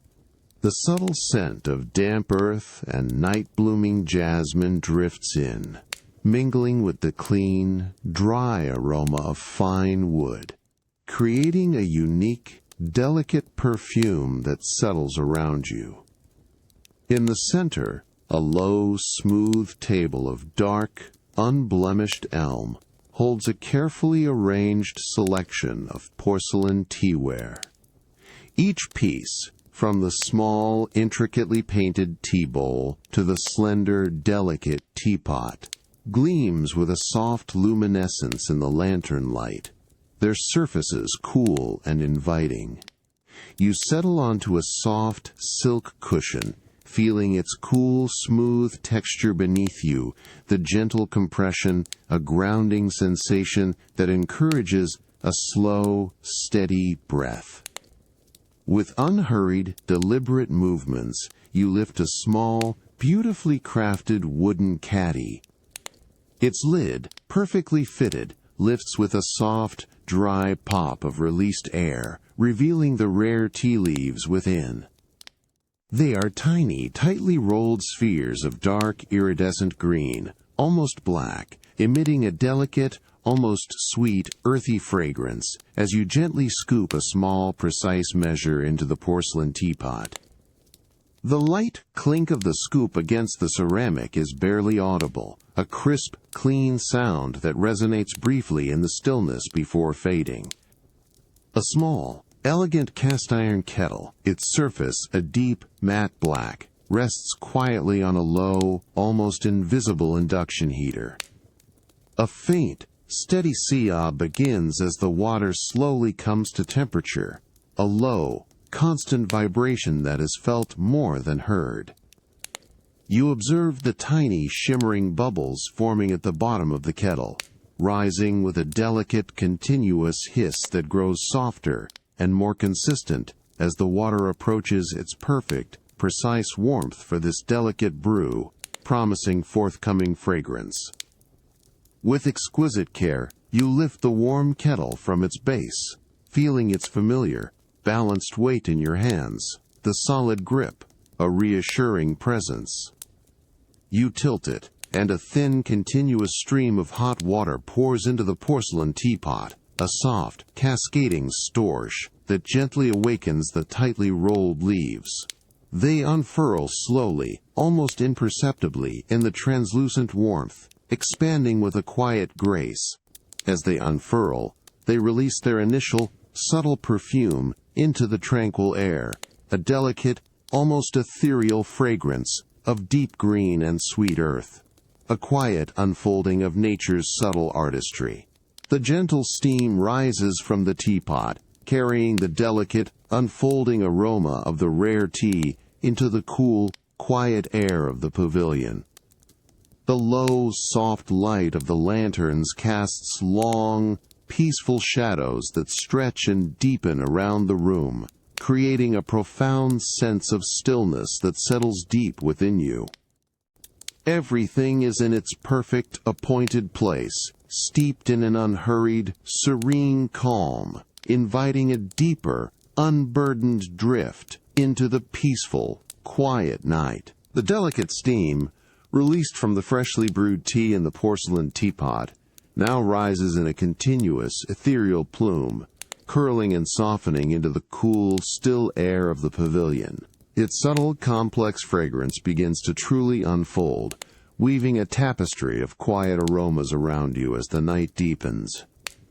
Speaker 1: The subtle scent of damp earth and night-blooming jasmine drifts in, mingling with the clean, dry aroma of fine wood, creating a unique, delicate perfume that settles around you. In the center, a low, smooth table of dark, unblemished elm holds a carefully arranged selection of porcelain teaware. Each piece, from the small, intricately painted tea bowl to the slender, delicate teapot, gleams with a soft luminescence in the lantern light, their surfaces cool and inviting. You settle onto a soft silk cushion, feeling its cool, smooth texture beneath you, the gentle compression, a grounding sensation that encourages a slow, steady breath. With unhurried, deliberate movements, you lift a small, beautifully crafted wooden caddy. Its lid, perfectly fitted, lifts with a soft, dry pop of released air, revealing the rare tea leaves within. They are tiny, tightly rolled spheres of dark, iridescent green, almost black, emitting a delicate, almost sweet, earthy fragrance as you gently scoop a small, precise measure into the porcelain teapot. The light clink of the scoop against the ceramic is barely audible, a crisp, clean sound that resonates briefly in the stillness before fading. A small, elegant cast-iron kettle, its surface a deep, matte black, rests quietly on a low, almost invisible induction heater. A faint, steady sob begins as the water slowly comes to temperature, a low, constant vibration that is felt more than heard. You observe the tiny, shimmering bubbles forming at the bottom of the kettle, rising with a delicate, continuous hiss that grows softer and more consistent as the water approaches its perfect, precise warmth for this delicate brew, promising forthcoming fragrance. With exquisite care, you lift the warm kettle from its base, feeling its familiar, balanced weight in your hands, the solid grip, a reassuring presence. You tilt it, and a thin, continuous stream of hot water pours into the porcelain teapot, a soft, cascading storge that gently awakens the tightly rolled leaves. They unfurl slowly, almost imperceptibly, in the translucent warmth, expanding with a quiet grace. As they unfurl, they release their initial, subtle perfume into the tranquil air, a delicate, almost ethereal fragrance of deep green and sweet earth, a quiet unfolding of nature's subtle artistry. The gentle steam rises from the teapot, carrying the delicate, unfolding aroma of the rare tea into the cool, quiet air of the pavilion. The low, soft light of the lanterns casts long, peaceful shadows that stretch and deepen around the room, creating a profound sense of stillness that settles deep within you. Everything is in its perfect, appointed place, steeped in an unhurried, serene calm, inviting a deeper, unburdened drift into the peaceful, quiet night. The delicate steam, released from the freshly brewed tea in the porcelain teapot, now rises in a continuous, ethereal plume, curling and softening into the cool, still air of the pavilion. Its subtle, complex fragrance begins to truly unfold, weaving a tapestry of quiet aromas around you as the night deepens.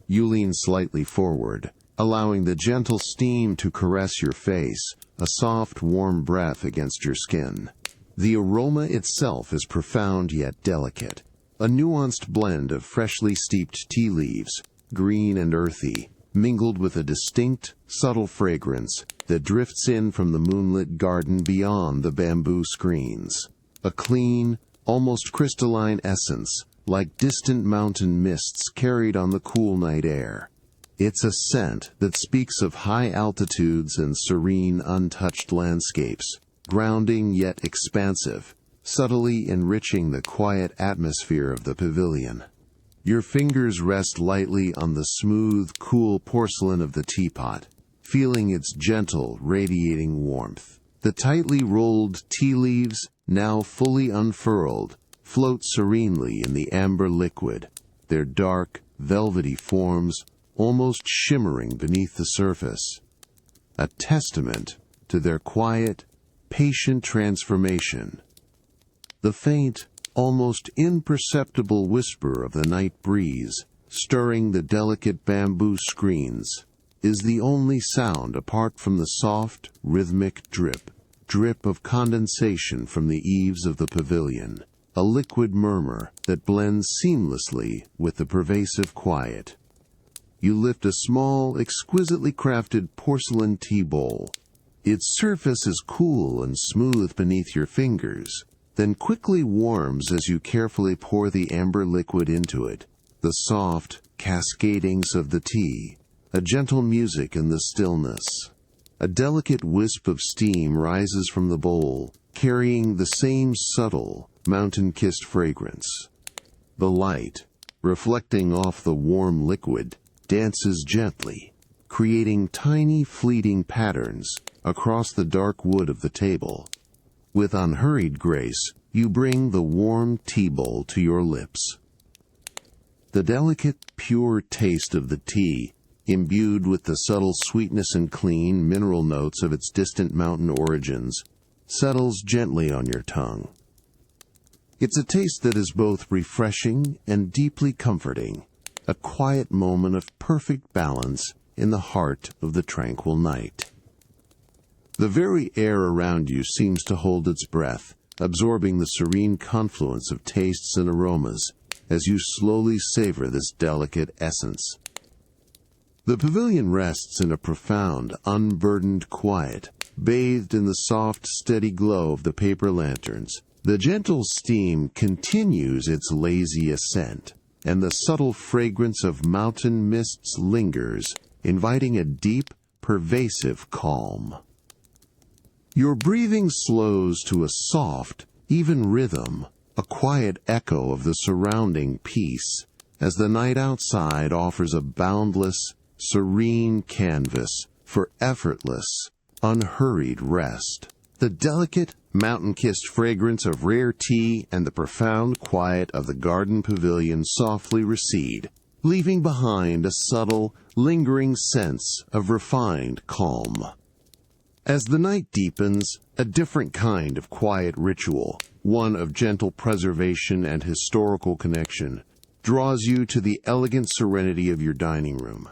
Speaker 1: You lean slightly forward, allowing the gentle steam to caress your face, a soft, warm breath against your skin. The aroma itself is profound yet delicate, a nuanced blend of freshly steeped tea leaves, green and earthy, mingled with a distinct, subtle fragrance that drifts in from the moonlit garden beyond the bamboo screens. A clean, almost crystalline essence, like distant mountain mists carried on the cool night air. It's a scent that speaks of high altitudes and serene, untouched landscapes, grounding yet expansive, subtly enriching the quiet atmosphere of the pavilion. Your fingers rest lightly on the smooth, cool porcelain of the teapot, feeling its gentle, radiating warmth. The tightly rolled tea leaves, now fully unfurled, float serenely in the amber liquid, their dark, velvety forms almost shimmering beneath the surface, a testament to their quiet, patient transformation. The faint, almost imperceptible whisper of the night breeze, stirring the delicate bamboo screens, is the only sound apart from the soft, rhythmic drip of condensation from the eaves of the pavilion, a liquid murmur that blends seamlessly with the pervasive quiet. You lift a small, exquisitely crafted porcelain tea bowl. Its surface is cool and smooth beneath your fingers, then quickly warms as you carefully pour the amber liquid into it. The soft cascadings of the tea, a gentle music in the stillness. A delicate wisp of steam rises from the bowl, carrying the same subtle, mountain-kissed fragrance. The light, reflecting off the warm liquid, dances gently, creating tiny fleeting patterns across the dark wood of the table. With unhurried grace, you bring the warm tea bowl to your lips. The delicate, pure taste of the tea, imbued with the subtle sweetness and clean, mineral notes of its distant mountain origins, settles gently on your tongue. It's a taste that is both refreshing and deeply comforting, a quiet moment of perfect balance in the heart of the tranquil night. The very air around you seems to hold its breath, absorbing the serene confluence of tastes and aromas as you slowly savor this delicate essence. The pavilion rests in a profound, unburdened quiet, bathed in the soft, steady glow of the paper lanterns. The gentle steam continues its lazy ascent, and the subtle fragrance of mountain mists lingers, inviting a deep, pervasive calm. Your breathing slows to a soft, even rhythm, a quiet echo of the surrounding peace, as the night outside offers a boundless, serene canvas for effortless, unhurried rest. The delicate, mountain-kissed fragrance of rare tea and the profound quiet of the garden pavilion softly recede, leaving behind a subtle, lingering sense of refined calm. As the night deepens, a different kind of quiet ritual, one of gentle preservation and historical connection, draws you to the elegant serenity of your dining room.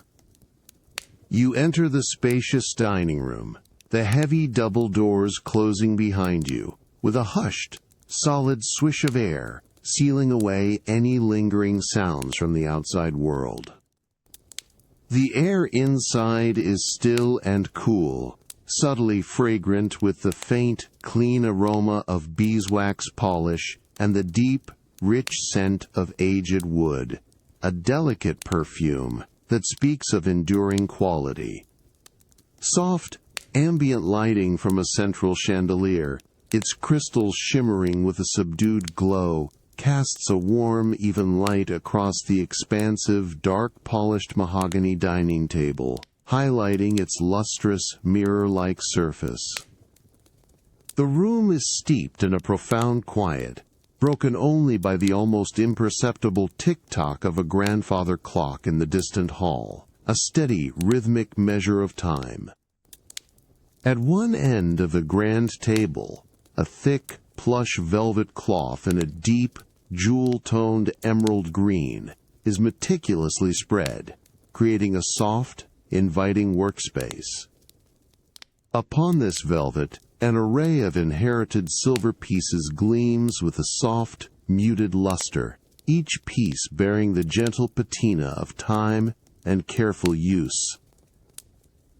Speaker 1: You enter the spacious dining room, the heavy double doors closing behind you, with a hushed, solid swish of air, sealing away any lingering sounds from the outside world. The air inside is still and cool, subtly fragrant with the faint, clean aroma of beeswax polish and the deep, rich scent of aged wood, a delicate perfume that speaks of enduring quality. Soft, ambient lighting from a central chandelier, its crystals shimmering with a subdued glow, casts a warm, even light across the expansive, dark-polished mahogany dining table, highlighting its lustrous, mirror-like surface. The room is steeped in a profound quiet, broken only by the almost imperceptible tick-tock of a grandfather clock in the distant hall, a steady, rhythmic measure of time. At one end of the grand table, a thick, plush velvet cloth in a deep, jewel-toned emerald green is meticulously spread, creating a soft, inviting workspace. Upon this velvet, an array of inherited silver pieces gleams with a soft, muted luster, each piece bearing the gentle patina of time and careful use.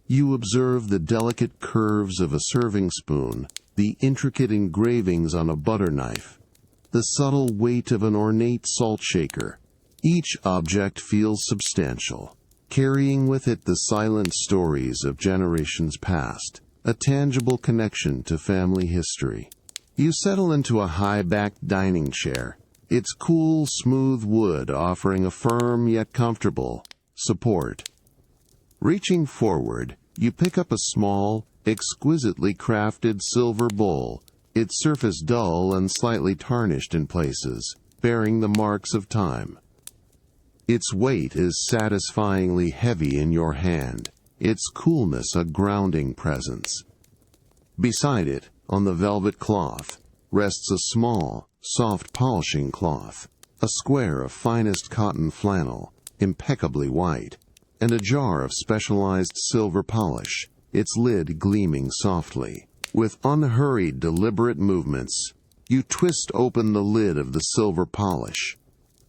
Speaker 1: You observe the delicate curves of a serving spoon, the intricate engravings on a butter knife, the subtle weight of an ornate salt shaker. Each object feels substantial, carrying with it the silent stories of generations past, a tangible connection to family history. You settle into a high-backed dining chair, its cool, smooth wood offering a firm yet comfortable support. Reaching forward, you pick up a small, exquisitely crafted silver bowl, its surface dull and slightly tarnished in places, bearing the marks of time. Its weight is satisfyingly heavy in your hand, its coolness a grounding presence. Beside it, on the velvet cloth, rests a small, soft polishing cloth, a square of finest cotton flannel, impeccably white, and a jar of specialized silver polish, its lid gleaming softly. With unhurried, deliberate movements, you twist open the lid of the silver polish.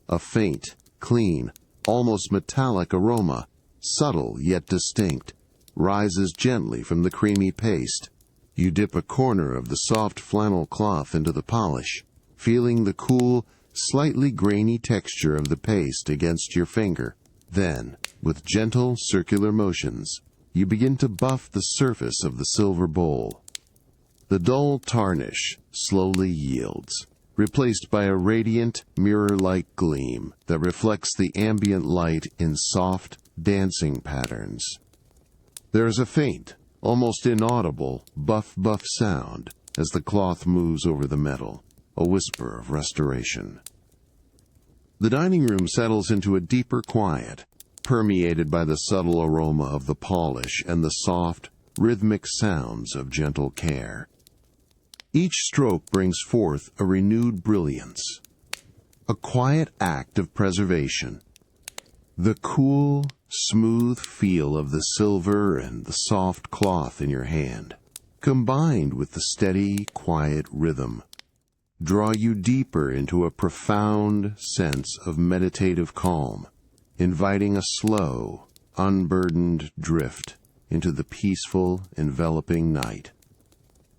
Speaker 1: A faint, clean, almost metallic aroma, subtle yet distinct, rises gently from the creamy paste. You dip a corner of the soft flannel cloth into the polish, feeling the cool, slightly grainy texture of the paste against your finger. Then, with gentle, circular motions, you begin to buff the surface of the silver bowl. The dull tarnish slowly yields, replaced by a radiant, mirror-like gleam that reflects the ambient light in soft, dancing patterns. There is a faint, almost inaudible, buff-buff sound as the cloth moves over the metal, a whisper of restoration. The dining room settles into a deeper quiet, permeated by the subtle aroma of the polish and the soft, rhythmic sounds of gentle care. Each stroke brings forth a renewed brilliance, a quiet act of preservation. The cool, smooth feel of the silver and the soft cloth in your hand, combined with the steady, quiet rhythm, draw you deeper into a profound sense of meditative calm, inviting a slow, unburdened drift into the peaceful, enveloping night.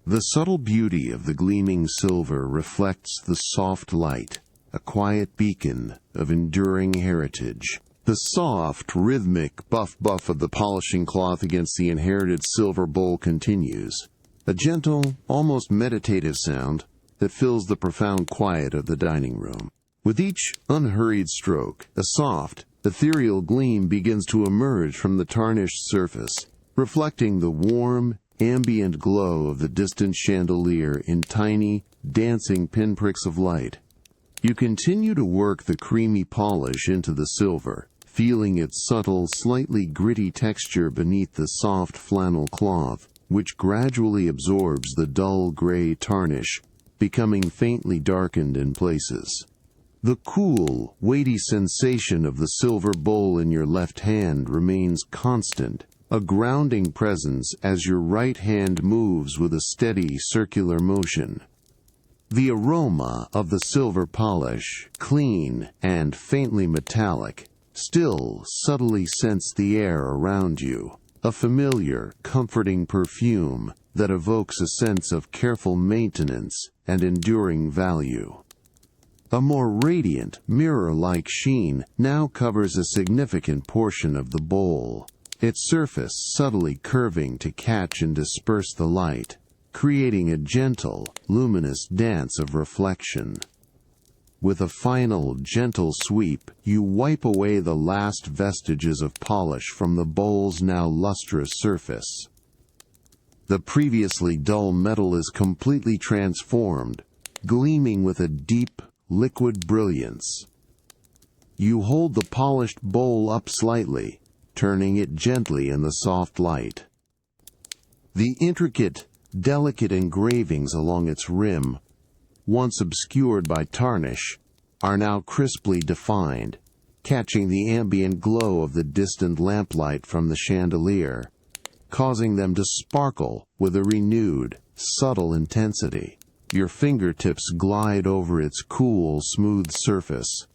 Speaker 1: The subtle beauty of the gleaming silver reflects the soft light, a quiet beacon of enduring heritage. The soft, rhythmic buff-buff of the polishing cloth against the inherited silver bowl continues, a gentle, almost meditative sound that fills the profound quiet of the dining room. With each unhurried stroke, a soft, ethereal gleam begins to emerge from the tarnished surface, reflecting the warm, ambient glow of the distant chandelier in tiny, dancing pinpricks of light. You continue to work the creamy polish into the silver, feeling its subtle, slightly gritty texture beneath the soft flannel cloth, which gradually absorbs the dull gray tarnish, becoming faintly darkened in places. The cool, weighty sensation of the silver bowl in your left hand remains constant, a grounding presence as your right hand moves with a steady, circular motion. The aroma of the silver polish, clean and faintly metallic, still subtly scents the air around you, a familiar, comforting perfume that evokes a sense of careful maintenance and enduring value. A more radiant, mirror-like sheen now covers a significant portion of the bowl, its surface subtly curving to catch and disperse the light, creating a gentle, luminous dance of reflection. With a final, gentle sweep, you wipe away the last vestiges of polish from the bowl's now lustrous surface. The previously dull metal is completely transformed, gleaming with a deep, liquid brilliance. You hold the polished bowl up slightly, turning it gently in the soft light. The intricate, delicate engravings along its rim, once obscured by tarnish, are now crisply defined, catching the ambient glow of the distant lamplight from the chandelier, causing them to sparkle with a renewed, subtle intensity. Your fingertips glide over its cool, smooth surface,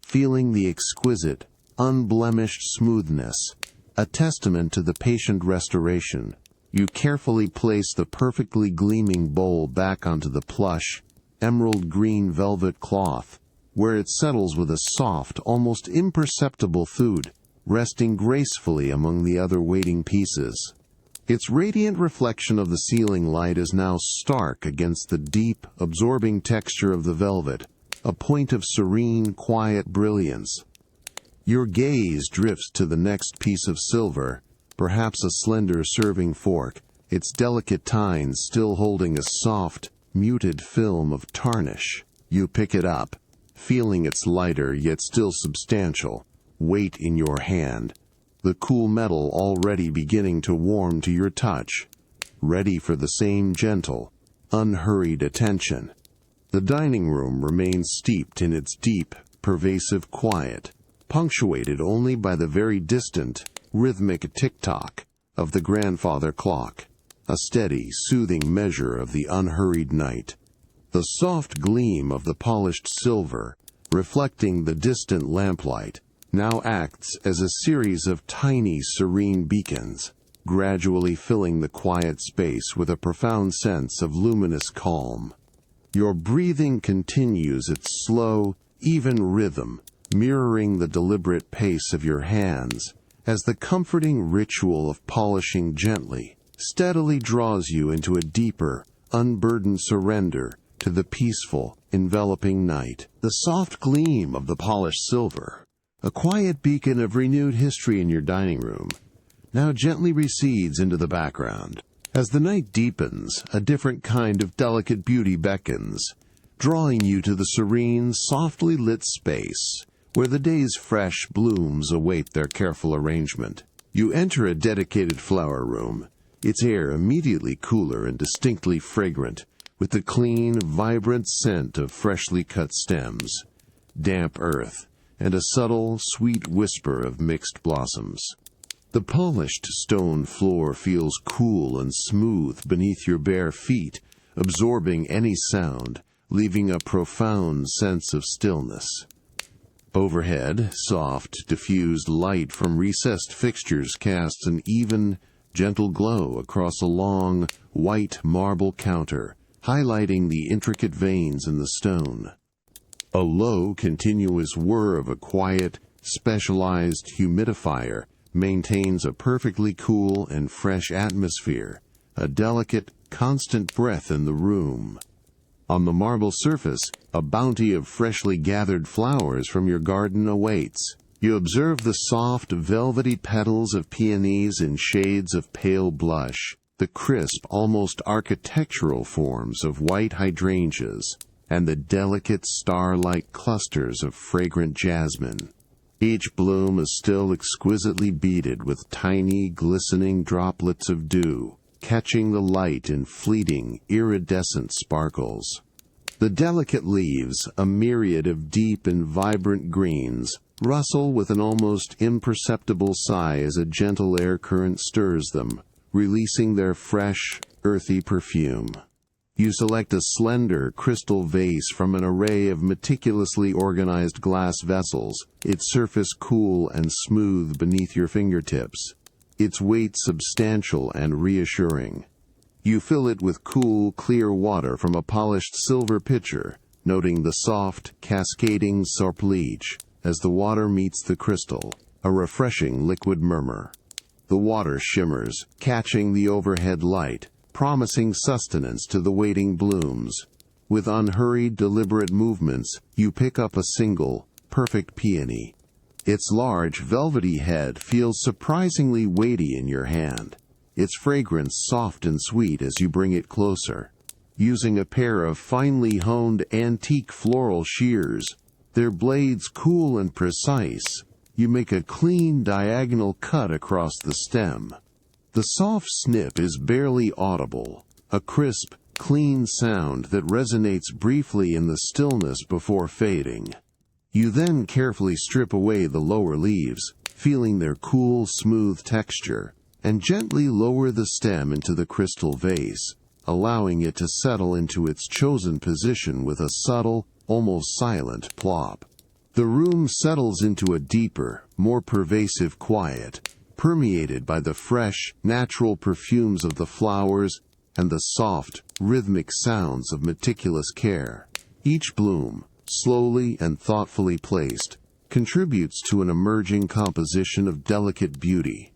Speaker 1: feeling the exquisite, unblemished smoothness, a testament to the patient restoration. You carefully place the perfectly gleaming bowl back onto the plush, emerald green velvet cloth, where it settles with a soft, almost imperceptible thud, resting gracefully among the other waiting pieces. Its radiant reflection of the ceiling light is now stark against the deep, absorbing texture of the velvet, a point of serene, quiet brilliance. Your gaze drifts to the next piece of silver, perhaps a slender serving fork, its delicate tines still holding a soft, muted film of tarnish. You pick it up, feeling its lighter yet still substantial weight in your hand, the cool metal already beginning to warm to your touch, ready for the same gentle, unhurried attention. The dining room remains steeped in its deep, pervasive quiet, punctuated only by the very distant, rhythmic tick-tock of the grandfather clock, a steady, soothing measure of the unhurried night. The soft gleam of the polished silver, reflecting the distant lamplight, now acts as a series of tiny, serene beacons, gradually filling the quiet space with a profound sense of luminous calm. Your breathing continues its slow, even rhythm, mirroring the deliberate pace of your hands, as the comforting ritual of polishing gently, steadily draws you into a deeper, unburdened surrender to the peaceful, enveloping night. The soft gleam of the polished silver, a quiet beacon of renewed history in your dining room, now gently recedes into the background. As the night deepens, a different kind of delicate beauty beckons, drawing you to the serene, softly lit space where the day's fresh blooms await their careful arrangement. You enter a dedicated flower room, its air immediately cooler and distinctly fragrant, with the clean, vibrant scent of freshly cut stems, damp earth, and a subtle, sweet whisper of mixed blossoms. The polished stone floor feels cool and smooth beneath your bare feet, absorbing any sound, leaving a profound sense of stillness. Overhead, soft, diffused light from recessed fixtures casts an even, gentle glow across a long, white marble counter, highlighting the intricate veins in the stone. A low, continuous whir of a quiet, specialized humidifier maintains a perfectly cool and fresh atmosphere, a delicate, constant breath in the room. On the marble surface, a bounty of freshly gathered flowers from your garden awaits. You observe the soft, velvety petals of peonies in shades of pale blush, the crisp, almost architectural forms of white hydrangeas, and the delicate star-like clusters of fragrant jasmine. Each bloom is still exquisitely beaded with tiny, glistening droplets of dew, catching the light in fleeting, iridescent sparkles. The delicate leaves, a myriad of deep and vibrant greens, rustle with an almost imperceptible sigh as a gentle air current stirs them, releasing their fresh, earthy perfume. You select a slender crystal vase from an array of meticulously organized glass vessels, its surface cool and smooth beneath your fingertips, its weight substantial and reassuring. You fill it with cool, clear water from a polished silver pitcher, noting the soft, cascading sorpleach as the water meets the crystal, a refreshing liquid murmur. The water shimmers, catching the overhead light, promising sustenance to the waiting blooms. With unhurried, deliberate movements, you pick up a single, perfect peony. Its large, velvety head feels surprisingly weighty in your hand, its fragrance soft and sweet as you bring it closer. Using a pair of finely honed antique floral shears, their blades cool and precise, you make a clean diagonal cut across the stem. The soft snip is barely audible, a crisp, clean sound that resonates briefly in the stillness before fading. You then carefully strip away the lower leaves, feeling their cool, smooth texture, and gently lower the stem into the crystal vase, allowing it to settle into its chosen position with a subtle, almost silent plop. The room settles into a deeper, more pervasive quiet, permeated by the fresh, natural perfumes of the flowers and the soft, rhythmic sounds of meticulous care. Each bloom, slowly and thoughtfully placed, contributes to an emerging composition of delicate beauty.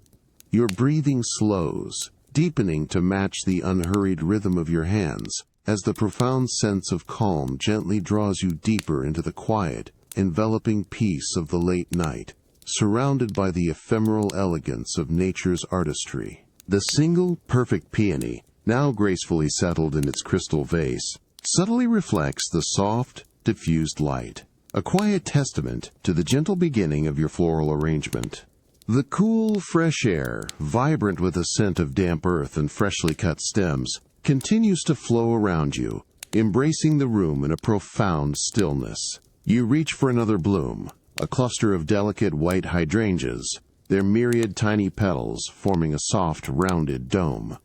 Speaker 1: Your breathing slows, deepening to match the unhurried rhythm of your hands, as the profound sense of calm gently draws you deeper into the quiet, enveloping peace of the late night, surrounded by the ephemeral elegance of nature's artistry. The single, perfect peony, now gracefully settled in its crystal vase, subtly reflects the soft, diffused light, a quiet testament to the gentle beginning of your floral arrangement. The cool, fresh air, vibrant with a scent of damp earth and freshly cut stems, continues to flow around you, embracing the room in a profound stillness. You reach for another bloom, a cluster of delicate white hydrangeas, their myriad tiny petals forming a soft, rounded dome.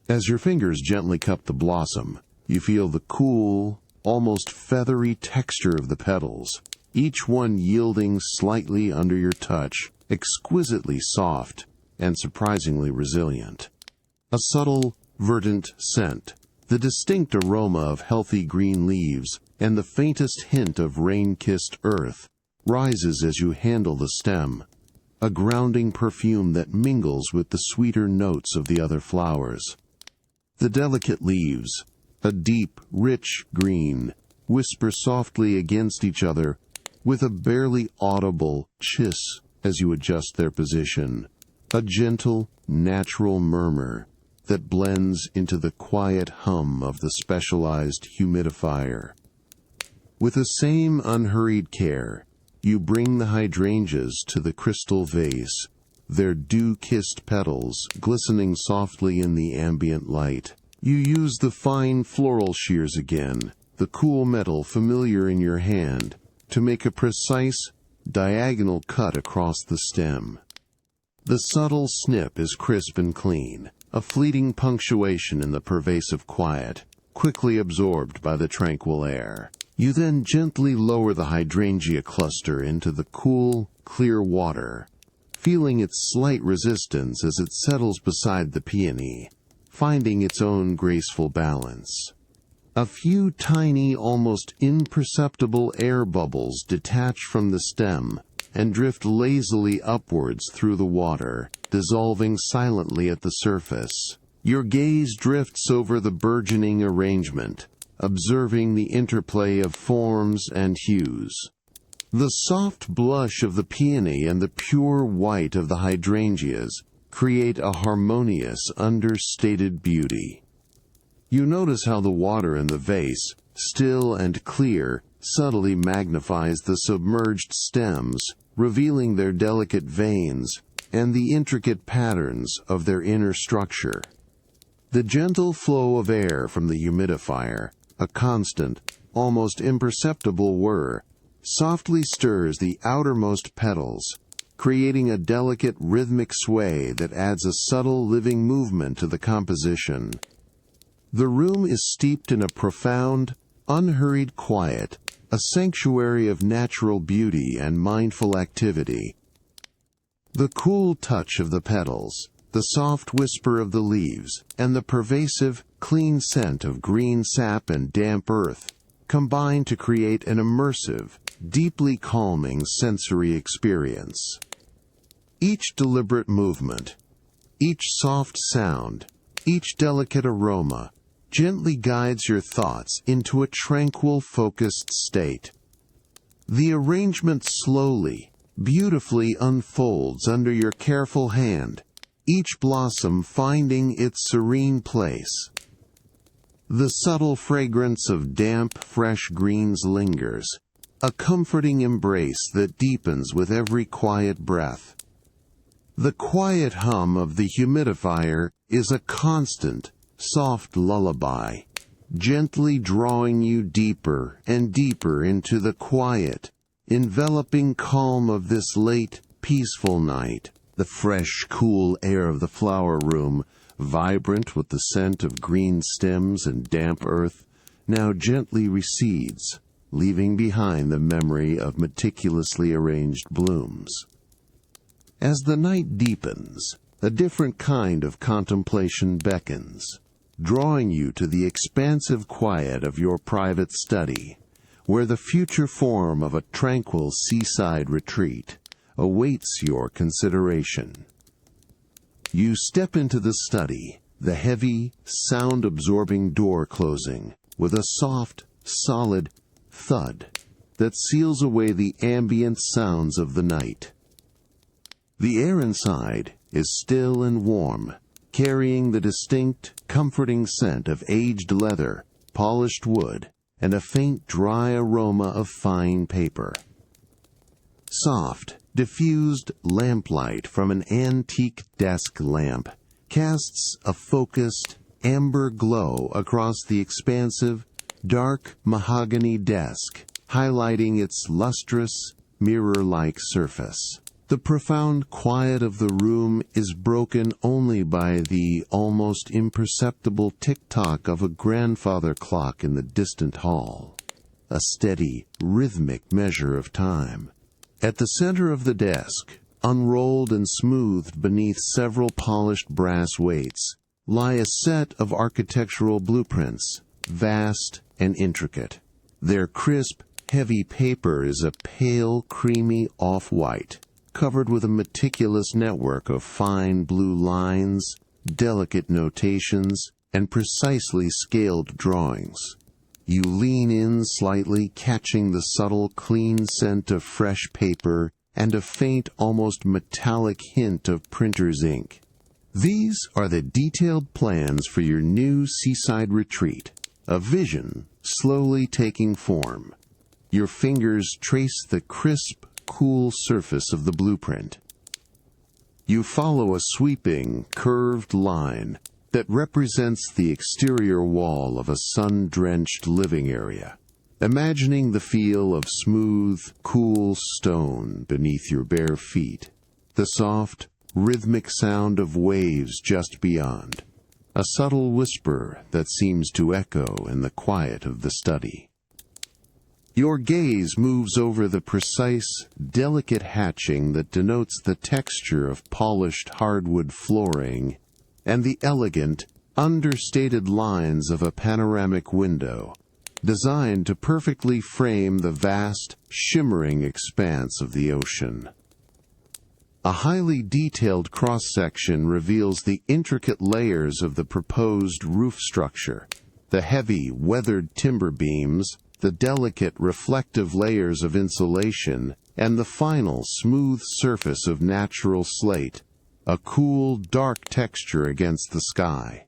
Speaker 1: As your fingers gently cup the blossom, you feel the cool, almost feathery texture of the petals, each one yielding slightly under your touch, exquisitely soft and surprisingly resilient. A subtle, verdant scent, the distinct aroma of healthy green leaves, and the faintest hint of rain-kissed earth rises as you handle the stem, a grounding perfume that mingles with the sweeter notes of the other flowers. The delicate leaves, a deep, rich green, whisper softly against each other with a barely audible chiss as you adjust their position, a gentle, natural murmur that blends into the quiet hum of the specialized humidifier. With the same unhurried care, you bring the hydrangeas to the crystal vase, their dew-kissed petals glistening softly in the ambient light. You use the fine floral shears again, the cool metal familiar in your hand, to make a precise, diagonal cut across the stem. The subtle snip is crisp and clean, a fleeting punctuation in the pervasive quiet, quickly absorbed by the tranquil air. You then gently lower the hydrangea cluster into the cool, clear water, feeling its slight resistance as it settles beside the peony, finding its own graceful balance. A few tiny, almost imperceptible air bubbles detach from the stem and drift lazily upwards through the water, dissolving silently at the surface. Your gaze drifts over the burgeoning arrangement, observing the interplay of forms and hues. The soft blush of the peony and the pure white of the hydrangeas create a harmonious, understated beauty. You notice how the water in the vase, still and clear, subtly magnifies the submerged stems, revealing their delicate veins and the intricate patterns of their inner structure. The gentle flow of air from the humidifier, a constant, almost imperceptible whir, softly stirs the outermost petals, creating a delicate rhythmic sway that adds a subtle living movement to the composition. The room is steeped in a profound, unhurried quiet, a sanctuary of natural beauty and mindful activity. The cool touch of the petals, the soft whisper of the leaves, and the pervasive, clean scent of green sap and damp earth combine to create an immersive, deeply calming sensory experience. Each deliberate movement, each soft sound, each delicate aroma gently guides your thoughts into a tranquil, focused state. The arrangement slowly, beautifully unfolds under your careful hand, each blossom finding its serene place. The subtle fragrance of damp, fresh greens lingers, a comforting embrace that deepens with every quiet breath. The quiet hum of the humidifier is a constant, soft lullaby, gently drawing you deeper and deeper into the quiet, enveloping calm of this late, peaceful night. The fresh, cool air of the flower room, vibrant with the scent of green stems and damp earth, now gently recedes, leaving behind the memory of meticulously arranged blooms. As the night deepens, a different kind of contemplation beckons, drawing you to the expansive quiet of your private study, where the future form of a tranquil seaside retreat awaits your consideration. You step into the study, the heavy, sound-absorbing door closing, with a soft, solid thud that seals away the ambient sounds of the night. The air inside is still and warm, carrying the distinct, comforting scent of aged leather, polished wood, and a faint, dry aroma of fine paper. Soft, diffused lamplight from an antique desk lamp casts a focused, amber glow across the expansive, dark mahogany desk, highlighting its lustrous, mirror-like surface. The profound quiet of the room is broken only by the almost imperceptible tick-tock of a grandfather clock in the distant hall, a steady, rhythmic measure of time. At the center of the desk, unrolled and smoothed beneath several polished brass weights, lie a set of architectural blueprints, vast and intricate. Their crisp, heavy paper is a pale, creamy off-white, covered with a meticulous network of fine blue lines, delicate notations, and precisely scaled drawings. You lean in slightly, catching the subtle, clean scent of fresh paper and a faint, almost metallic hint of printer's ink. These are the detailed plans for your new seaside retreat, a vision slowly taking form. Your fingers trace the crisp, cool surface of the blueprint. You follow a sweeping, curved line that represents the exterior wall of a sun-drenched living area, imagining the feel of smooth, cool stone beneath your bare feet, the soft, rhythmic sound of waves just beyond, a subtle whisper that seems to echo in the quiet of the study. Your gaze moves over the precise, delicate hatching that denotes the texture of polished hardwood flooring and the elegant, understated lines of a panoramic window, designed to perfectly frame the vast, shimmering expanse of the ocean. A highly detailed cross-section reveals the intricate layers of the proposed roof structure, the heavy, weathered timber beams, the delicate, reflective layers of insulation, and the final, smooth surface of natural slate, a cool, dark texture against the sky.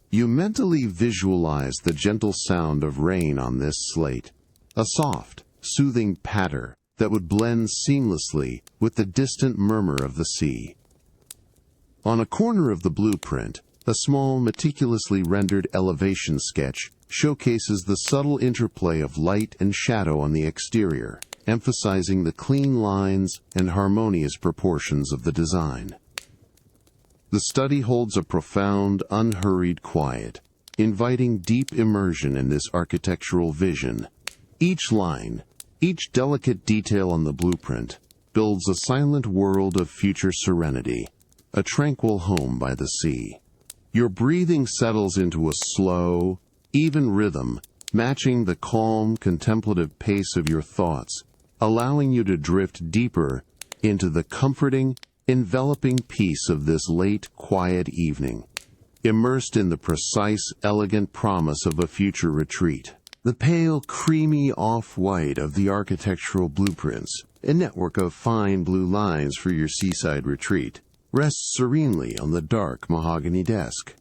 Speaker 1: You mentally visualize the gentle sound of rain on this slate, a soft, soothing patter that would blend seamlessly with the distant murmur of the sea. On a corner of the blueprint, a small, meticulously rendered elevation sketch showcases the subtle interplay of light and shadow on the exterior, emphasizing the clean lines and harmonious proportions of the design. The study holds a profound, unhurried quiet, inviting deep immersion in this architectural vision. Each line, each delicate detail on the blueprint, builds a silent world of future serenity, a tranquil home by the sea. Your breathing settles into a slow, even rhythm, matching the calm, contemplative pace of your thoughts, allowing you to drift deeper into the comforting, enveloping peace of this late, quiet evening, immersed in the precise, elegant promise of a future retreat. The pale, creamy off-white of the architectural blueprints, a network of fine blue lines for your seaside retreat, rests serenely on the dark mahogany desk.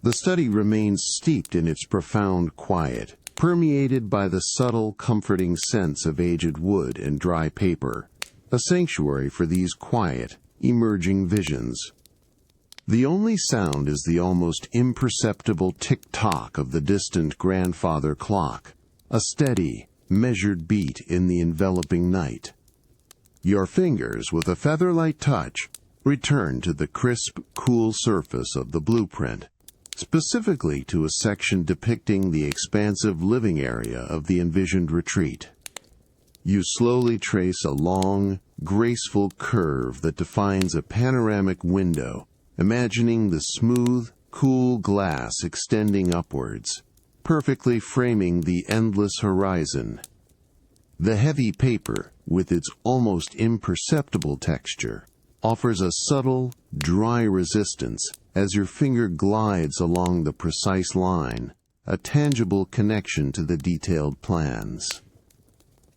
Speaker 1: The study remains steeped in its profound quiet, permeated by the subtle, comforting scents of aged wood and dry paper, a sanctuary for these quiet, emerging visions. The only sound is the almost imperceptible tick-tock of the distant grandfather clock, a steady, measured beat in the enveloping night. Your fingers, with a feather-light touch, return to the crisp, cool surface of the blueprint, specifically to a section depicting the expansive living area of the envisioned retreat. You slowly trace a long, graceful curve that defines a panoramic window, imagining the smooth, cool glass extending upwards, perfectly framing the endless horizon. The heavy paper, with its almost imperceptible texture, offers a subtle, dry resistance as your finger glides along the precise line, a tangible connection to the detailed plans.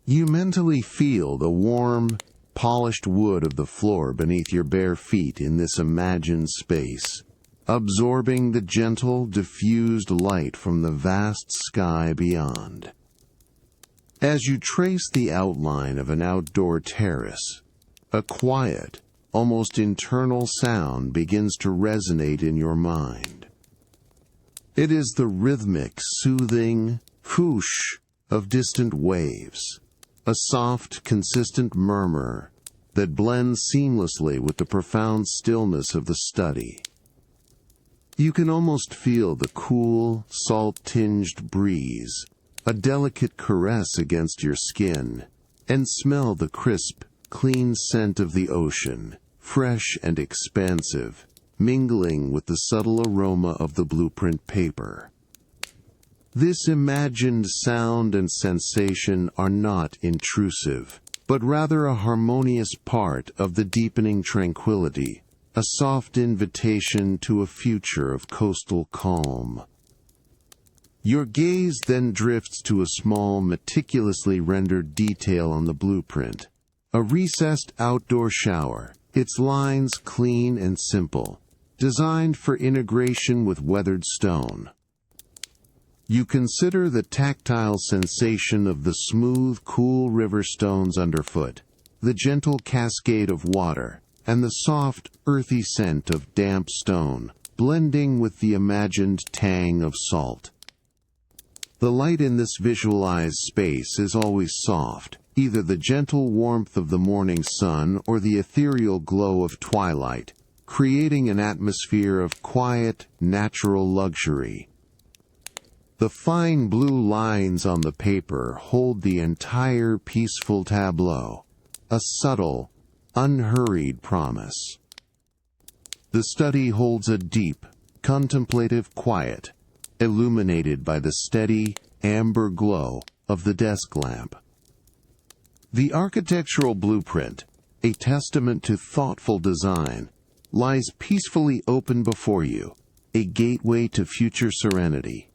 Speaker 1: You mentally feel the warm, polished wood of the floor beneath your bare feet in this imagined space, absorbing the gentle, diffused light from the vast sky beyond. As you trace the outline of an outdoor terrace, a quiet, almost internal sound begins to resonate in your mind. It is the rhythmic, soothing whoosh of distant waves, a soft, consistent murmur that blends seamlessly with the profound stillness of the study. You can almost feel the cool, salt-tinged breeze, a delicate caress against your skin, and smell the crisp, clean scent of the ocean, fresh and expansive, mingling with the subtle aroma of the blueprint paper. This imagined sound and sensation are not intrusive, but rather a harmonious part of the deepening tranquility, a soft invitation to a future of coastal calm. Your gaze then drifts to a small, meticulously rendered detail on the blueprint, a recessed outdoor shower, its lines clean and simple, designed for integration with weathered stone. You consider the tactile sensation of the smooth, cool river stones underfoot, the gentle cascade of water, and the soft, earthy scent of damp stone, blending with the imagined tang of salt. The light in this visualized space is always soft, either the gentle warmth of the morning sun or the ethereal glow of twilight, creating an atmosphere of quiet, natural luxury. The fine blue lines on the paper hold the entire peaceful tableau, a subtle, unhurried promise. The study holds a deep, contemplative quiet, illuminated by the steady, amber glow of the desk lamp. The architectural blueprint, a testament to thoughtful design, lies peacefully open before you, a gateway to future serenity.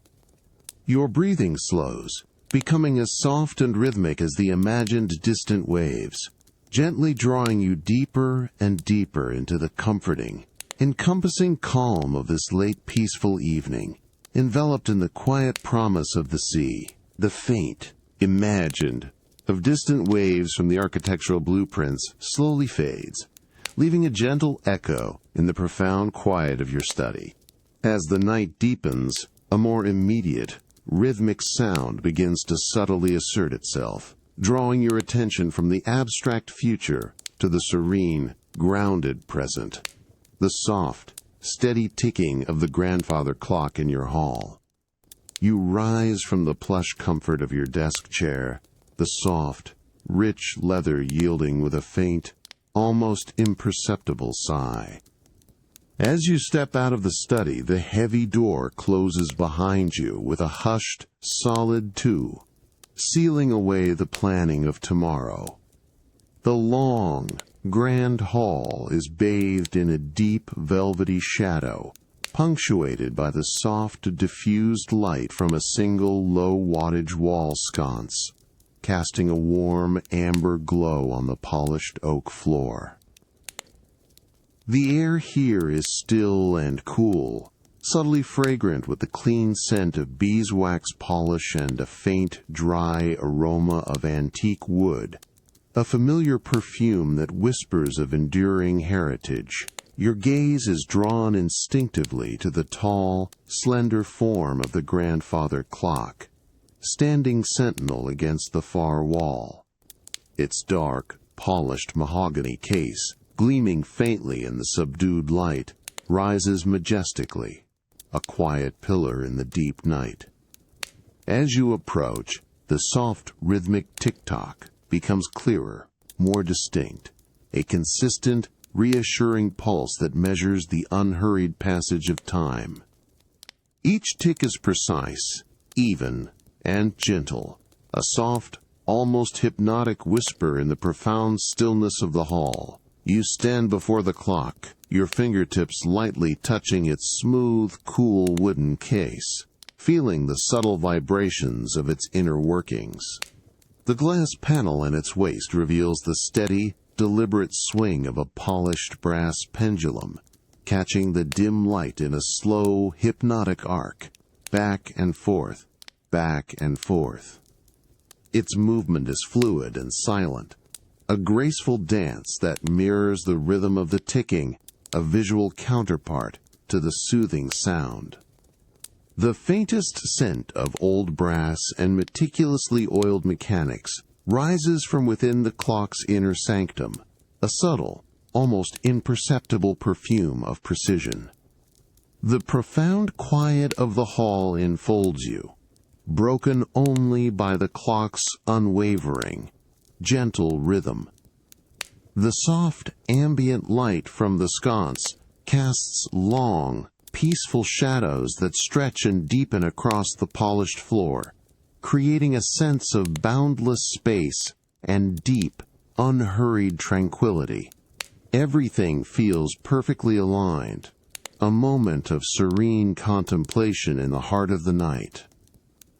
Speaker 1: Your breathing slows, becoming as soft and rhythmic as the imagined distant waves, gently drawing you deeper and deeper into the comforting, encompassing calm of this late peaceful evening, enveloped in the quiet promise of the sea. The faint, imagined, of distant waves from the architectural blueprints slowly fades, leaving a gentle echo in the profound quiet of your study. As the night deepens, a more immediate, rhythmic sound begins to subtly assert itself, drawing your attention from the abstract future to the serene, grounded present. The soft, steady ticking of the grandfather clock in your hall. You rise from the plush comfort of your desk chair, the soft, rich leather yielding with a faint, almost imperceptible sigh. As you step out of the study, the heavy door closes behind you with a hushed, solid "to," sealing away the planning of tomorrow. The long, grand hall is bathed in a deep, velvety shadow, punctuated by the soft, diffused light from a single low-wattage wall sconce, casting a warm, amber glow on the polished oak floor. The air here is still and cool, subtly fragrant with the clean scent of beeswax polish and a faint, dry aroma of antique wood, a familiar perfume that whispers of enduring heritage. Your gaze is drawn instinctively to the tall, slender form of the grandfather clock, standing sentinel against the far wall. Its dark, polished mahogany case, gleaming faintly in the subdued light, rises majestically, a quiet pillar in the deep night. As you approach, the soft, rhythmic tick-tock becomes clearer, more distinct, a consistent, reassuring pulse that measures the unhurried passage of time. Each tick is precise, even, and gentle, a soft, almost hypnotic whisper in the profound stillness of the hall. You stand before the clock, your fingertips lightly touching its smooth, cool wooden case, feeling the subtle vibrations of its inner workings. The glass panel in its waist reveals the steady, deliberate swing of a polished brass pendulum, catching the dim light in a slow, hypnotic arc, back and forth, back and forth. Its movement is fluid and silent, a graceful dance that mirrors the rhythm of the ticking, a visual counterpart to the soothing sound. The faintest scent of old brass and meticulously oiled mechanics rises from within the clock's inner sanctum, a subtle, almost imperceptible perfume of precision. The profound quiet of the hall enfolds you, broken only by the clock's unwavering, gentle rhythm. The soft, ambient light from the sconce casts long, peaceful shadows that stretch and deepen across the polished floor, creating a sense of boundless space and deep, unhurried tranquility. Everything feels perfectly aligned, a moment of serene contemplation in the heart of the night.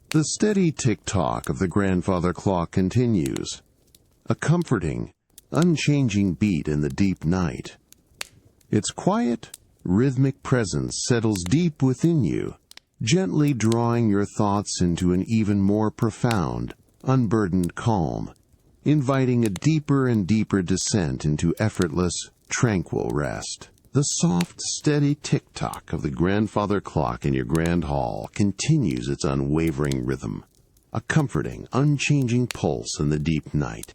Speaker 1: The steady tick-tock of the grandfather clock continues, a comforting, unchanging beat in the deep night. Its quiet, rhythmic presence settles deep within you, gently drawing your thoughts into an even more profound, unburdened calm, inviting a deeper and deeper descent into effortless, tranquil rest. The soft, steady tick-tock of the grandfather clock in your grand hall continues its unwavering rhythm, a comforting, unchanging pulse in the deep night.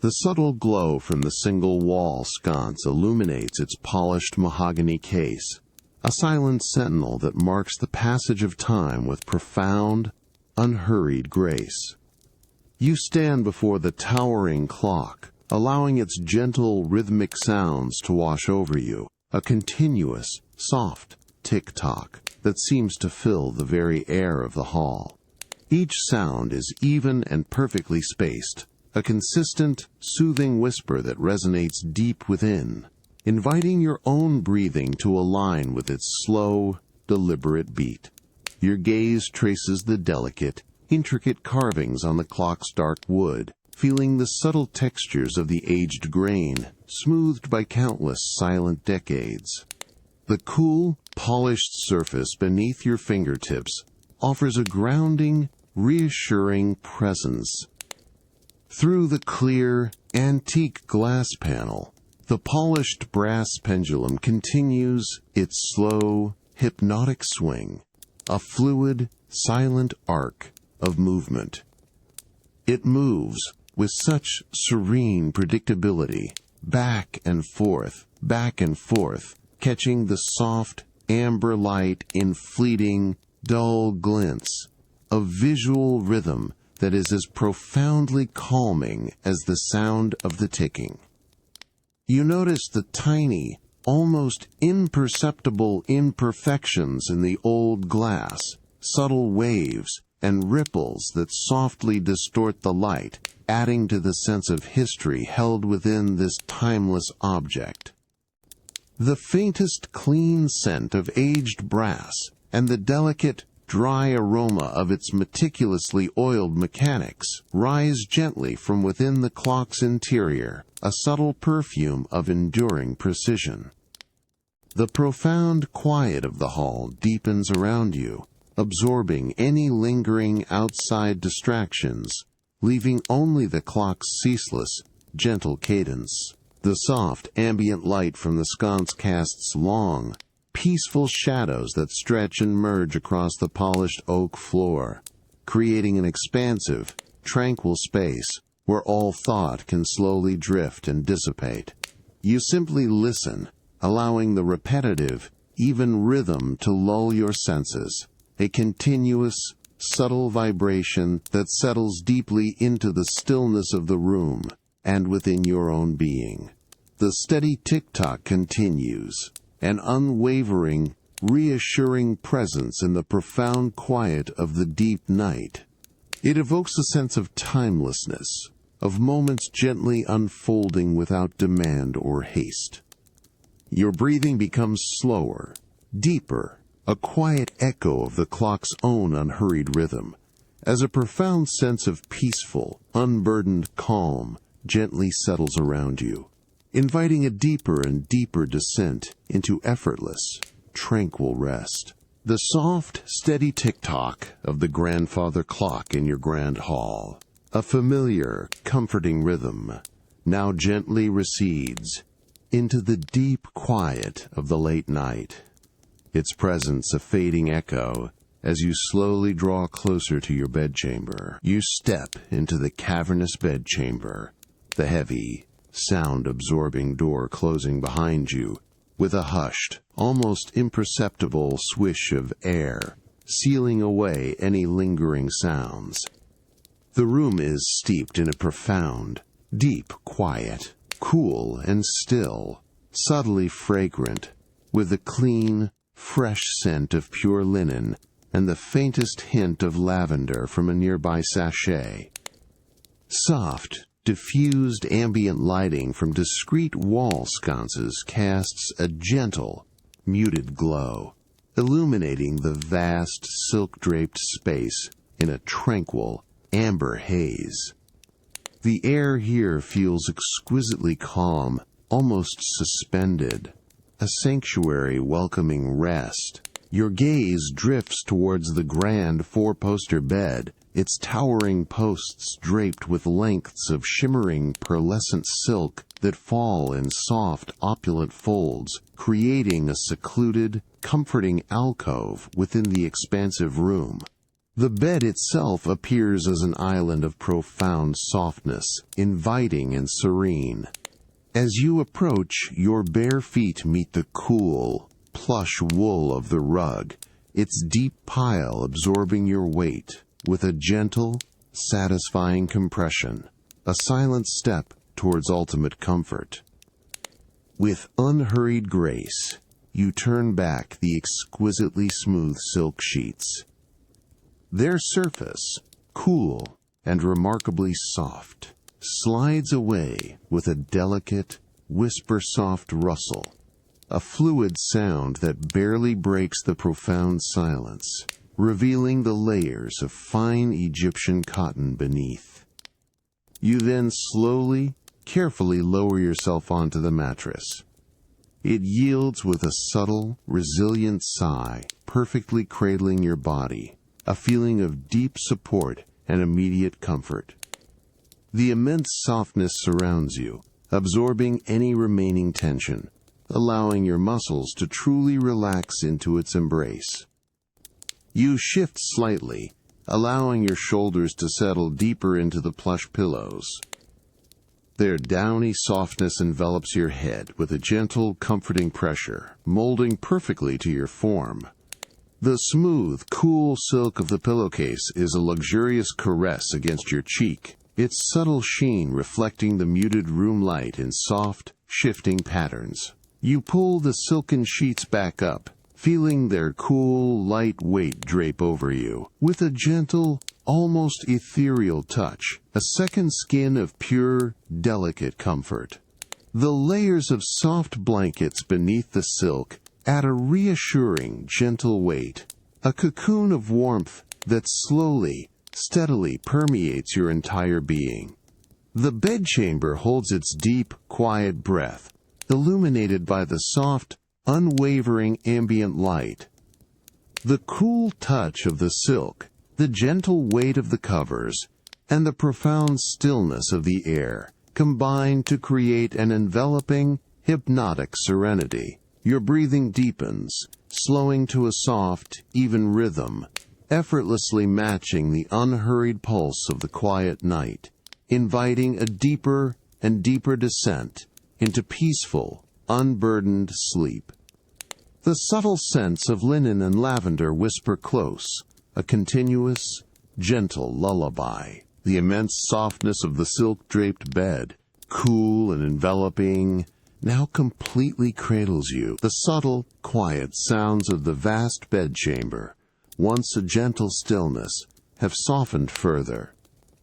Speaker 1: The subtle glow from the single-wall sconce illuminates its polished mahogany case, a silent sentinel that marks the passage of time with profound, unhurried grace. You stand before the towering clock, allowing its gentle, rhythmic sounds to wash over you, a continuous, soft tick-tock that seems to fill the very air of the hall. Each sound is even and perfectly spaced, a consistent, soothing whisper that resonates deep within, inviting your own breathing to align with its slow, deliberate beat. Your gaze traces the delicate, intricate carvings on the clock's dark wood, feeling the subtle textures of the aged grain, smoothed by countless silent decades. The cool, polished surface beneath your fingertips offers a grounding, reassuring presence. Through the clear, antique glass panel, the polished brass pendulum continues its slow, hypnotic swing, a fluid, silent arc of movement. It moves with such serene predictability, back and forth, catching the soft, amber light in fleeting, dull glints, a visual rhythm that is as profoundly calming as the sound of the ticking. You notice the tiny, almost imperceptible imperfections in the old glass, subtle waves and ripples that softly distort the light, adding to the sense of history held within this timeless object. The faintest clean scent of aged brass and the delicate, dry aroma of its meticulously oiled mechanics rise gently from within the clock's interior, a subtle perfume of enduring precision. The profound quiet of the hall deepens around you, absorbing any lingering outside distractions, leaving only the clock's ceaseless, gentle cadence. The soft, ambient light from the sconce casts long, peaceful shadows that stretch and merge across the polished oak floor, creating an expansive, tranquil space where all thought can slowly drift and dissipate. You simply listen, allowing the repetitive, even rhythm to lull your senses, a continuous, subtle vibration that settles deeply into the stillness of the room and within your own being. The steady tick-tock continues, an unwavering, reassuring presence in the profound quiet of the deep night. It evokes a sense of timelessness, of moments gently unfolding without demand or haste. Your breathing becomes slower, deeper, a quiet echo of the clock's own unhurried rhythm, as a profound sense of peaceful, unburdened calm gently settles around you, inviting a deeper and deeper descent into effortless, tranquil rest. The soft, steady tick-tock of the grandfather clock in your grand hall, a familiar, comforting rhythm, now gently recedes into the deep quiet of the late night, its presence a fading echo as you slowly draw closer to your bedchamber. You step into the cavernous bedchamber, the heavy, sound-absorbing door closing behind you, with a hushed, almost imperceptible swish of air, sealing away any lingering sounds. The room is steeped in a profound, deep quiet, cool and still, subtly fragrant, with a clean, fresh scent of pure linen and the faintest hint of lavender from a nearby sachet. Soft, diffused ambient lighting from discreet wall sconces casts a gentle, muted glow, illuminating the vast silk-draped space in a tranquil, amber haze. The air here feels exquisitely calm, almost suspended, a sanctuary welcoming rest. Your gaze drifts towards the grand four-poster bed, its towering posts draped with lengths of shimmering pearlescent silk that fall in soft, opulent folds, creating a secluded, comforting alcove within the expansive room. The bed itself appears as an island of profound softness, inviting and serene. As you approach, your bare feet meet the cool, plush wool of the rug, its deep pile absorbing your weight with a gentle, satisfying compression, a silent step towards ultimate comfort. With unhurried grace, you turn back the exquisitely smooth silk sheets. Their surface, cool and remarkably soft, slides away with a delicate, whisper-soft rustle, a fluid sound that barely breaks the profound silence, revealing the layers of fine Egyptian cotton beneath. You then slowly, carefully lower yourself onto the mattress. It yields with a subtle, resilient sigh, perfectly cradling your body, a feeling of deep support and immediate comfort. The immense softness surrounds you, absorbing any remaining tension, allowing your muscles to truly relax into its embrace. You shift slightly, allowing your shoulders to settle deeper into the plush pillows. Their downy softness envelops your head with a gentle, comforting pressure, molding perfectly to your form. The smooth, cool silk of the pillowcase is a luxurious caress against your cheek, its subtle sheen reflecting the muted room light in soft, shifting patterns. You pull the silken sheets back up, feeling their cool, light weight drape over you, with a gentle, almost ethereal touch, a second skin of pure, delicate comfort. The layers of soft blankets beneath the silk add a reassuring, gentle weight, a cocoon of warmth that slowly, steadily permeates your entire being. The bedchamber holds its deep, quiet breath, illuminated by the soft, unwavering ambient light. The cool touch of the silk, the gentle weight of the covers, and the profound stillness of the air combine to create an enveloping, hypnotic serenity. Your breathing deepens, slowing to a soft, even rhythm, effortlessly matching the unhurried pulse of the quiet night, inviting a deeper and deeper descent into peaceful, unburdened sleep. The subtle scents of linen and lavender whisper close, a continuous, gentle lullaby. The immense softness of the silk-draped bed, cool and enveloping, now completely cradles you. The subtle, quiet sounds of the vast bedchamber, once a gentle stillness, have softened further,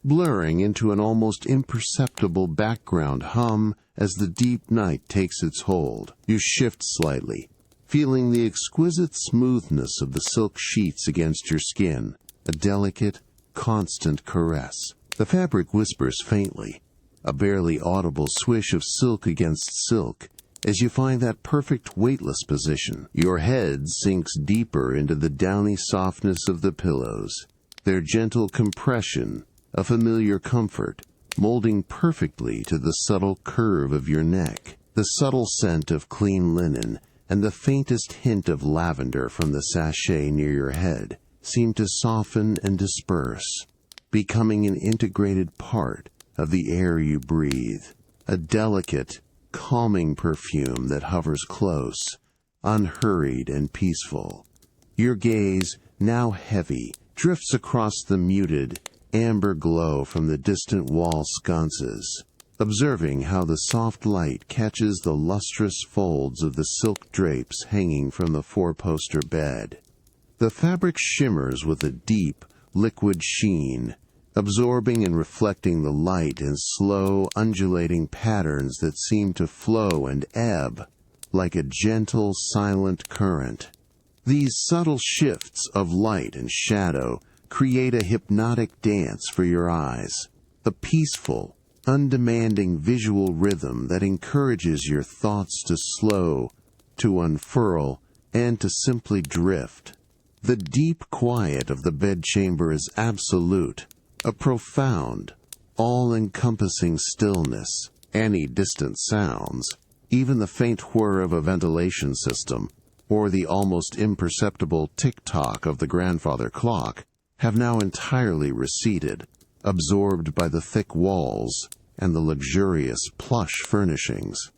Speaker 1: blurring into an almost imperceptible background hum as the deep night takes its hold. You shift slightly, feeling the exquisite smoothness of the silk sheets against your skin, a delicate, constant caress. The fabric whispers faintly, a barely audible swish of silk against silk, as you find that perfect weightless position. Your head sinks deeper into the downy softness of the pillows, their gentle compression, a familiar comfort, molding perfectly to the subtle curve of your neck. The subtle scent of clean linen and the faintest hint of lavender from the sachet near your head seem to soften and disperse, becoming an integrated part of the air you breathe, a delicate, calming perfume that hovers close, unhurried and peaceful. Your gaze, now heavy, drifts across the muted, amber glow from the distant wall sconces, observing how the soft light catches the lustrous folds of the silk drapes hanging from the four-poster bed. The fabric shimmers with a deep, liquid sheen, absorbing and reflecting the light in slow, undulating patterns that seem to flow and ebb like a gentle, silent current. These subtle shifts of light and shadow create a hypnotic dance for your eyes, a peaceful, undemanding visual rhythm that encourages your thoughts to slow, to unfurl, and to simply drift. The deep quiet of the bedchamber is absolute, a profound, all-encompassing stillness. Any distant sounds, even the faint whir of a ventilation system, or the almost imperceptible tick-tock of the grandfather clock, have now entirely receded, absorbed by the thick walls and the luxurious plush furnishings.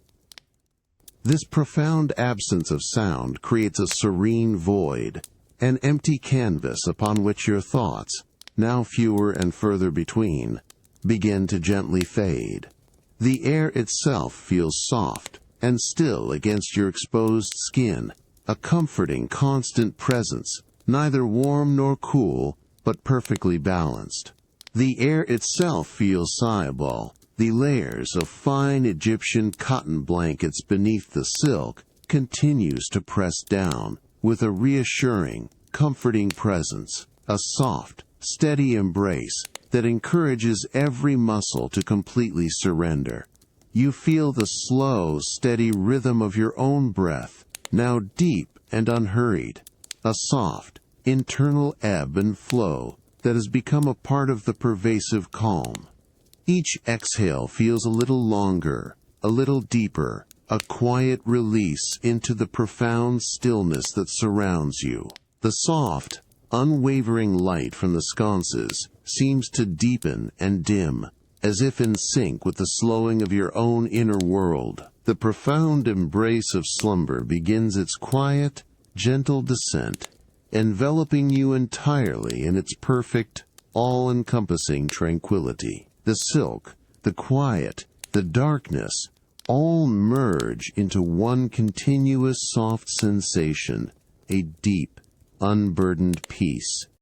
Speaker 1: This profound absence of sound creates a serene void, an empty canvas upon which your thoughts, now fewer and further between, begin to gently fade. The air itself feels soft and still against your exposed skin, a comforting, constant presence, neither warm nor cool, but perfectly balanced. The air itself feels sizeable. The layers of fine Egyptian cotton blankets beneath the silk continues to press down, with a reassuring, comforting presence, a soft, steady embrace that encourages every muscle to completely surrender. You feel the slow, steady rhythm of your own breath, now deep and unhurried, a soft, internal ebb and flow that has become a part of the pervasive calm. Each exhale feels a little longer, a little deeper, a quiet release into the profound stillness that surrounds you. The soft, unwavering light from the sconces seems to deepen and dim, as if in sync with the slowing of your own inner world. The profound embrace of slumber begins its quiet, gentle descent, enveloping you entirely in its perfect, all-encompassing tranquility. The silk, the quiet, the darkness, all merge into one continuous soft sensation, a deep, unburdened peace.